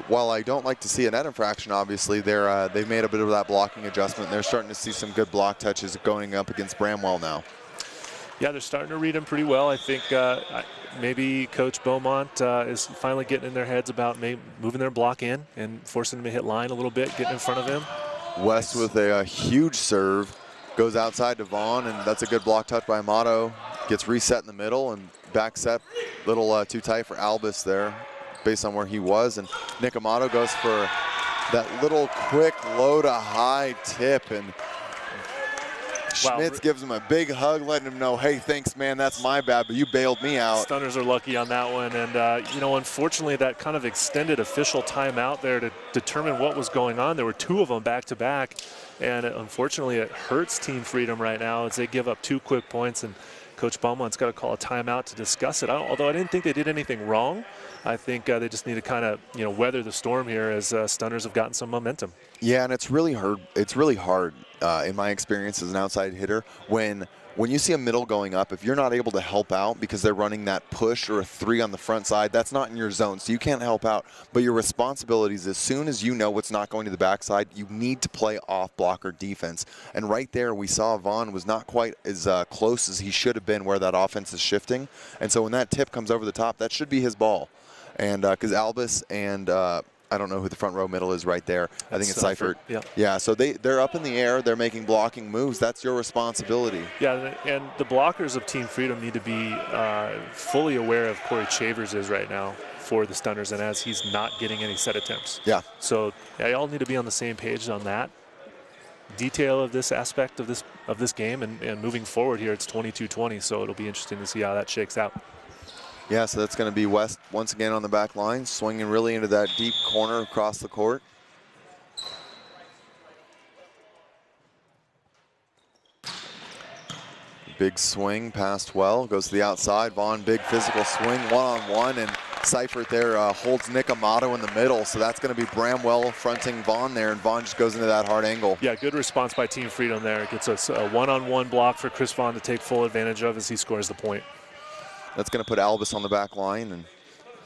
while I don't like to see a net infraction, obviously, they've made a bit of that blocking adjustment. They're starting to see some good block touches going up against Bramwell now. Yeah, they're starting to read him pretty well. I think maybe Coach Beaumont is finally getting in their heads about moving their block in and forcing them to hit line a little bit, getting in front of him. West with a huge serve, goes outside to Vaughn, and that's a good block touch by Amato. Gets reset in the middle, and back set, little too tight for Albus there, based on where he was. And Nick Amato goes for that little quick low to high tip, and Schmitz gives him a big hug, letting him know, hey, thanks, man, that's my bad, but you bailed me out. Stunners are lucky on that one. And, you know, unfortunately, that kind of extended official timeout there to determine what was going on. There were 2 of them back-to-back, and unfortunately, it hurts Team Freedom right now as they give up 2 quick points, and Coach Beaumont's got to call a timeout to discuss it. Although I didn't think they did anything wrong, I think they just need to kind of, you know, weather the storm here as Stunners have gotten some momentum. Yeah, and it's really hard. It's really hard in my experience as an outside hitter when you see a middle going up. If you're not able to help out because they're running that push or a 3 on the front side, that's not in your zone, so you can't help out. But your responsibility is, as soon as you know what's not going to the backside, you need to play off blocker defense. And right there, we saw Vaughn was not quite as close as he should have been where that offense is shifting. And so when that tip comes over the top, that should be his ball. And because Albus and I don't know who the front row middle is right there. I think it's Seifert. Yeah. Yeah, so they're up in the air. They're making blocking moves. That's your responsibility. Yeah, and the blockers of Team Freedom need to be fully aware of Corey Chavers is right now for the Stunners, and as he's not getting any set attempts. Yeah. So they all need to be on the same page on that detail of this aspect of this game, and moving forward here, it's 22-20, so it'll be interesting to see how that shakes out. Yeah, so that's going to be West once again on the back line, swinging really into that deep corner across the court. Big swing, passed well, goes to the outside. Vaughn, big physical swing, one-on-one, and Seifert there holds Nick Amato in the middle, so that's going to be Bramwell fronting Vaughn there, and Vaughn just goes into that hard angle. Yeah, good response by Team Freedom there. It gets us a one-on-one block for Chris Vaughn to take full advantage of as he scores the point. That's going to put Albus on the back line and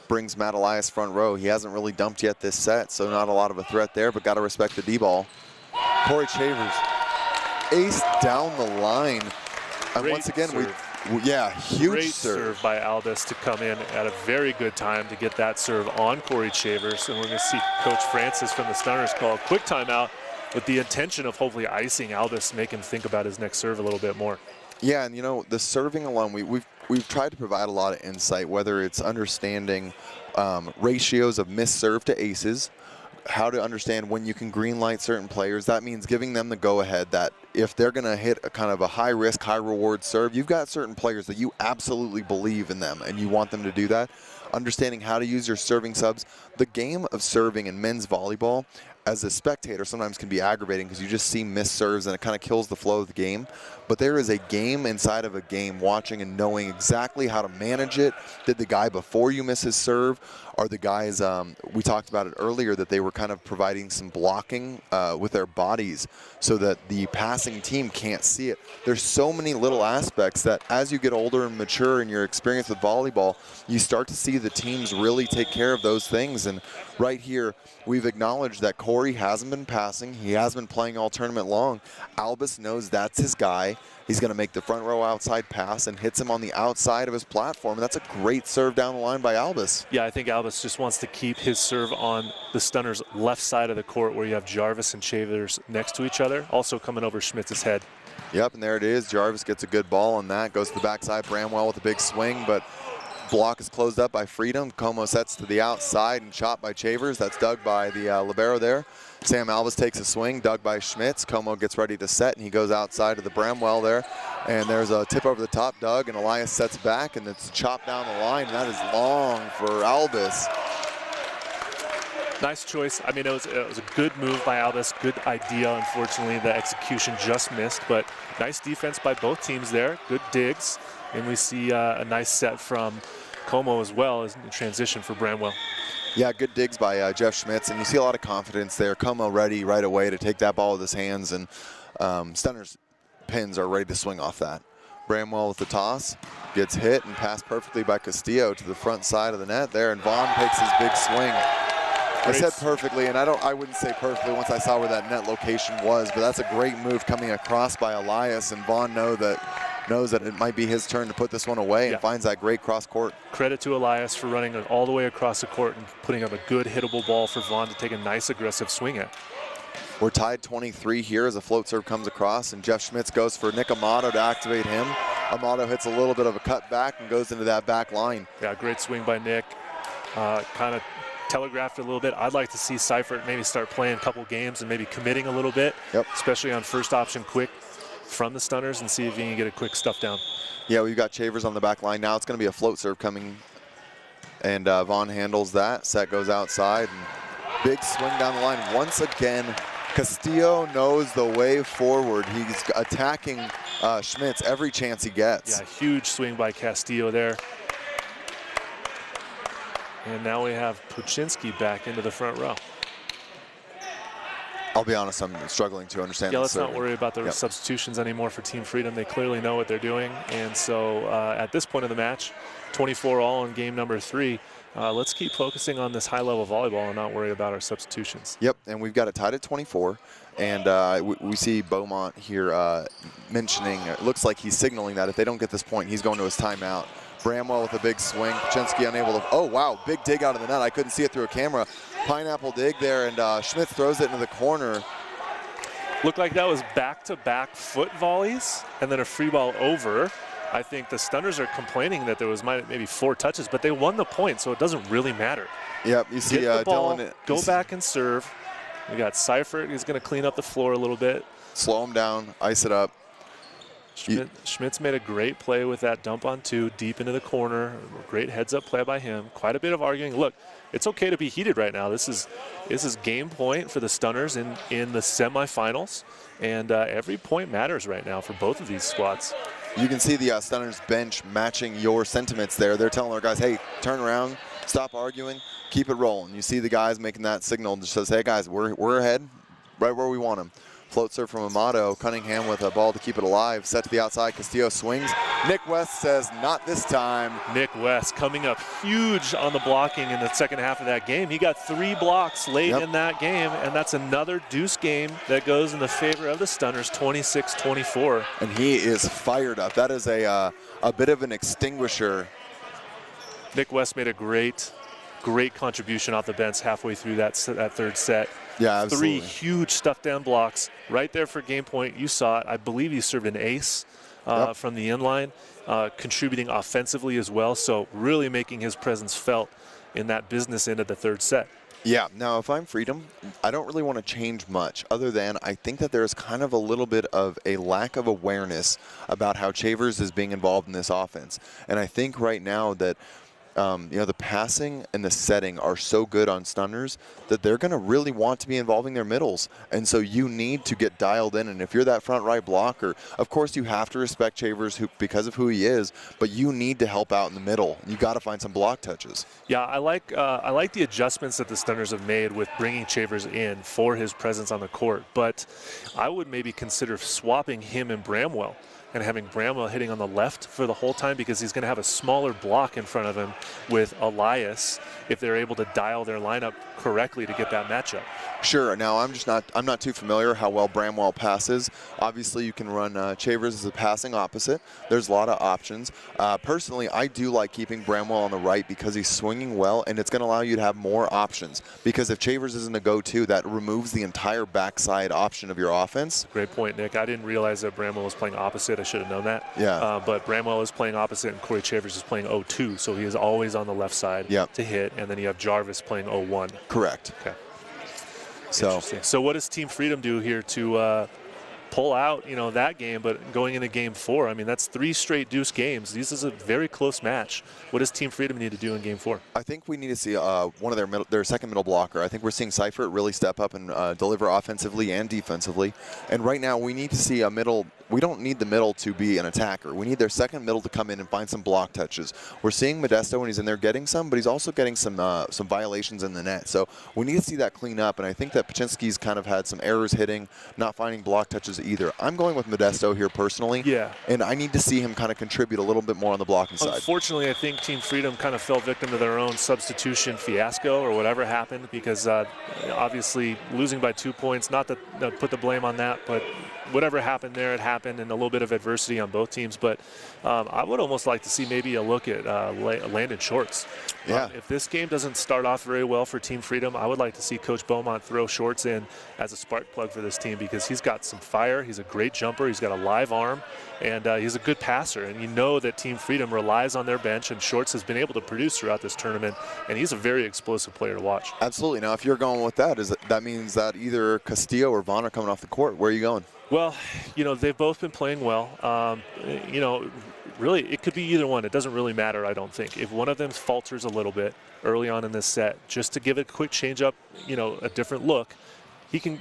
brings Matt Elias front row. He hasn't really dumped yet this set, so not a lot of a threat there, but got to respect the D-ball. Corey Chavers, ace down the line. And once again, huge Great serve by Albus to come in at a very good time to get that serve on Corey Chavers. And we're going to see Coach Francis from the Stunners call a quick timeout with the intention of hopefully icing Albus, make him think about his next serve a little bit more. Yeah, and you know, the serving alone, we've tried to provide a lot of insight, whether it's understanding ratios of missed serve to aces, how to understand when you can green light certain players. That means giving them the go-ahead that if they're going to hit a kind of a high-risk, high-reward serve, you've got certain players that you absolutely believe in them and you want them to do that. Understanding how to use your serving subs. The game of serving in men's volleyball, as a spectator, sometimes can be aggravating because you just see missed serves and it kind of kills the flow of the game. But there is a game inside of a game, watching and knowing exactly how to manage it. Did the guy before you miss his serve? Are the guys, we talked about it earlier, that they were kind of providing some blocking with their bodies so that the passing team can't see it. There's so many little aspects that as you get older and mature in your experience with volleyball, you start to see the teams really take care of those things. And right here, we've acknowledged that Corey hasn't been passing. He has been playing all tournament long. Albus knows that's his guy. He's going to make the front row outside pass and hits him on the outside of his platform. And that's a great serve down the line by Albus. Yeah, I think Albus just wants to keep his serve on the Stunners' left side of the court where you have Jarvis and Chavers next to each other, also coming over Schmitz's head. Yep, and there it is. Jarvis gets a good ball on that. Goes to the backside. Bramwell with a big swing, but block is closed up by Freedom. Como sets to the outside and chopped by Chavers. That's dug by the libero there. Sam Alves takes a swing, dug by Schmitz. Como gets ready to set, and he goes outside of the Bramwell there. And there's a tip over the top, Doug, and Elias sets back, and it's chopped down the line. And that is long for Albus. Nice choice. I mean, it was a good move by Albus, good idea. Unfortunately, the execution just missed, but nice defense by both teams there. Good digs, and we see a nice set from Como as well as in transition for Bramwell. Yeah, good digs by Jeff Schmitz, and you see a lot of confidence there. Como ready right away to take that ball with his hands, and Stunner's pins are ready to swing off that. Bramwell with the toss, gets hit and passed perfectly by Castillo to the front side of the net there, and Vaughn takes his big swing. I said perfectly, and I wouldn't say perfectly once I saw where that net location was, but that's a great move coming across by Elias, and Vaughn knows that it might be his turn to put this one away, and finds that great cross court. Credit to Elias for running it all the way across the court and putting up a good hittable ball for Vaughn to take a nice aggressive swing at. We're tied 23 here as a float serve comes across, and Jeff Schmitz goes for Nick Amato to activate him. Amato hits a little bit of a cut back and goes into that back line. Yeah, great swing by Nick. Kind of telegraphed a little bit. I'd like to see Seifert maybe start playing a couple games and maybe committing a little bit, especially on first option quick from the Stunners, and see if he can get a quick stuff down. Yeah, we've got Chavers on the back line now. It's going to be a float serve coming, and Vaughn handles that. Set goes outside, and big swing down the line. Once again, Castillo knows the way forward. He's attacking Schmitz every chance he gets. Yeah, huge swing by Castillo there. And now we have Puchinski back into the front row. I'll be honest, I'm struggling to understand. Yeah, let's not worry about the substitutions anymore for Team Freedom. They clearly know what they're doing. And so at this point of the match, 24 all in game number 3. Let's keep focusing on this high-level volleyball and not worry about our substitutions. Yep, and we've got it tied at 24. And we see Beaumont here mentioning, it looks like he's signaling that if they don't get this point, he's going to his timeout. Bramwell with a big swing. Puchinski unable to, oh wow, big dig out of the net. I couldn't see it through a camera. Pineapple dig there, and Schmitz throws it into the corner. Looked like that was back-to-back foot volleys and then a free ball over. I think the Stunners are complaining that there was maybe 4 touches, but they won the point, so it doesn't really matter. Yep, you see Get the ball, Dylan. go back and serve. We got Seifert. He's going to clean up the floor a little bit. Slow him down, ice it up. Schmitz made a great play with that dump on 2 deep into the corner. Great heads-up play by him. Quite a bit of arguing. Look, it's okay to be heated right now. This is game point for the Stunners in the semifinals, and every point matters right now for both of these squads. You can see the Stunners bench matching your sentiments there. They're telling their guys, hey, turn around, stop arguing, keep it rolling. You see the guys making that signal that says, hey guys, we're ahead right where we want them. Float serve from Amato. Cunningham with a ball to keep it alive. Set to the outside. Castillo swings. Nick West says, not this time. Nick West coming up huge on the blocking in the second half of that game. He got 3 blocks late in that game, and that's another deuce game that goes in the favor of the Stunners, 26-24. And he is fired up. That is a bit of an extinguisher. Nick West made a great contribution off the bench halfway through that third set. Yeah, absolutely. 3 huge stuff down blocks right there for game point. You saw it. I believe he served an ace from the inline, contributing offensively as well. So really making his presence felt in that business end of the third set. Yeah, now if I'm Freedom, I don't really want to change much other than I think that there's kind of a little bit of a lack of awareness about how Chavers is being involved in this offense. And I think right now that the passing and the setting are so good on Stunners that they're going to really want to be involving their middles. And so you need to get dialed in. And if you're that front right blocker, of course you have to respect Chavers because of who he is, but you need to help out in the middle. You got to find some block touches. Yeah, I like the adjustments that the Stunners have made with bringing Chavers in for his presence on the court. But I would maybe consider swapping him and Bramwell, and having Bramwell hitting on the left for the whole time, because he's going to have a smaller block in front of him with Elias if they're able to dial their lineup correctly to get that matchup. Sure. Now, I'm not too familiar how well Bramwell passes. Obviously, you can run Chavers as a passing opposite. There's a lot of options. Personally, I do like keeping Bramwell on the right because he's swinging well, and it's going to allow you to have more options. Because if Chavers isn't a go-to, that removes the entire backside option of your offense. Great point, Nick. I didn't realize that Bramwell was playing opposite. I should have known that. Yeah. But Bramwell is playing opposite, and Corey Chavers is playing 0-2, so he is always on the left side to hit, and then you have Jarvis playing 0-1. Correct. Okay. So what does Team Freedom do here to pull out, that game, but going into game 4? I mean, that's 3 straight deuce games. This is a very close match. What does Team Freedom need to do in game 4? I think we need to see one of their second middle blocker. I think we're seeing Seifert really step up and deliver offensively and defensively. And right now we need to see a middle. We don't need the middle to be an attacker. We need their second middle to come in and find some block touches. We're seeing Modesto when he's in there getting some, but he's also getting some violations in the net. So we need to see that clean up. And I think that Paczynski's kind of had some errors hitting, not finding block touches either. I'm going with Modesto here personally. Yeah. And I need to see him kind of contribute a little bit more on the blocking side. Unfortunately, I think Team Freedom kind of fell victim to their own substitution fiasco or whatever happened, because obviously losing by 2 points, not to put the blame on that, but whatever happened there, it happened, and a little bit of adversity on both teams. But I would almost like to see maybe a look at Landon Shorts. Yeah. If this game doesn't start off very well for Team Freedom, I would like to see Coach Beaumont throw Shorts in as a spark plug for this team, because he's got some fire. He's a great jumper. He's got a live arm, and he's a good passer. And you know that Team Freedom relies on their bench, and Shorts has been able to produce throughout this tournament, and he's a very explosive player to watch. Absolutely. Now, if you're going with that means that either Castillo or Vaughn are coming off the court. Where are you going? Well, they've both been playing well. Really, it could be either one. It doesn't really matter, I don't think. If one of them falters a little bit early on in this set, just to give it a quick change up, a different look,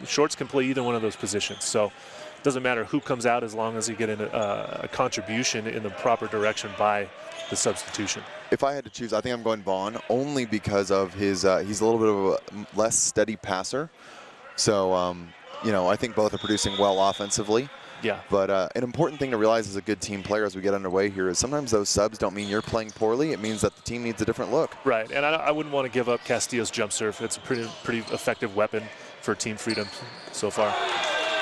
Shorts can play either one of those positions. So it doesn't matter who comes out as long as you get a contribution in the proper direction by the substitution. If I had to choose, I think I'm going Vaughn, only because of his he's a little bit of a less steady passer. So, I think both are producing well offensively. Yeah. But an important thing to realize as a good team player as we get underway here is sometimes those subs don't mean you're playing poorly. It means that the team needs a different look. Right, and I wouldn't want to give up Castillo's jump serve. It's a pretty effective weapon for Team Freedom so far.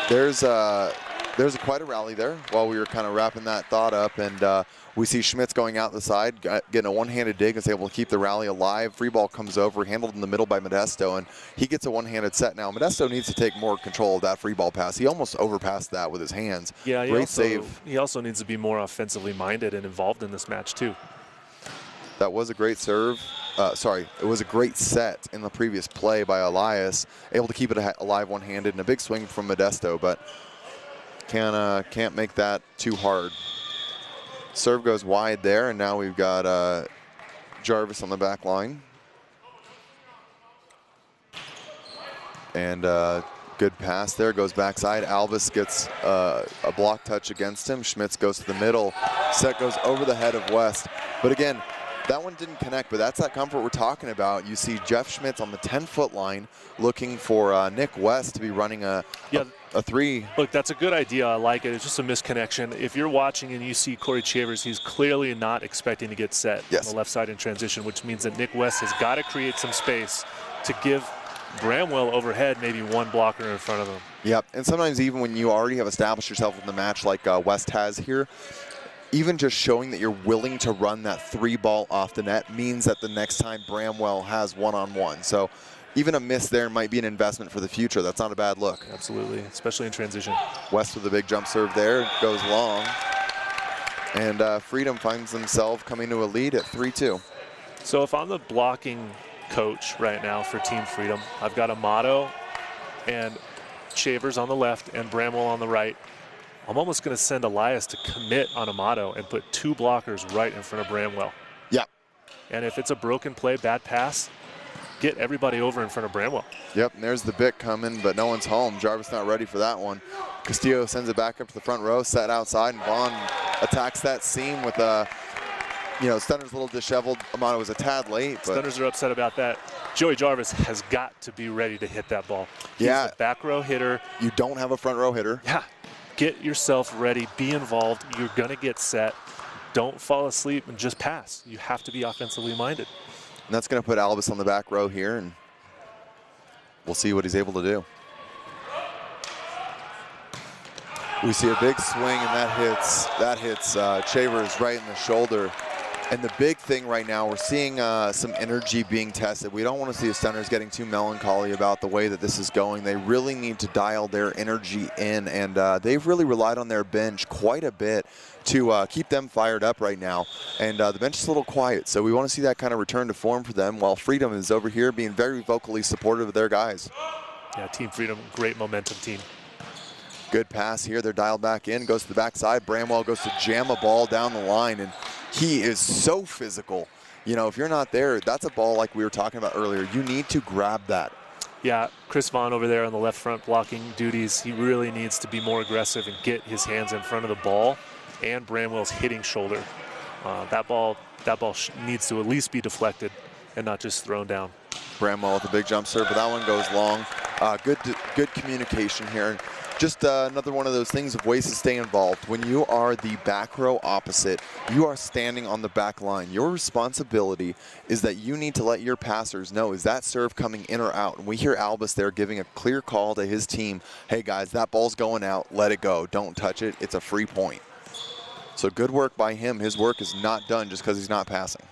There's quite a rally there while we were kind of wrapping that thought up, and we see Schmitz going out the side, getting a one-handed dig, and is able to keep the rally alive. Free ball comes over, handled in the middle by Modesto, and he gets a one-handed set. Now, Modesto needs to take more control of that free ball pass. He almost overpassed that with his hands. Yeah, great save. He also needs to be more offensively minded and involved in this match, too. That was a great serve. It was a great set in the previous play by Elias, able to keep it alive one-handed, and a big swing from Modesto, but can't make that too hard. Serve goes wide there, and now we've got Jarvis on the back line. And good pass there, goes backside. Alvis gets a block touch against him. Schmitz goes to the middle. Set goes over the head of West. But again, that one didn't connect, but that's that comfort we're talking about. You see Jeff Schmitz on the 10-foot line looking for Nick West to be running a three. Look, that's a good idea. I like it. It's just a misconnection. If you're watching and you see Corey Chavers, he's clearly not expecting to get set on the left side in transition, which means that Nick West has got to create some space to give Bramwell overhead maybe one blocker in front of him. Yep, and sometimes even when you already have established yourself in the match like West has here, even just showing that you're willing to run that 3-ball off the net means that the next time Bramwell has one-on-one. So even a miss there might be an investment for the future. That's not a bad look. Absolutely, especially in transition. West with a big jump serve there, goes long. And Freedom finds themselves coming to a lead at 3-2. So if I'm the blocking coach right now for Team Freedom, I've got Amato and Chavers on the left and Bramwell on the right. I'm almost going to send Elias to commit on Amato and put 2 blockers right in front of Bramwell. Yeah. And if it's a broken play, bad pass, get everybody over in front of Bramwell. Yep, and there's the bit coming, but no one's home. Jarvis not ready for that one. Castillo sends it back up to the front row, set outside, and Vaughn attacks that seam with Stunner's a little disheveled. Amato was a tad late. But Stunners are upset about that. Joey Jarvis has got to be ready to hit that ball. He's a back row hitter. You don't have a front row hitter. Yeah. Get yourself ready. Be involved. You're going to get set. don't fall asleep and just pass. You have to be offensively minded. And that's going to put Albus on the back row here, and we'll see what he's able to do. We see a big swing, and that hits Chavers right in the shoulder. And the big thing right now, we're seeing some energy being tested. We don't want to see the Stunners getting too melancholy about the way that this is going. They really need to dial their energy in, and they've really relied on their bench quite a bit to keep them fired up right now. And the bench is a little quiet, so we want to see that kind of return to form for them, while Freedom is over here being very vocally supportive of their guys. Yeah, Team Freedom, great momentum team. Good pass here. They're dialed back in. Goes to the backside. Bramwell goes to jam a ball down the line, and he is so physical. You know, if you're not there, that's a ball like we were talking about earlier. You need to grab that. Yeah, Chris Vaughn over there on the left front blocking duties. He really needs to be more aggressive and get his hands in front of the ball and Bramwell's hitting shoulder. That ball needs to at least be deflected and not just thrown down. Bramwell with a big jump serve, but that one goes long. Good communication here. Just another one of those things of ways to stay involved. When you are the back row opposite, you are standing on the back line. Your responsibility is that you need to let your passers know, is that serve coming in or out? And we hear Albus there giving a clear call to his team. Hey guys, that ball's going out, let it go. Don't touch it, it's a free point. So good work by him. His work is not done just because he's not passing.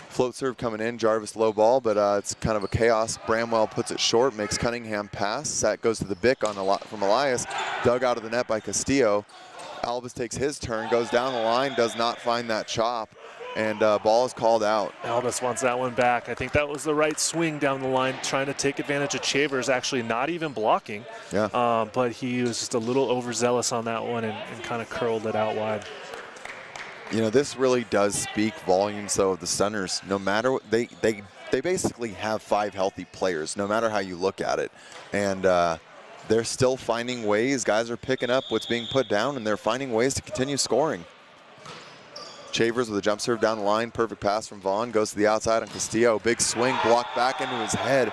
Float serve coming in, Jarvis low ball, but it's kind of a chaos. Bramwell puts it short, makes Cunningham pass. That goes to the Bick from Elias, dug out of the net by Castillo. Albus takes his turn, goes down the line, does not find that chop, and ball is called out. Albus wants that one back. I think that was the right swing down the line, trying to take advantage of Chavers, actually not even blocking. Yeah. But he was just a little overzealous on that one and kind of curled it out wide. You know, this really does speak volumes, though, of the Stunners. No matter what, they basically have 5 healthy players, no matter how you look at it. And they're still finding ways. Guys are picking up what's being put down, and they're finding ways to continue scoring. Chavers with a jump serve down the line. Perfect pass from Vaughn. Goes to the outside on Castillo. Big swing, blocked back into his head.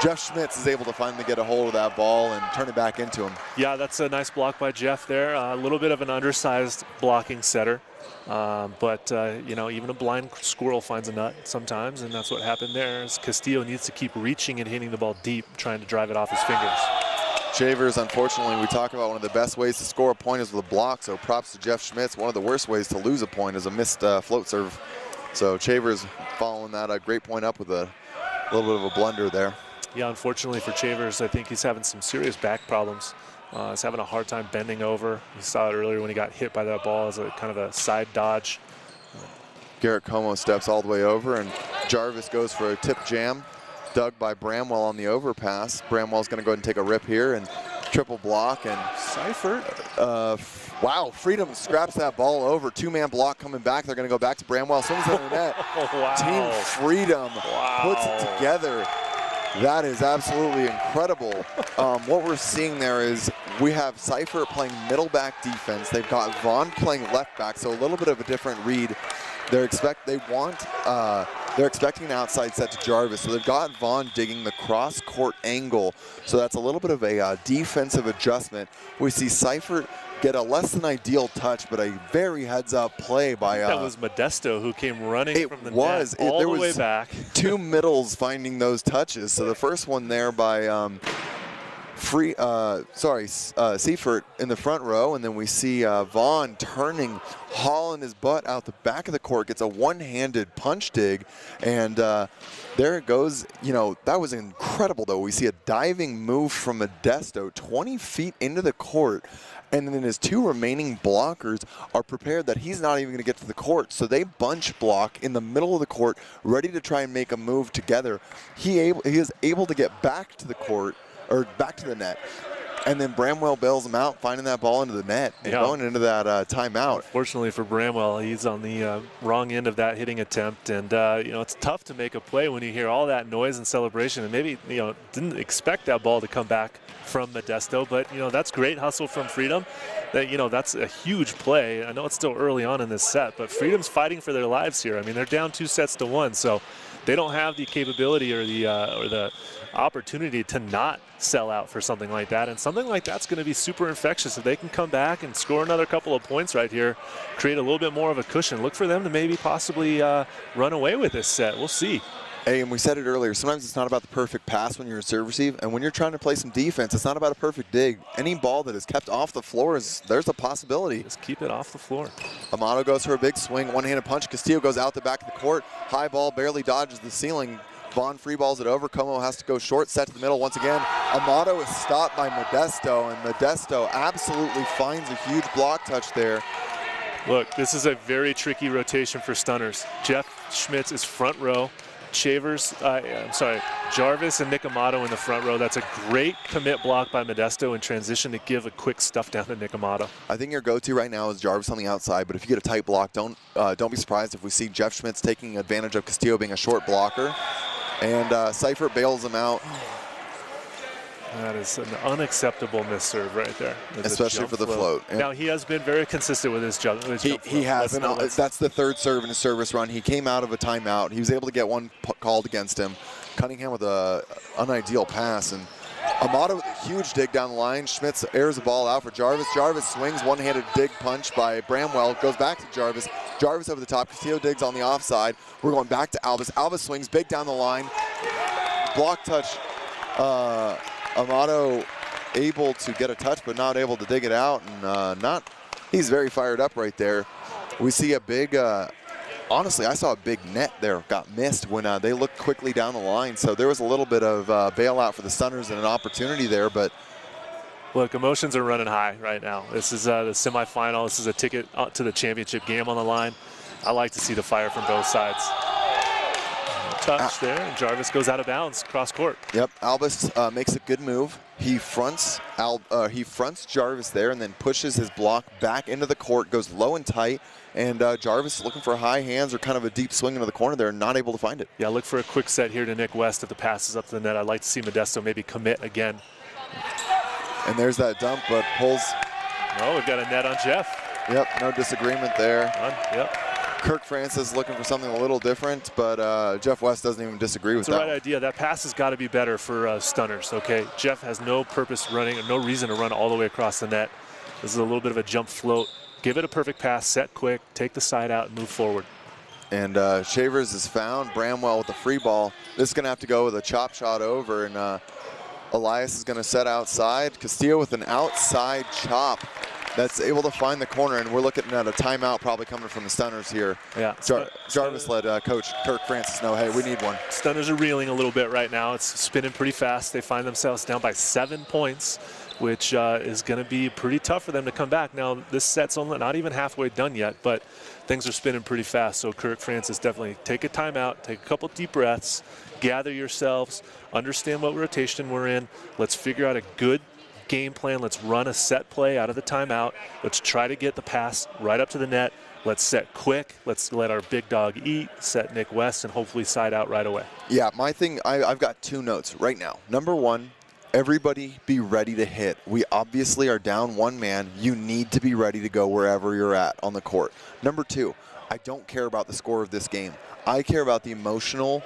Jeff Schmitz is able to finally get a hold of that ball and turn it back into him. Yeah, that's a nice block by Jeff there. A little bit of an undersized blocking setter. You know, even a blind squirrel finds a nut sometimes, and that's what happened there. Is Castillo needs to keep reaching and hitting the ball deep, trying to drive it off his fingers. Chavers, unfortunately, we talk about one of the best ways to score a point is with a block, so props to Jeff Schmitz. One of the worst ways to lose a point is a missed float serve. So Chavers following that, a great point up with a little bit of a blunder there. Yeah, unfortunately for Chavers, I think he's having some serious back problems. He's having a hard time bending over. You saw it earlier when he got hit by that ball as a kind of a side dodge. Garrett Como steps all the way over, and Jarvis goes for a tip jam. Dug by Bramwell on the overpass. Bramwell's going to go ahead and take a rip here and triple block. And Seifert. Wow, Freedom scraps that ball over. 2-man block coming back. They're going to go back to Bramwell. Swings it in the net. Wow. Team Freedom puts it together. That is absolutely incredible. What we're seeing there is we have Seifert playing middle back defense. They've got Vaughn playing left back, so a little bit of a different read. They're expecting an outside set to Jarvis, so they've got Vaughn digging the cross-court angle. So that's a little bit of a defensive adjustment. We see Seifert get a less than ideal touch, but a very heads-up play by. That was Modesto who came running from the net all the way back. 2 middles finding those touches. So the first one there by Seifert in the front row, and then we see Vaughn turning, hauling his butt out the back of the court, gets a one-handed punch dig, and there it goes. You know, that was incredible, though. We see a diving move from Modesto 20 feet into the court, and then his 2 remaining blockers are prepared that he's not even going to get to the court, so they bunch block in the middle of the court, ready to try and make a move together. He is able to get back to the court, or back to the net, and then Bramwell bails him out, finding that ball into the net and going into that timeout. Fortunately for Bramwell, he's on the wrong end of that hitting attempt, and you know, it's tough to make a play when you hear all that noise and celebration, and maybe, you know, didn't expect that ball to come back from Modesto, but you know, that's great hustle from Freedom. That, you know, that's a huge play. I know it's still early on in this set, but Freedom's fighting for their lives here. I mean, they're down 2-1, so they don't have the capability or the opportunity to not sell out for something like that. And something like that's going to be super infectious. If they can come back and score another couple of points right here, create a little bit more of a cushion, look for them to maybe possibly run away with this set. We'll see. Hey, and we said it earlier, sometimes it's not about the perfect pass when you're a serve receive, and when you're trying to play some defense, it's not about a perfect dig. Any ball that is kept off the floor, there's a possibility. Just keep it off the floor. Amato goes for a big swing, one-handed punch. Castillo goes out the back of the court. High ball barely dodges the ceiling. Vaughn free balls it over. Como has to go short, set to the middle once again. Amato is stopped by Modesto, and Modesto absolutely finds a huge block touch there. Look, this is a very tricky rotation for Stunners. Jeff Schmitz is front row. Jarvis and Nick Amato in the front row. That's a great commit block by Modesto in transition to give a quick stuff down to Nick Amato. I think your go-to right now is Jarvis on the outside, but if you get a tight block, don't be surprised if we see Jeff Schmitz taking advantage of Castillo being a short blocker. And Seifert bails him out. That is an unacceptable miss serve right there. Especially for the float. Now, he has been very consistent with his jump float. He has, and that's the third serve in his service run. He came out of a timeout. He was able to get one called against him. Cunningham with an unideal pass. And Amato with a huge dig down the line. Schmitz airs the ball out for Jarvis. Jarvis swings, one-handed dig punch by Bramwell. Goes back to Jarvis. Jarvis over the top. Castillo digs on the offside. We're going back to Albus. Albus swings big down the line. Block touch. Amato able to get a touch, but not able to dig it out, and he's very fired up right there. We see a big, honestly, I saw a big net there got missed when they looked quickly down the line. So there was a little bit of bailout for the Stunners and an opportunity there, but. Look, emotions are running high right now. This is the semifinal. This is a ticket to the championship game on the line. I like to see the fire from both sides. Touch there, and Jarvis goes out of bounds, cross court. Yep, Albus makes a good move. He fronts Jarvis there and then pushes his block back into the court, goes low and tight, and Jarvis looking for high hands or kind of a deep swing into the corner there, not able to find it. Yeah, look for a quick set here to Nick West if the pass is up to the net. I'd like to see Modesto maybe commit again. And there's that dump, but pulls. Oh, we've got a net on Jeff. Yep, no disagreement there. Yep. Kirk Francis looking for something a little different, but Jeff West doesn't even disagree with that. It's the right idea. That pass has got to be better for Stunners, okay? Jeff has no purpose running, no reason to run all the way across the net. This is a little bit of a jump float. Give it a perfect pass, set quick, take the side out, and move forward. And Shavers is found. Bramwell with the free ball. This is going to have to go with a chop shot over, and Elias is going to set outside. Castillo with an outside chop. That's able to find the corner, and we're looking at a timeout probably coming from the Stunners here. Yeah. Jarvis let Coach Kirk Francis know, hey, we need one. Stunners are reeling a little bit right now. It's spinning pretty fast. They find themselves down by 7 points, which is going to be pretty tough for them to come back. Now, this set's only not even halfway done yet, but things are spinning pretty fast. So Kirk Francis, definitely take a timeout, take a couple deep breaths, gather yourselves, understand what rotation we're in. Let's figure out a good game plan. Let's run a set play out of the timeout. Let's try to get the pass right up to the net. Let's set quick. Let's let our big dog eat, set Nick West, and hopefully side out right away. Yeah, my thing, I've got 2 notes right now. Number 1, everybody be ready to hit. We obviously are down 1 man. You need to be ready to go wherever you're at on the court. Number 2, I don't care about the score of this game. I care about the emotional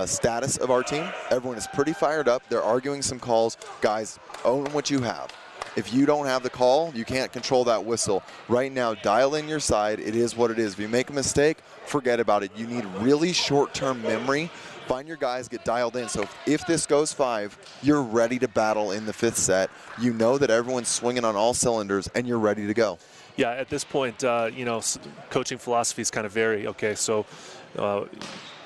status of our team. Everyone is pretty fired up. They're arguing some calls. Guys, own what you have. If you don't have the call, you can't control that whistle. Right now, dial in your side. It is what it is. If you make a mistake, forget about it. You need really short-term memory. Find your guys, get dialed in. So if this goes 5, you're ready to battle in the 5th set. You know that everyone's swinging on all cylinders, and you're ready to go. Yeah, at this point, you know, coaching philosophies kind of vary. Okay, so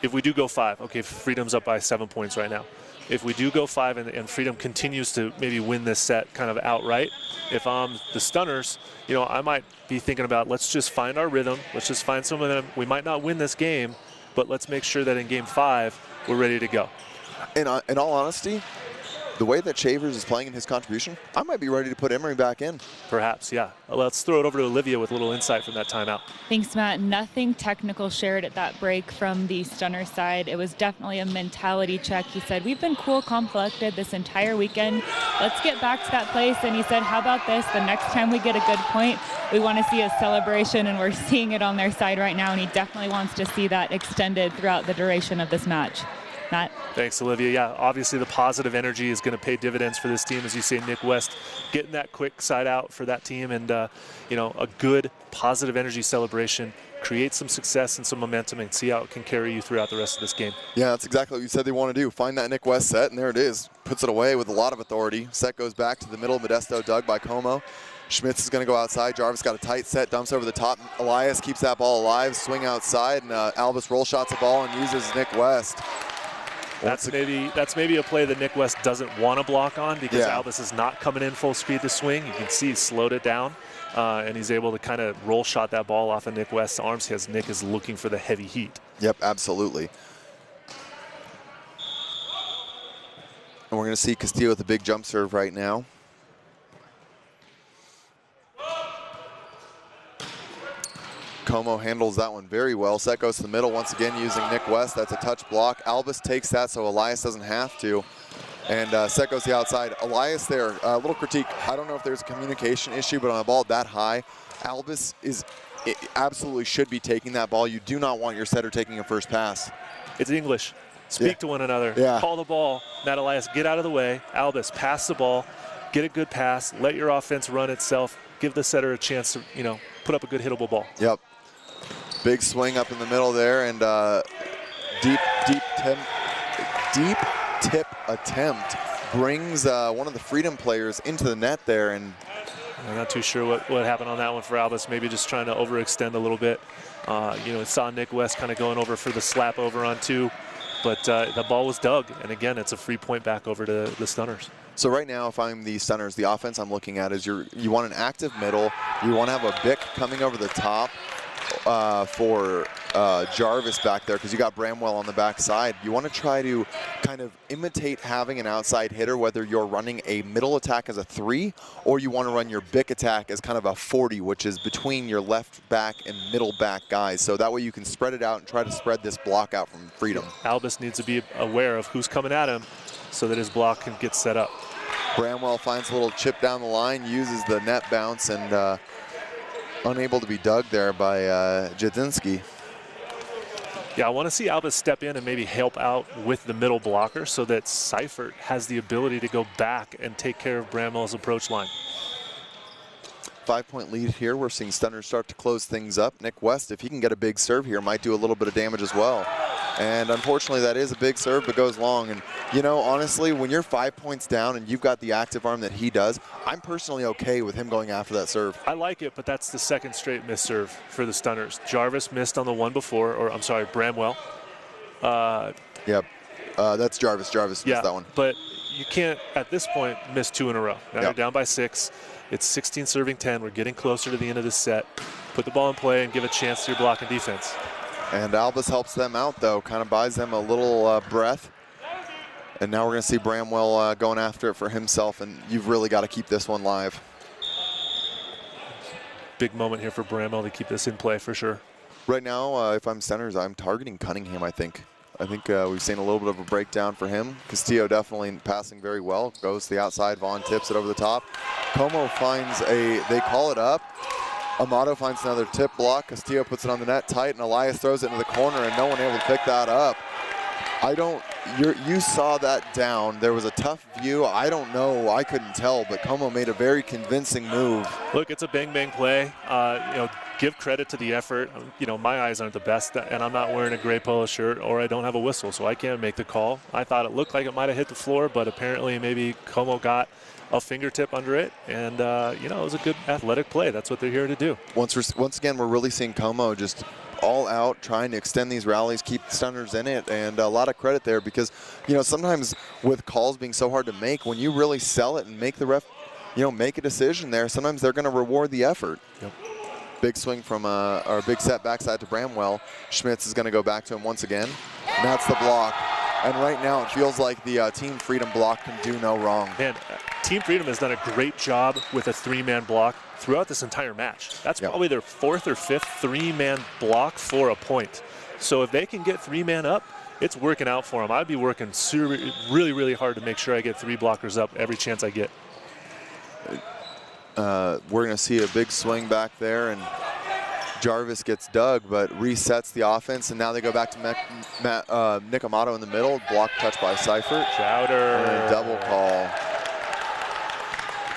if we do go 5, okay, Freedom's up by 7 points right now. If we do go 5 and Freedom continues to maybe win this set kind of outright, if I'm the Stunners, you know, I might be thinking about, let's just find our rhythm. Let's just find some of them. We might not win this game, but let's make sure that in game 5, we're ready to go. In all honesty, the way that Shavers is playing in his contribution, I might be ready to put Emery back in. Perhaps, yeah. Let's throw it over to Olivia with a little insight from that timeout. Thanks, Matt. Nothing technical shared at that break from the Stunner side. It was definitely a mentality check. He said, we've been cool, calm, collected this entire weekend. Let's get back to that place. And he said, how about this? The next time we get a good point, we want to see a celebration, and we're seeing it on their side right now. And he definitely wants to see that extended throughout the duration of this match. Matt? Thanks, Olivia. Yeah, obviously the positive energy is going to pay dividends for this team. As you say, Nick West getting that quick side out for that team, and you know, a good positive energy celebration creates some success and some momentum, and see how it can carry you throughout the rest of this game. Yeah, that's exactly what you said they want to do. Find that Nick West set, and there it is. Puts it away with a lot of authority. Set goes back to the middle. Modesto dug by Como. Schmitz is going to go outside. Jarvis got a tight set, dumps over the top. Elias keeps that ball alive, swing outside, and Albus roll shots the ball and uses Nick West. That's maybe a play that Nick West doesn't want to block on, because Albus is not coming in full speed to swing. You can see he slowed it down, and he's able to kind of roll shot that ball off of Nick West's arms, because Nick is looking for the heavy heat. Yep, absolutely. And we're going to see Castillo with a big jump serve right now. Como handles that one very well. Set goes to the middle once again using Nick West. That's a touch block. Albus takes that so Elias doesn't have to. And set goes to the outside. Elias there, a little critique. I don't know if there's a communication issue, but on a ball that high, Albus absolutely should be taking that ball. You do not want your setter taking a first pass. It's English. Speak to one another. Yeah. Call the ball. Matt Elias, get out of the way. Albus, pass the ball. Get a good pass. Let your offense run itself. Give the setter a chance to, you know, put up a good hittable ball. Yep. Big swing up in the middle there, and deep tip attempt brings one of the Freedom players into the net there. And I'm not too sure what happened on that one for Albus. Maybe just trying to overextend a little bit. You know, saw Nick West kind of going over for the slap over on two, but the ball was dug. And again, it's a free point back over to the Stunners. So right now, if I'm the Stunners, the offense I'm looking at is you want an active middle. You want to have a Bick coming over the top for Jarvis back there, because you got Bramwell on the back side. You want to try to kind of imitate having an outside hitter, whether you're running a middle attack as a 3 or you want to run your Bick attack as kind of a 40, which is between your left back and middle back guys. So that way you can spread it out and try to spread this block out from Freedom. Albus needs to be aware of who's coming at him so that his block can get set up. Bramwell finds a little chip down the line, uses the net bounce, and unable to be dug there by Jadzinski. Yeah, I want to see Albus step in and maybe help out with the middle blocker so that Seifert has the ability to go back and take care of Bramwell's approach line. 5-point lead here. We're seeing Stunners start to close things up. Nick West, if he can get a big serve here, might do a little bit of damage as well. And unfortunately, that is a big serve, but goes long. And, you know, honestly, when you're 5 points down and you've got the active arm that he does, I'm personally okay with him going after that serve. I like it, but that's the second straight miss serve for the Stunners. Jarvis missed on the one before, or I'm sorry, Bramwell. Yep. That's Jarvis. Jarvis missed that one. But you can't, at this point, miss 2 in a row. Now Yep. you're down by 6. It's 16 serving 10. We're getting closer to the end of this set. Put the ball in play and give a chance to your blocking defense. And Albus helps them out, though, kind of buys them a little breath. And now we're going to see Bramwell going after it for himself, and you've really got to keep this one live. Big moment here for Bramwell to keep this in play for sure. Right now, if I'm Stunners, I'm targeting Cunningham, I think. I think we've seen a little bit of a breakdown for him. Castillo definitely passing very well. Goes to the outside. Vaughn tips it over the top. Como finds they call it up. Amato finds another tip block. Castillo puts it on the net tight, and Elias throws it into the corner, and no one able to pick that up. You saw that down. There was a tough view. I don't know. I couldn't tell, but Como made a very convincing move. Look, it's a bang-bang play. You know, give credit to the effort. You know, my eyes aren't the best, and I'm not wearing a gray polo shirt, or I don't have a whistle, so I can't make the call. I thought it looked like it might have hit the floor, but apparently maybe Como got a fingertip under it, and you know, it was a good athletic play. That's what they're here to do. Once again, we're really seeing Como just all out, trying to extend these rallies, keep the Stunners in it, and a lot of credit there, because, you know, sometimes with calls being so hard to make, when you really sell it and make the ref, you know, make a decision there, sometimes they're going to reward the effort. Yep. Big swing from or big set backside to Bramwell. Schmitz is going to go back to him once again. And that's the block. And right now it feels like the Team Freedom block can do no wrong. Man, Team Freedom has done a great job with a 3-man block throughout this entire match. That's probably their 4th or 5th 3-man block for a point. So if they can get 3-man up, it's working out for them. I'd be working really, really hard to make sure I get 3 blockers up every chance I get. We're going to see a big swing back there, and Jarvis gets dug, but resets the offense, and now they go back to Nick Amato in the middle, block touch by Seifert. Chowder. And a double call.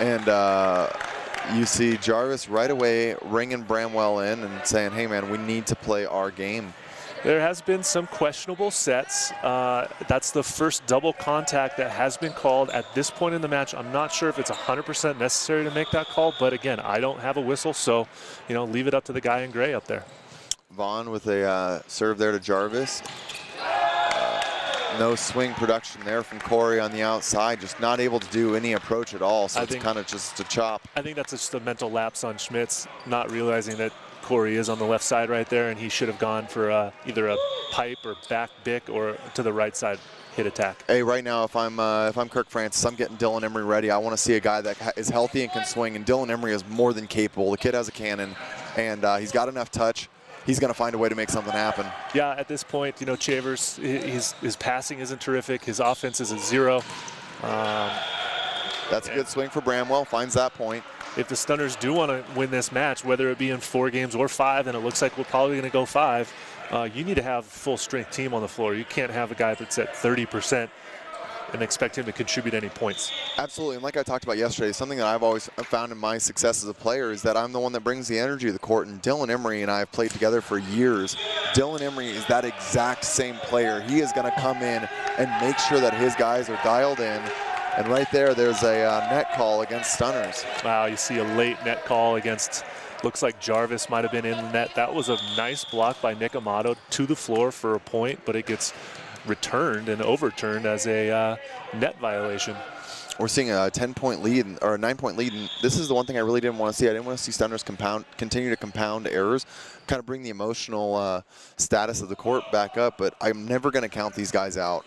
And you see Jarvis right away ringing Bramwell in and saying, hey man, we need to play our game. There has been some questionable sets. That's the first double contact that has been called at this point in the match. I'm not sure if it's 100% necessary to make that call, but again, I don't have a whistle, so leave it up to the guy in gray up there. Vaughn with a serve there to Jarvis. No swing production there from Corey on the outside, just not able to do any approach at all, so it's kind of just a chop. I think that's just a mental lapse on Schmitz, not realizing that Corey is on the left side right there, and he should have gone for either a pipe or back bick or to the right side hit attack. Hey, right now, if I'm Kirk Francis, I'm getting Dylan Emery ready. I want to see a guy that is healthy and can swing, and Dylan Emery is more than capable. The kid has a cannon, and he's got enough touch. He's going to find a way to make something happen. Yeah, at this point, Chavers, his passing isn't terrific. His offense is a 0. That's a good swing for Bramwell, finds that point. If the Stunners do want to win this match, whether it be in 4 games or 5, and it looks like we're probably going to go 5, you need to have a full-strength team on the floor. You can't have a guy that's at 30% and expect him to contribute any points. Absolutely, and like I talked about yesterday, something that I've always found in my success as a player is that I'm the one that brings the energy to the court, and Dylan Emery and I have played together for years. Dylan Emery is that exact same player. He is going to come in and make sure that his guys are dialed in. And right there's a net call against Stunners. Wow, you see a late net call against, looks like Jarvis might have been in the net. That was a nice block by Nick Amato to the floor for a point, but it gets returned and overturned as a net violation. We're seeing a 10-point lead, or a 9-point lead, and this is the one thing I really didn't want to see. I didn't want to see Stunners continue to compound errors, kind of bring the emotional status of the court back up, but I'm never going to count these guys out.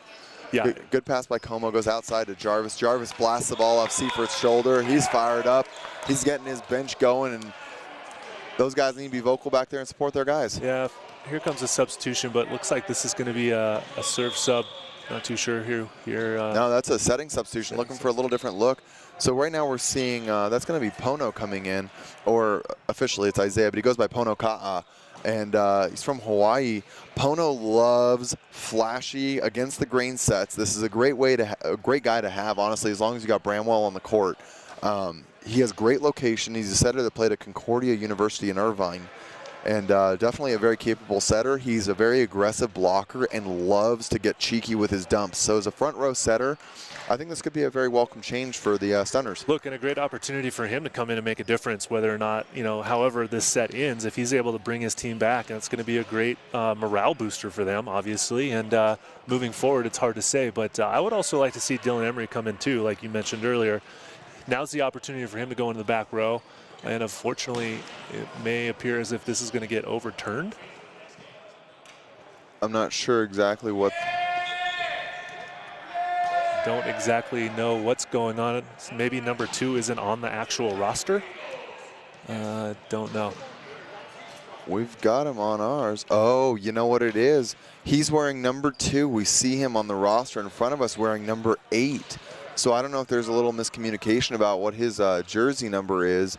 Yeah. Good pass by Como, goes outside to Jarvis. Jarvis blasts the ball off Seifert's shoulder. He's fired up. He's getting his bench going, and those guys need to be vocal back there and support their guys. Yeah, here comes a substitution, but looks like this is going to be a serve sub. Not too sure here. No, that's a setting substitution, looking for a little different look. So right now we're seeing that's going to be Pono coming in, or officially it's Isaiah, but he goes by Pono Ka'a. And he's from Hawaii. Pono loves flashy against the grain sets. This is a great great guy to have, honestly, as long as you got Bramwell on the court. He has great location. He's a setter that played at Concordia University in Irvine, and definitely a very capable setter. He's a very aggressive blocker and loves to get cheeky with his dumps. So as a front row setter, I think this could be a very welcome change for the Stunners. Look, and a great opportunity for him to come in and make a difference, whether or not, however this set ends, if he's able to bring his team back, that's going to be a great morale booster for them, obviously. And moving forward, it's hard to say, but I would also like to see Dylan Emery come in too, like you mentioned earlier. Now's the opportunity for him to go into the back row, and unfortunately, it may appear as if this is going to get overturned. I'm not sure exactly what... Don't exactly know what's going on. Maybe number 2 isn't on the actual roster. Don't know. We've got him on ours. Oh, you know what it is? He's wearing number 2. We see him on the roster in front of us wearing number 8. So I don't know if there's a little miscommunication about what his jersey number is,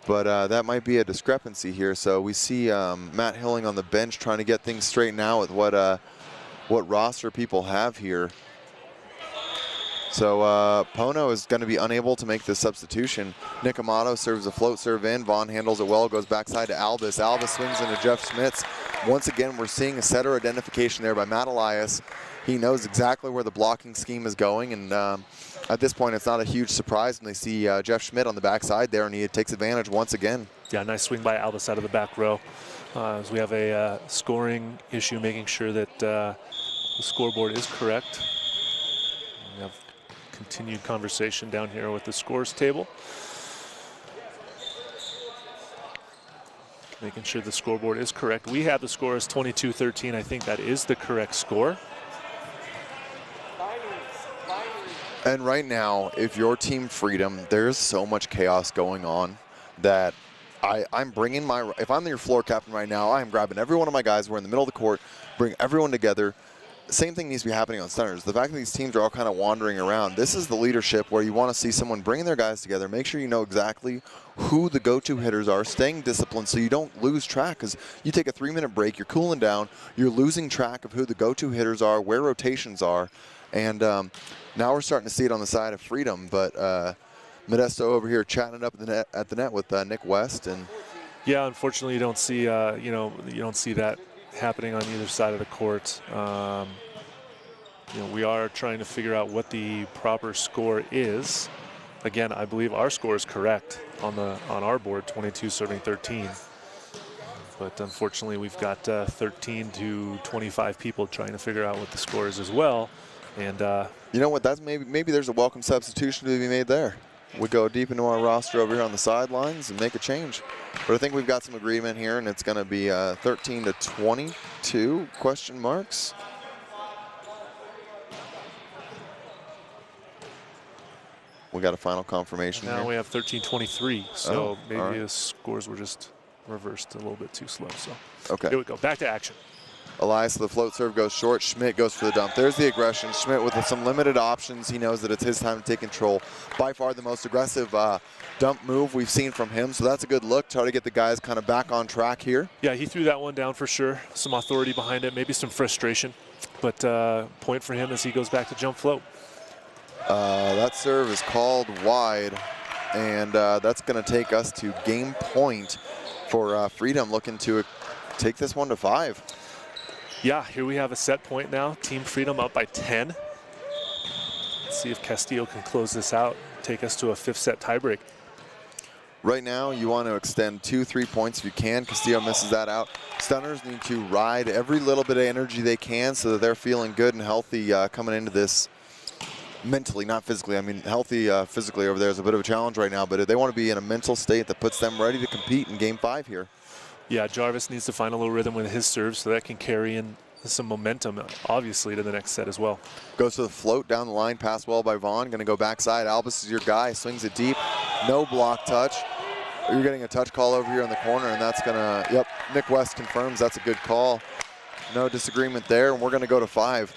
but that might be a discrepancy here. So we see Matt Hilling on the bench trying to get things straightened out with what roster people have here. So Pono is going to be unable to make the substitution. Nick Amato serves a float serve in. Vaughn handles it well, goes backside to Albus. Albus swings into Jeff Schmitz. Once again, we're seeing a setter identification there by Matt Elias. He knows exactly where the blocking scheme is going, and at this point, it's not a huge surprise when they see Jeff Schmidt on the backside there, and he takes advantage once again. Yeah, nice swing by Albus out of the back row. As we have a scoring issue, making sure that the scoreboard is correct. We have continued conversation down here with the scores table. Making sure the scoreboard is correct. We have the score as 22-13. I think that is the correct score. And right now, if you're Team Freedom, there's so much chaos going on that I'm bringing if I'm your floor captain right now, I'm grabbing every one of my guys. We're in the middle of the court, bring everyone together. Same thing needs to be happening on Stunners. The fact that these teams are all kind of wandering around, this is the leadership where you want to see someone bringing their guys together, make sure you know exactly who the go-to hitters are, staying disciplined so you don't lose track, because you take a 3-minute break, you're cooling down, you're losing track of who the go-to hitters are, where rotations are, and now we're starting to see it on the side of Freedom, but Modesto over here chatting it up at the net with Nick West. And yeah, unfortunately you don't see you don't see that happening on either side of the court. We are trying to figure out what the proper score is. Again, I believe our score is correct on our board, 22 serving 13. But unfortunately, we've got 13 to 25 people trying to figure out what the score is as well. And you know what? That's maybe there's a welcome substitution to be made there. We go deep into our roster over here on the sidelines and make a change. But I think we've got some agreement here, and it's going to be 13 to 22 question marks. We got a final confirmation now here. we have 13-23, so maybe the scores were just reversed a little bit too slow. So okay, here we go, back to action. Elias, the float serve goes short. Schmidt goes for the dump. There's the aggression. Schmidt with some limited options. He knows that it's his time to take control. By far the most aggressive dump move we've seen from him. So that's a good look. Try to get the guys kind of back on track here. Yeah, he threw that one down for sure. Some authority behind it, maybe some frustration. But point for him as he goes back to jump float. That serve is called wide. And that's going to take us to game point for Freedom, looking to take this one to 5. Yeah, here we have a set point now. Team Freedom up by 10. Let's see if Castillo can close this out, take us to a 5th set tiebreak. Right now, you want to extend 2-3 points if you can. Castillo misses that out. Stunners need to ride every little bit of energy they can so that they're feeling good and healthy coming into this mentally, not physically. I mean, healthy physically over there is a bit of a challenge right now, but they want to be in a mental state that puts them ready to compete in game 5 here. Yeah, Jarvis needs to find a little rhythm with his serve so that can carry in some momentum, obviously, to the next set as well. Goes to the float down the line, pass well by Vaughn. Going to go backside. Albus is your guy, swings it deep. No block touch. You're getting a touch call over here in the corner, and that's going to, yep, Nick West confirms that's a good call. No disagreement there, and we're going to go to 5.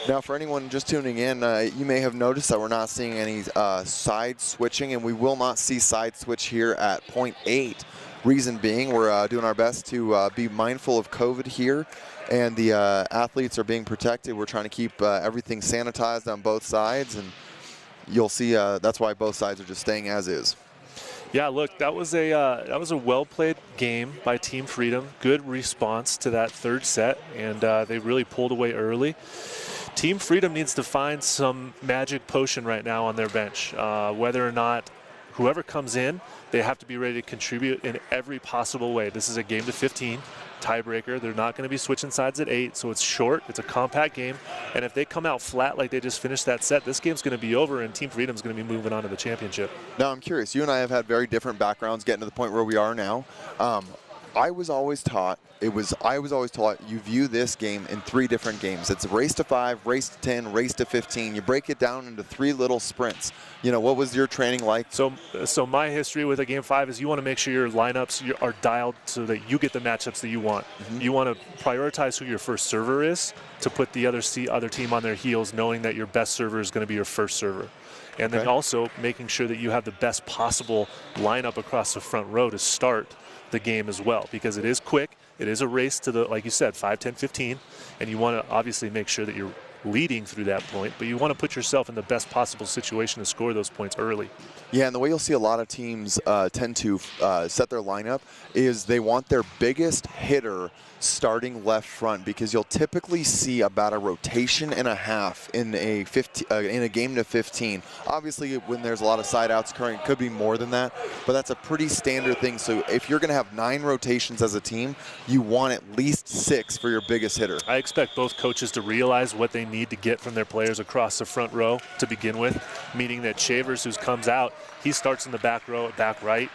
Now, for anyone just tuning in, you may have noticed that we're not seeing any side switching, and we will not see side switch here at point 8. Reason being, we're doing our best to be mindful of COVID here, and the athletes are being protected. We're trying to keep everything sanitized on both sides, and you'll see that's why both sides are just staying as is. Yeah, look, that was a well-played game by Team Freedom. Good response to that 3rd set, and they really pulled away early. Team Freedom needs to find some magic potion right now on their bench, whether or not whoever comes in, they have to be ready to contribute in every possible way. This is a game to 15 tiebreaker. They're not going to be switching sides at 8, so it's short. It's a compact game. And if they come out flat like they just finished that set, this game's going to be over and Team Freedom's going to be moving on to the championship. Now, I'm curious. You and I have had very different backgrounds getting to the point where we are now. I was always taught you view this game in 3 different games. It's a race to 5, race to 10, race to 15. You break it down into 3 little sprints. You know, what was your training like? So my history with a game 5 is you want to make sure your lineups are dialed so that you get the matchups that you want. Mm-hmm. You want to prioritize who your first server is to put the other team on their heels, knowing that your best server is going to be your first server. And then also making sure that you have the best possible lineup across the front row to start the game as well, because it is quick. It is a race to the, like you said, 5, 10, 15, and you want to obviously make sure that you're leading through that point, but you want to put yourself in the best possible situation to score those points early. Yeah, and the way you'll see a lot of teams tend to set their lineup is they want their biggest hitter starting left front, because you'll typically see about a rotation and a half in a game to 15. Obviously, when there's a lot of side outs occurring, it could be more than that, but that's a pretty standard thing. So if you're going to have 9 rotations as a team, you want at least 6 for your biggest hitter. I expect both coaches to realize what they need to get from their players across the front row to begin with, meaning that Shavers, who comes out, he starts in the back row at back right,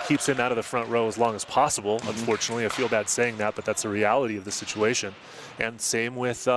keeps him out of the front row as long as possible. Unfortunately, I feel bad saying that, but that's the reality of the situation. And same with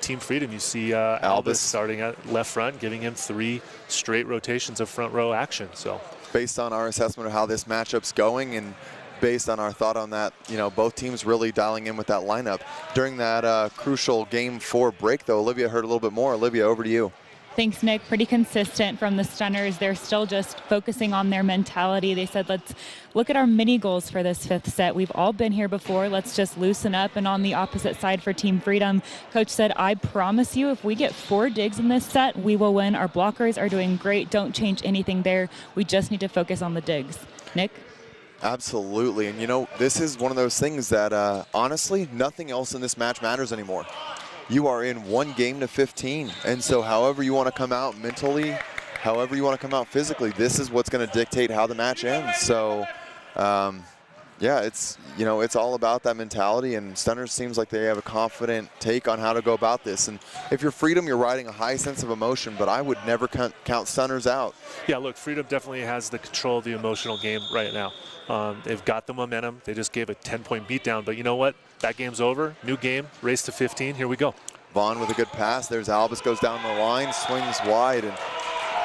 Team Freedom. You see Albus starting at left front, giving him 3 straight rotations of front row action. So, based on our assessment of how this matchup's going and based on our thought on that, both teams really dialing in with that lineup. During that crucial Game 4 break, though, Olivia heard a little bit more. Olivia, over to you. Thanks, Nick. Pretty consistent from the Stunners. They're still just focusing on their mentality. They said, let's look at our mini goals for this 5th set. We've all been here before. Let's just loosen up. And on the opposite side for Team Freedom, Coach said, I promise you, if we get 4 digs in this set, we will win. Our blockers are doing great. Don't change anything there. We just need to focus on the digs. Nick? Absolutely. And, this is one of those things that, honestly, nothing else in this match matters anymore. You are in 1 game to 15. And so however you want to come out mentally, however you want to come out physically, this is what's going to dictate how the match ends. So, yeah, it's all about that mentality, and Stunners seems like they have a confident take on how to go about this. And if you're Freedom, you're riding a high sense of emotion, but I would never count Stunners out. Yeah, look, Freedom definitely has the control of the emotional game right now. They've got the momentum. They just gave a 10-point beatdown, but you know what? That game's over. New game, race to 15. Here we go. Vaughn with a good pass. There's Albus, goes down the line, swings wide, and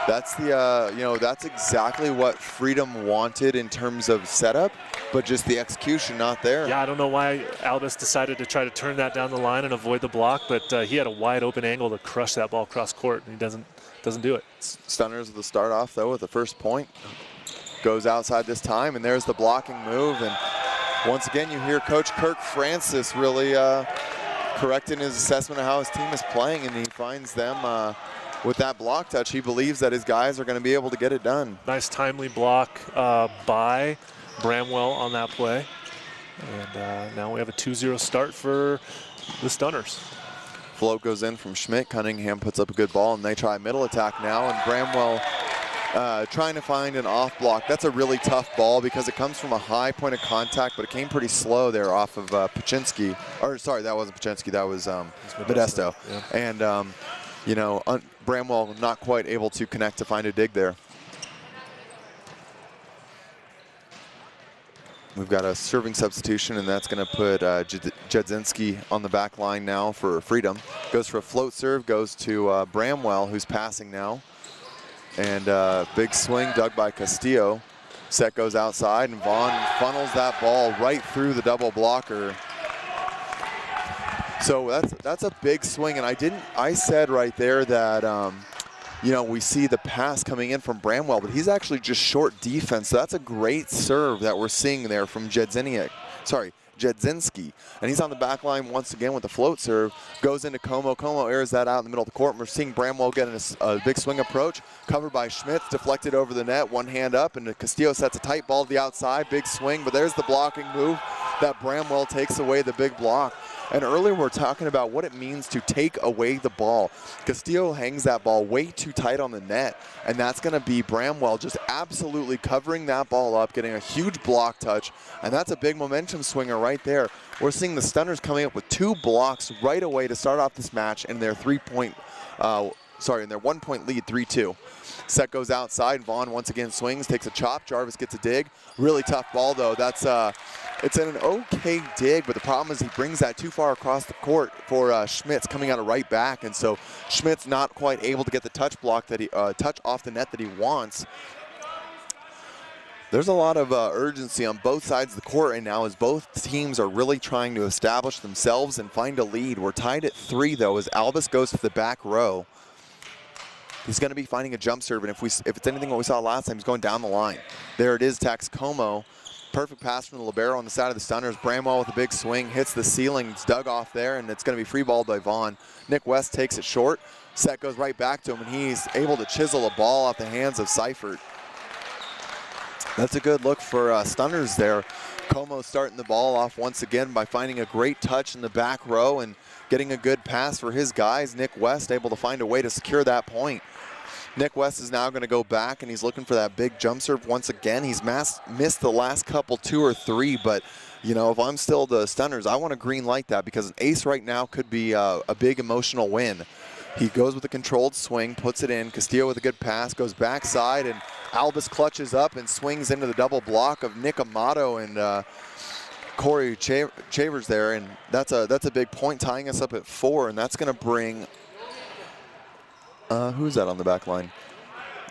that's the that's exactly what Freedom wanted in terms of setup, but just the execution not there. Yeah, I don't know why Albus decided to try to turn that down the line and avoid the block, but he had a wide open angle to crush that ball cross court, and he doesn't do it. Stunners with the start off though with the first point. Goes outside this time, and there's the blocking move, and once again you hear Coach Kirk Francis really correcting his assessment of how his team is playing, and he finds them with that block touch. He believes that his guys are going to be able to get it done. Nice timely block by Bramwell on that play. And now we have a 2-0 start for the Stunners. Float goes in from Schmidt. Cunningham puts up a good ball, and they try middle attack now, and Bramwell trying to find an off block. That's a really tough ball because it comes from a high point of contact, but it came pretty slow there off of Paczynski. Or sorry, that wasn't Paczynski, that was Modesto. Yeah. And Bramwell not quite able to connect to find a dig there. We've got a serving substitution, and that's going to put Jedzinski on the back line now for Freedom. Goes for a float serve, goes to Bramwell, who's passing now. And big swing dug by Castillo. Set goes outside, and Vaughn funnels that ball right through the double blocker. So that's a big swing, and I said right there that we see the pass coming in from Bramwell, but he's actually just short defense. So that's a great serve that we're seeing there from Jedzinski. And he's on the back line once again with the float serve. Goes into Como. Como airs that out in the middle of the court. And we're seeing Bramwell getting a big swing approach. Covered by Schmitz, deflected over the net. One hand up, and Castillo sets a tight ball to the outside. Big swing, but there's the blocking move that Bramwell takes away the big block. And earlier we're talking about what it means to take away the ball. Castillo hangs that ball way too tight on the net, and that's going to be Bramwell just absolutely covering that ball up, getting a huge block touch, and that's a big momentum swinger right there. We're seeing the Stunners coming up with 2 blocks right away to start off this match in their 1-point lead, 3-2. Set goes outside. Vaughn once again swings, takes a chop. Jarvis gets a dig. Really tough ball though. It's an okay dig, but the problem is he brings that too far across the court for Schmitz coming out of right back, and so Schmitz not quite able to get the touch block that he touch off the net that he wants. There's a lot of urgency on both sides of the court right now as both teams are really trying to establish themselves and find a lead. We're tied at 3 though as Albus goes to the back row. He's going to be finding a jump serve, and if it's anything what we saw last time, he's going down the line. There it is, Tax Como. Perfect pass from the libero on the side of the Stunners. Bramwell with a big swing, hits the ceiling. It's dug off there, and it's going to be free balled by Vaughn. Nick West takes it short. Set goes right back to him, and he's able to chisel a ball off the hands of Seifert. That's a good look for Stunners there. Como starting the ball off once again by finding a great touch in the back row and getting a good pass for his guys. Nick West able to find a way to secure that point. Nick West is now going to go back, and he's looking for that big jump serve once again. He's missed the last couple 2 or 3, but You know, if I'm still the Stunners, I want to green light that, because an ace right now could be a big emotional win. He goes with a controlled swing, puts it in. Castillo with a good pass, goes backside, and Albus clutches up and swings into the double block of Nick Amato and Corey Chavers there, and that's a big point, tying us up at 4, and that's going to bring who's that on the back line?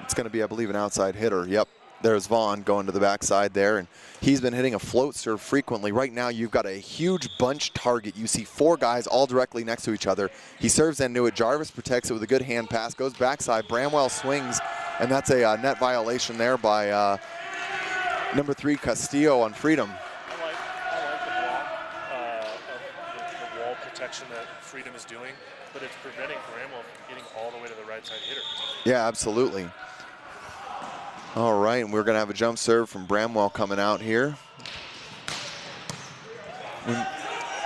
It's going to be, I believe, an outside hitter. Yep, there's Vaughn going to the backside there, and he's been hitting a float serve frequently. Right now, you've got a huge bunch target. You see 4 guys all directly next to each other. He serves into it. Jarvis protects it with a good hand pass, goes backside. Bramwell swings, and that's a net violation there by number 3, Castillo on Freedom. I like the block of the wall protection that Freedom is doing, but it's preventing Bramwell from getting all the way to the right side hitter. Yeah, absolutely. All right, and we're going to have a jump serve from Bramwell coming out here.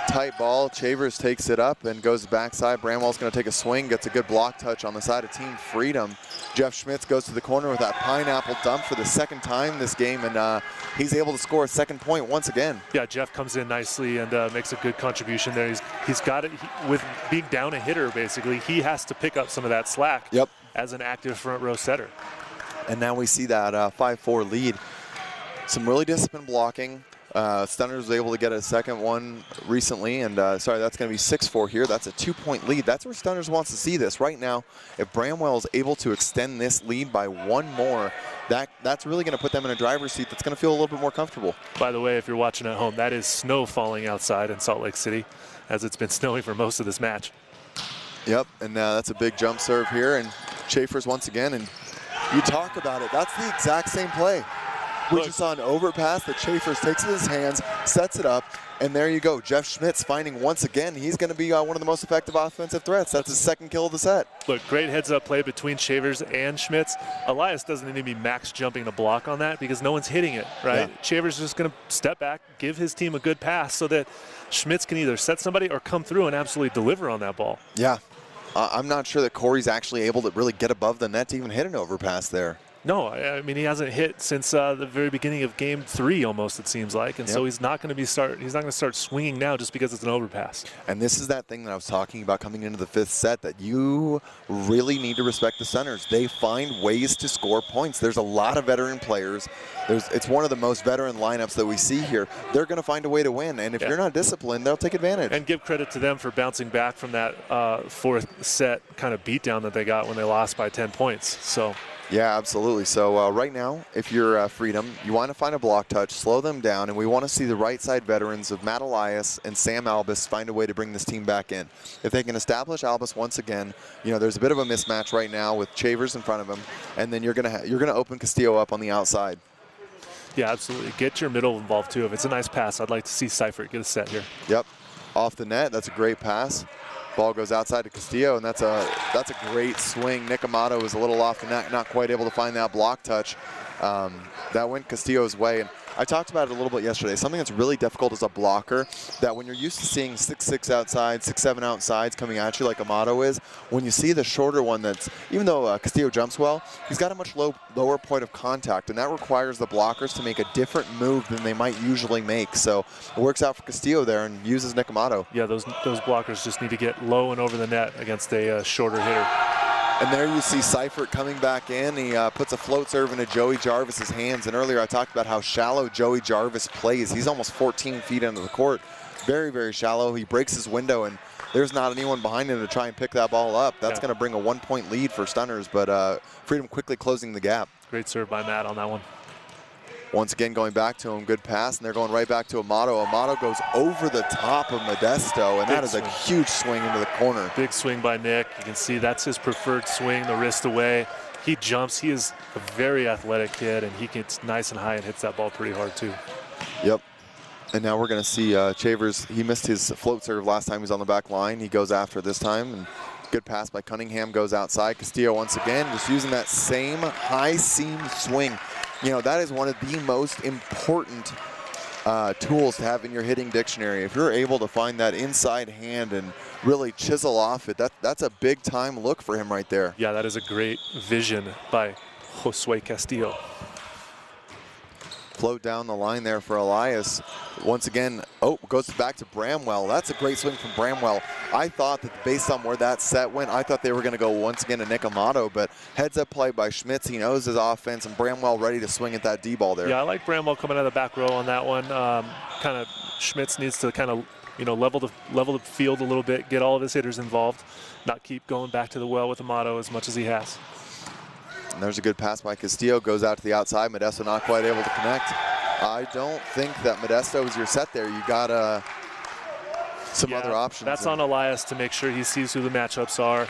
Tight ball. Chavers takes it up and goes backside. Bramwell's going to take a swing, gets a good block touch on the side of Team Freedom. Jeff Schmitz goes to the corner with that pineapple dump for the 2nd time this game, and he's able to score a 2nd point once again. Yeah, Jeff comes in nicely and makes a good contribution there. He's got it with being down a hitter, basically. He has to pick up some of that slack as an active front row setter. And now we see that 5-4 lead. Some really disciplined blocking. Stunners was able to get a 2nd one recently, and sorry, that's going to be 6-4 here. That's a 2-point lead. That's where Stunners wants to see this right now. If Bramwell is able to extend this lead by 1 more, that's really going to put them in a driver's seat that's going to feel a little bit more comfortable. By the way, if you're watching at home, that is snow falling outside in Salt Lake City, as it's been snowing for most of this match. Yep, and that's a big jump serve here, and Schaefer's once again, and you talk about it, that's the exact same play. We just saw an overpass that Schaefer takes in his hands, sets it up, and there you go. Jeff Schmitz finding once again he's going to be one of the most effective offensive threats. That's his 2nd kill of the set. Look, great heads-up play between Shavers and Schmitz. Elias doesn't need to be max jumping to block on that because no one's hitting it, right? Yeah. Shavers is just going to step back, give his team a good pass so that Schmitz can either set somebody or come through and absolutely deliver on that ball. Yeah. I'm not sure that Corey's actually able to really get above the net to even hit an overpass there. No, I mean, he hasn't hit since the very beginning of Game 3, almost, it seems like, and so he's not going to start swinging now just because it's an overpass. And this is that thing that I was talking about coming into the 5th set, that you really need to respect the Stunners. They find ways to score points. There's a lot of veteran players. It's one of the most veteran lineups that we see here. They're going to find a way to win, and if you're not disciplined, they'll take advantage. And give credit to them for bouncing back from that 4th set kind of beatdown that they got when they lost by 10 points. So. Yeah, absolutely. So right now, if you're Freedom, you want to find a block touch, slow them down, and we want to see the right side veterans of Matt Elias and Sam Albus find a way to bring this team back in. If they can establish Albus once again, you know, there's a bit of a mismatch right now with Chavers in front of him, and then you're gonna open Castillo up on the outside. Yeah, absolutely. Get your middle involved too. If it's a nice pass, I'd like to see Seifert get a set here. Yep, off the net. That's a great pass. Ball goes outside to Castillo, and that's a great swing. Nick Amato is a little off the net, not quite able to find that block touch. That went Castillo's way. And I talked about it a little bit yesterday. Something that's really difficult as a blocker, that when you're used to seeing 6-6 outside, 6-7 outsides coming at you like Amato is, when you see the shorter one that's, even though Castillo jumps well, he's got a much lower point of contact, and that requires the blockers to make a different move than they might usually make. So it works out for Castillo there and uses Nick Amato. Yeah, those blockers just need to get low and over the net against a shorter hitter. And there you see Seifert coming back in. He puts a float serve into Joey Jarvis's hands. And earlier I talked about how shallow Joey Jarvis plays. He's almost 14 feet into the court. Very, very shallow. He breaks his window, and there's not anyone behind him to try and pick that ball up. That's going to bring a 1-point lead for Stunners, but Freedom quickly closing the gap. Great serve by Matt on that one. Once again going back to him, good pass, and they're going right back to Amato. Amato goes over the top of Modesto, and that is a huge swing into the corner. Big swing by Nick. You can see that's his preferred swing, the wrist away. He jumps. He is a very athletic kid, and he gets nice and high and hits that ball pretty hard too. Yep. And now we're going to see Chavers. He missed his float serve last time he was on the back line. He goes after this time, and good pass by Cunningham goes outside. Castillo once again just using that same high seam swing. You know, that is one of the most important tools to have in your hitting dictionary. If you're able to find that inside hand and really chisel off it, that's a big time look for him right there. Yeah, that is a great vision by Josue Castillo. float down the line there for Elias. Once again, goes back to Bramwell. That's a great swing from Bramwell. I thought that based on where that set went, I thought they were going to go once again to Nick Amato, but heads up play by Schmitz. He knows his offense, and Bramwell ready to swing at that D-ball there. Yeah, I like Bramwell coming out of the back row on that one. Kind of Schmitz needs to kind of level the field a little bit, get all of his hitters involved, not keep going back to the well with Amato as much as he has. And there's a good pass by Castillo, goes out to the outside. Modesto not quite able to connect. I don't think that Modesto is your set there. You got some other options. That's on Elias to make sure he sees who the matchups are.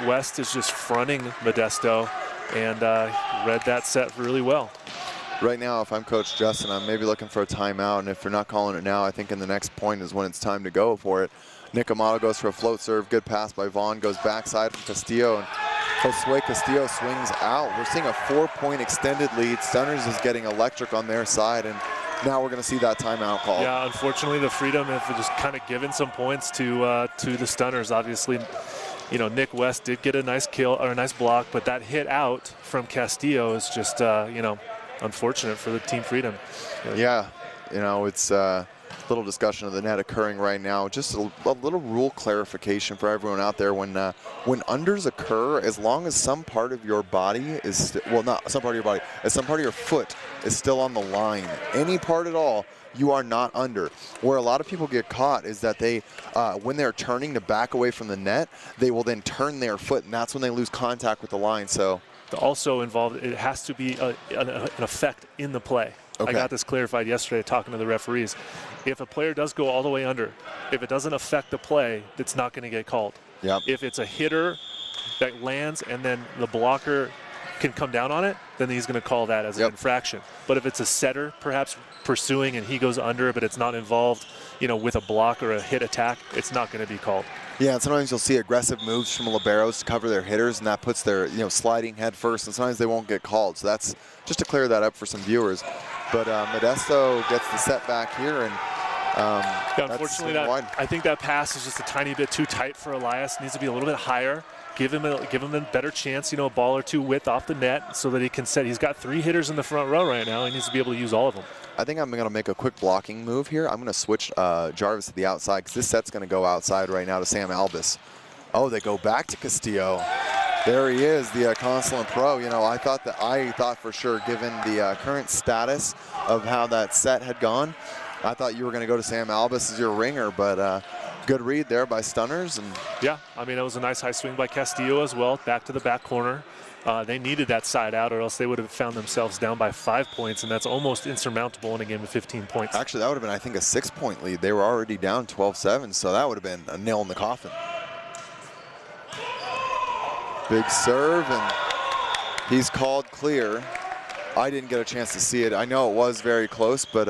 West is just fronting Modesto and read that set really well. Right now, if I'm Coach Justin, I'm maybe looking for a timeout, and if you're not calling it now, I think in the next point is when it's time to go for it. Nick Amato goes for a float serve, good pass by Vaughn, goes backside from Castillo, and Josue Castillo swings out. We're seeing a 4-point extended lead. Stunners is getting electric on their side, and now we're going to see that timeout call. Yeah, unfortunately, the Freedom have just kind of given some points to the Stunners. Obviously, Nick West did get a nice kill or a nice block, but that hit out from Castillo is just, unfortunate for the Team Freedom. Yeah, it's a little discussion of the net occurring right now. Just a little rule clarification for everyone out there. When unders occur, as long as some part of your body is, not some part of your body, as some part of your foot is still on the line, any part at all, you are not under. Where a lot of people get caught is that they, when they're turning to back away from the net, they will then turn their foot, and that's when they lose contact with the line. So also involved, it has to be an effect in the play. Okay. I got this clarified yesterday talking to the referees. If a player does go all the way under, if it doesn't affect the play, it's not going to get called. Yep. If it's a hitter that lands and then the blocker can come down on it, then he's going to call that as an infraction. But if it's a setter perhaps pursuing and he goes under, but it's not involved, with a block or a hit attack, it's not going to be called. Yeah, and sometimes you'll see aggressive moves from liberos to cover their hitters, and that puts their, sliding head first, and sometimes they won't get called. So that's just to clear that up for some viewers. But Modesto gets the setback here, and unfortunately, I think that pass is just a tiny bit too tight for Elias. Needs to be a little bit higher. Give him a better chance, a ball or two width off the net so that he can set. He's got 3 hitters in the front row right now. He needs to be able to use all of them. I think I'm going to make a quick blocking move here. I'm going to switch Jarvis to the outside because this set's going to go outside right now to Sam Albus. Oh, they go back to Castillo. There he is, the Consulate Pro. I thought for sure, given the current status of how that set had gone, I thought you were going to go to Sam Albus as your ringer, but good read there by Stunners. And yeah, it was a nice high swing by Castillo as well, back to the back corner. They needed that side out, or else they would have found themselves down by 5 points, and that's almost insurmountable in a game of 15 points. Actually, that would have been, I think, a 6-point lead. They were already down 12-7, so that would have been a nail in the coffin. Big serve, and he's called clear. I didn't get a chance to see it. I know it was very close, but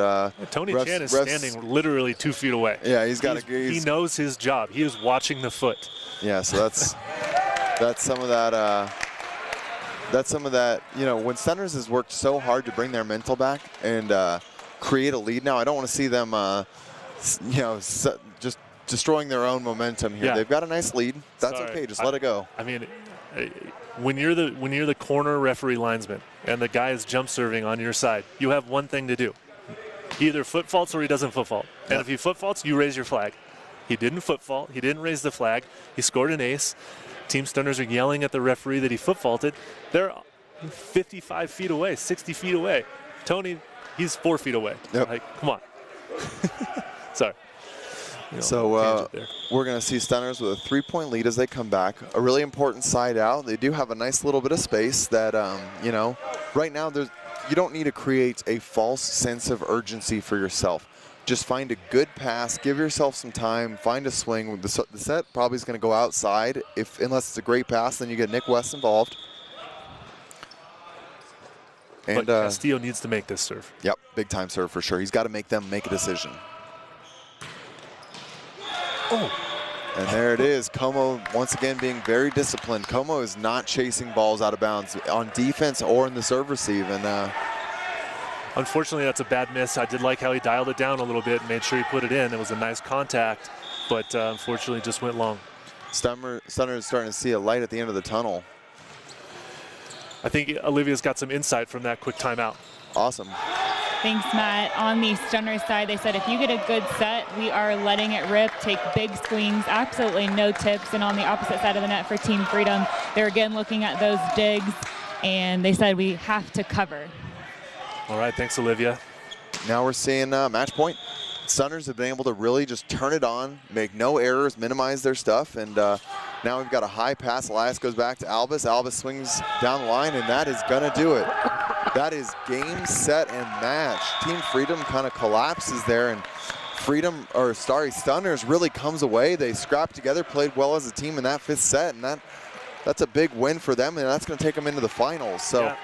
Tony Chan is standing literally 2 feet away. Yeah, he knows his job. He is watching the foot. Yeah, so that's some of that. That's some of that. When Stunners has worked so hard to bring their mental back and create a lead now, I don't want to see them, just destroying their own momentum here. Yeah. They've got a nice lead. That's okay. Just let it go. When you're the corner referee linesman and the guy is jump serving on your side, you have one thing to do. He either foot faults or he doesn't foot fault. And if he foot faults, you raise your flag. He didn't foot fault. He didn't raise the flag. He scored an ace. Team Stunners are yelling at the referee that he foot faulted. They're 55 feet away, 60 feet away. Tony, he's 4 feet away. Yep. Come on. Sorry. So we're going to see Stunners with a 3-point lead as they come back. A really important side out. They do have a nice little bit of space that, right now you don't need to create a false sense of urgency for yourself. Just find a good pass, give yourself some time, find a swing. The set probably is going to go outside. Unless it's a great pass, then you get Nick West involved. And but Castillo needs to make this serve. Yep, big time serve for sure. He's got to make them make a decision. Oh. And there it is. Como once again being very disciplined. Como is not chasing balls out of bounds on defense or in the serve receive. And unfortunately, that's a bad miss. I did like how he dialed it down a little bit and made sure he put it in. It was a nice contact, but unfortunately just went long. Stunner is starting to see a light at the end of the tunnel. I think Olivia's got some insight from that quick timeout. Awesome. Thanks, Matt. On the Stunner side, they said if you get a good set, we are letting it rip, take big swings, absolutely no tips. And on the opposite side of the net for Team Freedom, they're again looking at those digs, and they said we have to cover. All right, thanks, Olivia. Now we're seeing match point. Stunners have been able to really just turn it on, make no errors, minimize their stuff, and now we've got a high pass. Elias goes back to Albus. Albus swings down the line, and that is gonna do it. That is game, set, and match. Team Freedom kind of collapses there, and Stunners really comes away. They scrapped together, played well as a team in that 5th set, and that's a big win for them, and that's gonna take them into the finals. So. Yeah.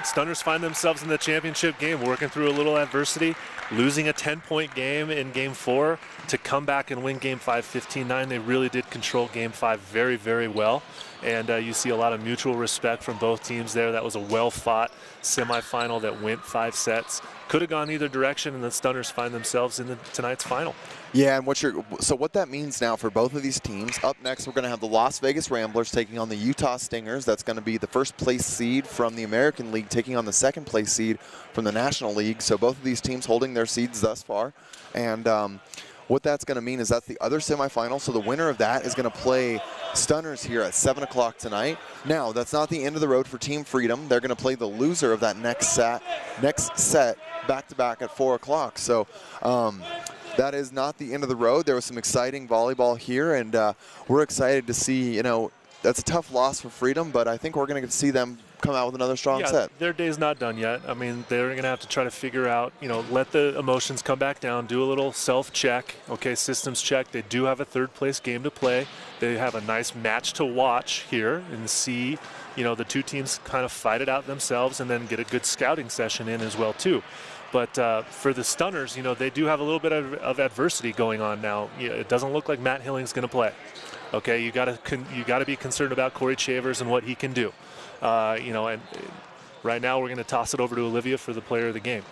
Stunners find themselves in the championship game, working through a little adversity, losing a 10-point game in Game 4 to come back and win Game 5 15-9. They really did control Game 5 very, very well. And you see a lot of mutual respect from both teams there. That was a well-fought semifinal that went 5 sets. Could have gone either direction, and the Stunners find themselves in tonight's final. Yeah, and what that means now for both of these teams, up next we're going to have the Las Vegas Ramblers taking on the Utah Stingers. That's going to be the 1st place seed from the American League taking on the 2nd place seed from the National League. So both of these teams holding their seeds thus far. And what that's going to mean is that's the other semifinal. So the winner of that is going to play Stunners here at 7 o'clock tonight. Now, that's not the end of the road for Team Freedom. They're going to play the loser of that next set back-to-back at 4 o'clock. So that is not the end of the road. There was some exciting volleyball here, and we're excited to see, that's a tough loss for Freedom, but I think we're going to get to see them come out with another strong set. Their day's not done yet. I mean, they're going to have to try to figure out, let the emotions come back down, do a little self-check, okay, systems check. They do have a 3rd place game to play. They have a nice match to watch here and see, the two teams kind of fight it out themselves and then get a good scouting session in as well, too. But for the Stunners, they do have a little bit of adversity going on now. It doesn't look like Matt Hilling's going to play. Okay, you got to be concerned about Corey Chavers and what he can do. And right now we're going to toss it over to Olivia for the player of the game.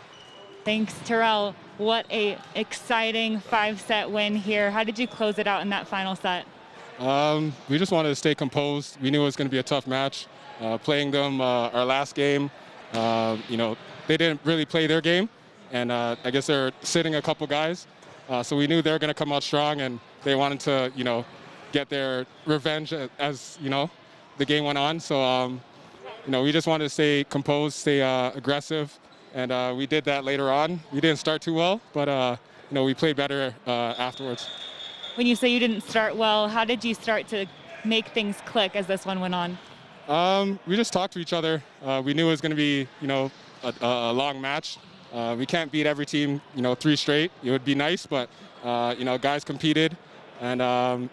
Thanks, Terrell. What a exciting 5-set win here. How did you close it out in that final set? We just wanted to stay composed. We knew it was going to be a tough match. Playing them our last game, they didn't really play their game, and I guess they're sitting a couple guys. So we knew they were going to come out strong, and they wanted to, get their revenge as the game went on. So, we just wanted to stay composed, stay aggressive, and we did that later on. We didn't start too well, but, we played better afterwards. When you say you didn't start well, how did you start to make things click as this one went on? We just talked to each other. We knew it was going to be, a long match. We can't beat every team, 3 straight. It would be nice, but, guys competed. And,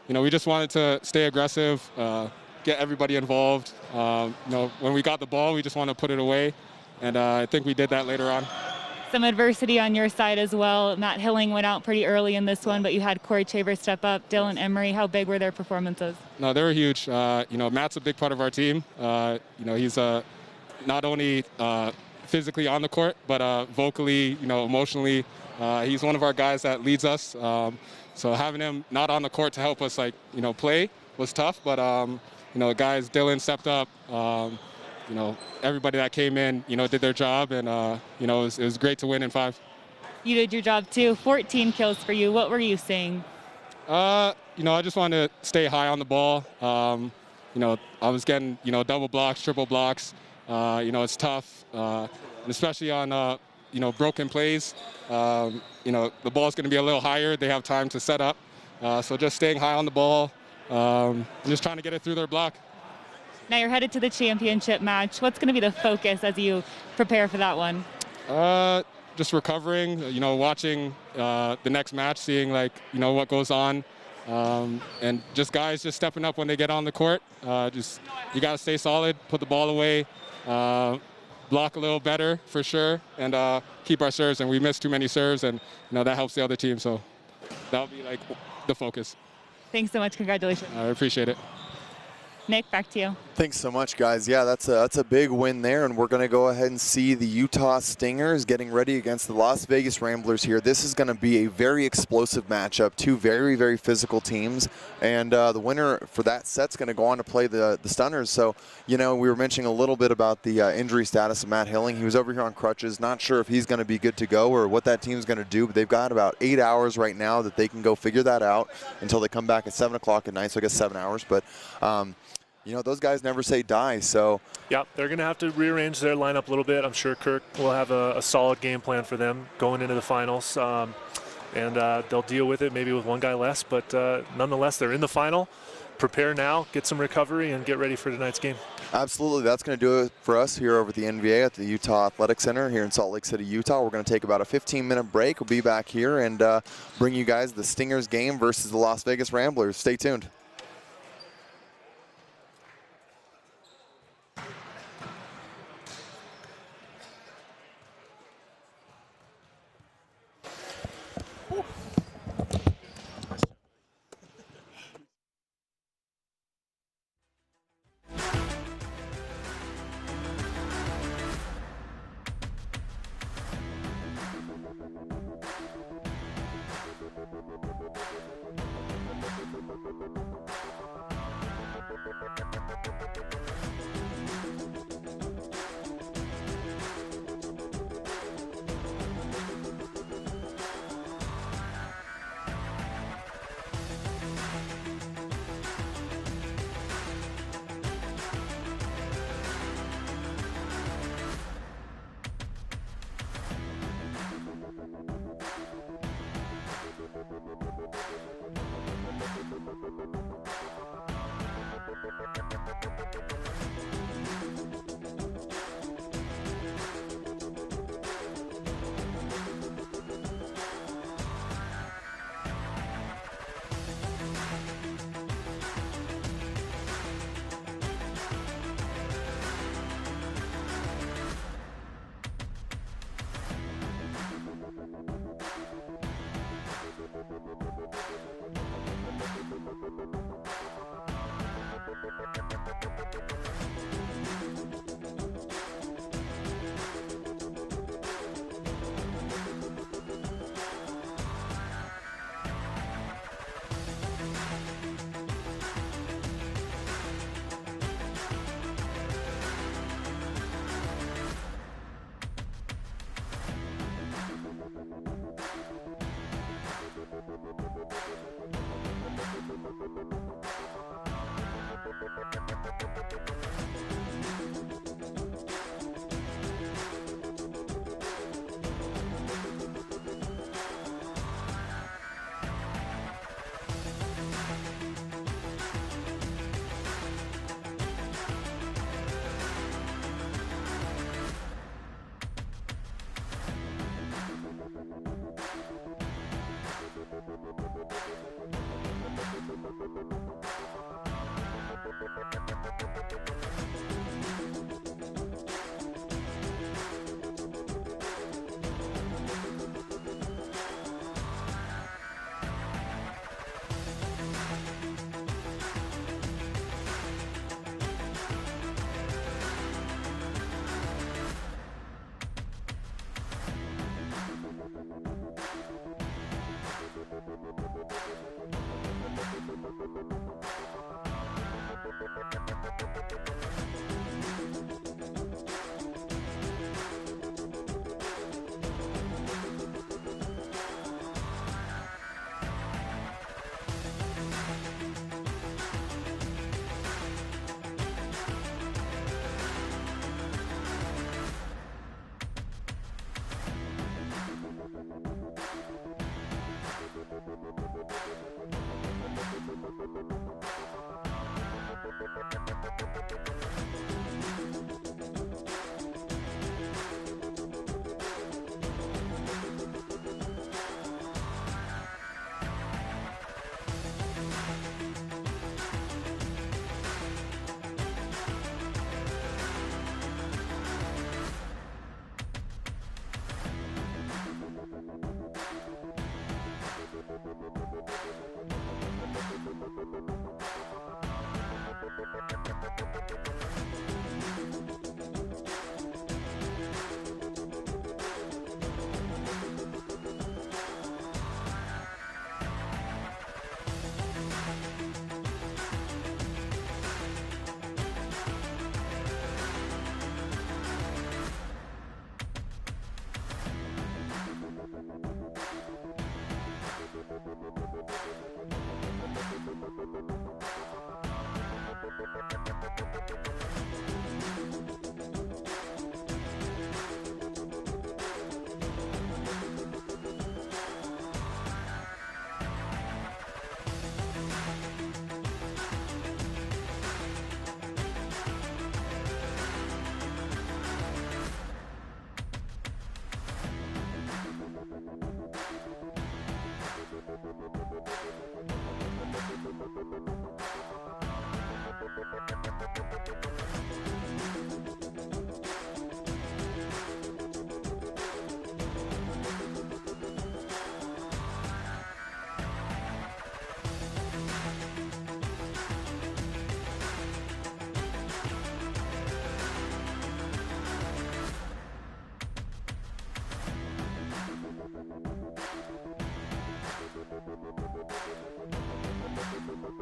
we just wanted to stay aggressive, get everybody involved. When we got the ball, we just wanted to put it away. And I think we did that later on. Some adversity on your side as well. Matt Hilling went out pretty early in this one, but you had Corey Chavers step up. Dylan Emery, how big were their performances? No, they were huge. Matt's a big part of our team. He's not only physically on the court, but vocally, emotionally. He's one of our guys that leads us. So having him not on the court to help us, play was tough. But, guys, Dylan stepped up. Everybody that came in, did their job, and, it was great to win in 5. You did your job, too. 14 kills for you. What were you seeing? I just wanted to stay high on the ball. I was getting, double blocks, triple blocks. It's tough, and especially on, broken plays. The ball's going to be a little higher. They have time to set up. So just staying high on the ball and just trying to get it through their block. Now you're headed to the championship match. What's going to be the focus as you prepare for that one? Just recovering, watching the next match, seeing what goes on. And just guys just stepping up when they get on the court. You got to stay solid, put the ball away, block a little better for sure, and keep our serves. And we missed too many serves, and that helps the other team. So that'll be the focus. Thanks so much. Congratulations. I appreciate it. Nick, back to you. Thanks so much, guys. Yeah, that's a big win there, and we're going to go ahead and see the Utah Stingers getting ready against the Las Vegas Ramblers here. This is going to be a very explosive matchup, two very, very physical teams, and the winner for that set's going to go on to play the Stunners. So, you know, we were mentioning a little bit about the injury status of Matt Hilling. He was over here on crutches. Not sure if he's going to be good to go or what that team's going to do, but they've got about 8 hours right now that they can go figure that out until they come back at 7 o'clock at night, so I guess 7 hours. But you know, those guys never say die, so. Yeah, they're going to have to rearrange their lineup a little bit. I'm sure Kirk will have a solid game plan for them going into the finals. And they'll deal with it maybe with one guy less, but nonetheless, they're in the final. Prepare now, get some recovery, and get ready for tonight's game. Absolutely. That's going to do it for us here over at the NVA at the Utah Athletic Center here in Salt Lake City, Utah. We're going to take about a 15-minute break. We'll be back here and bring you guys the Stingers game versus the Las Vegas Ramblers. Stay tuned.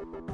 Thank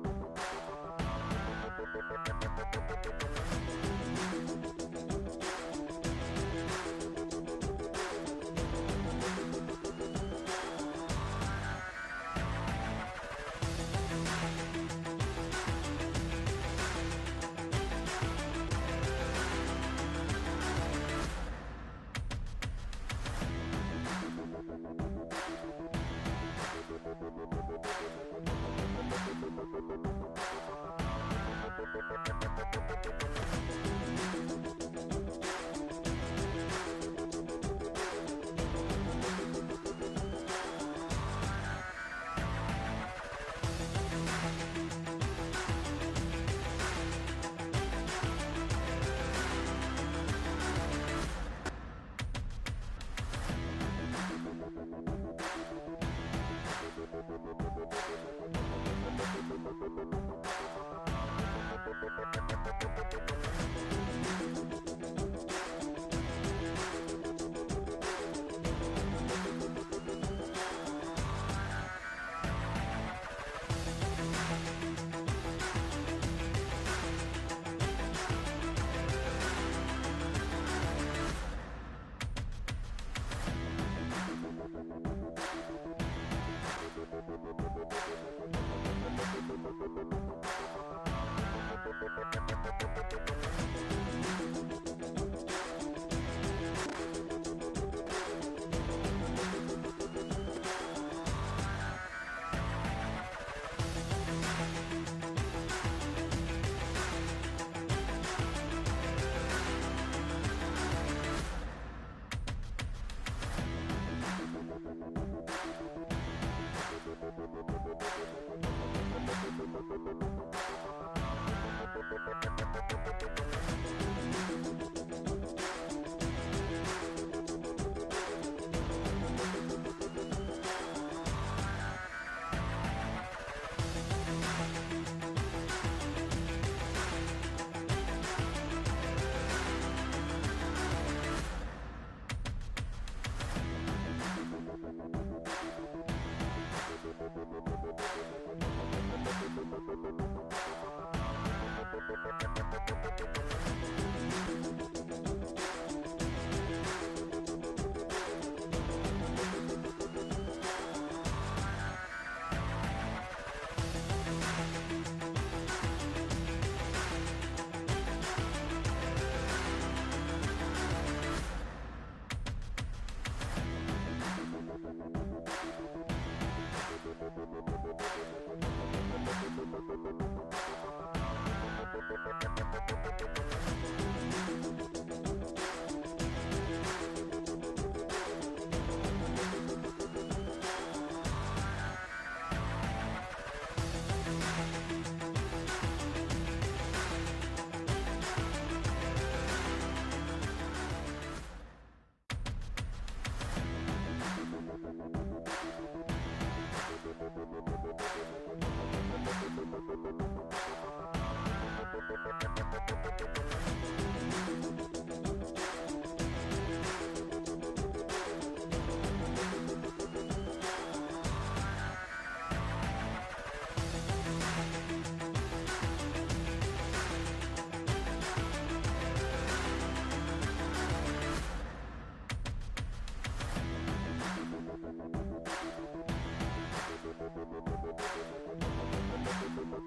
you.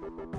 Thank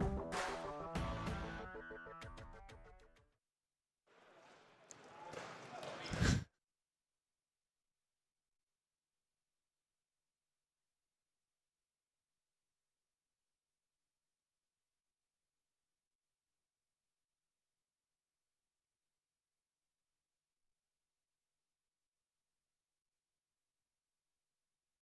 you.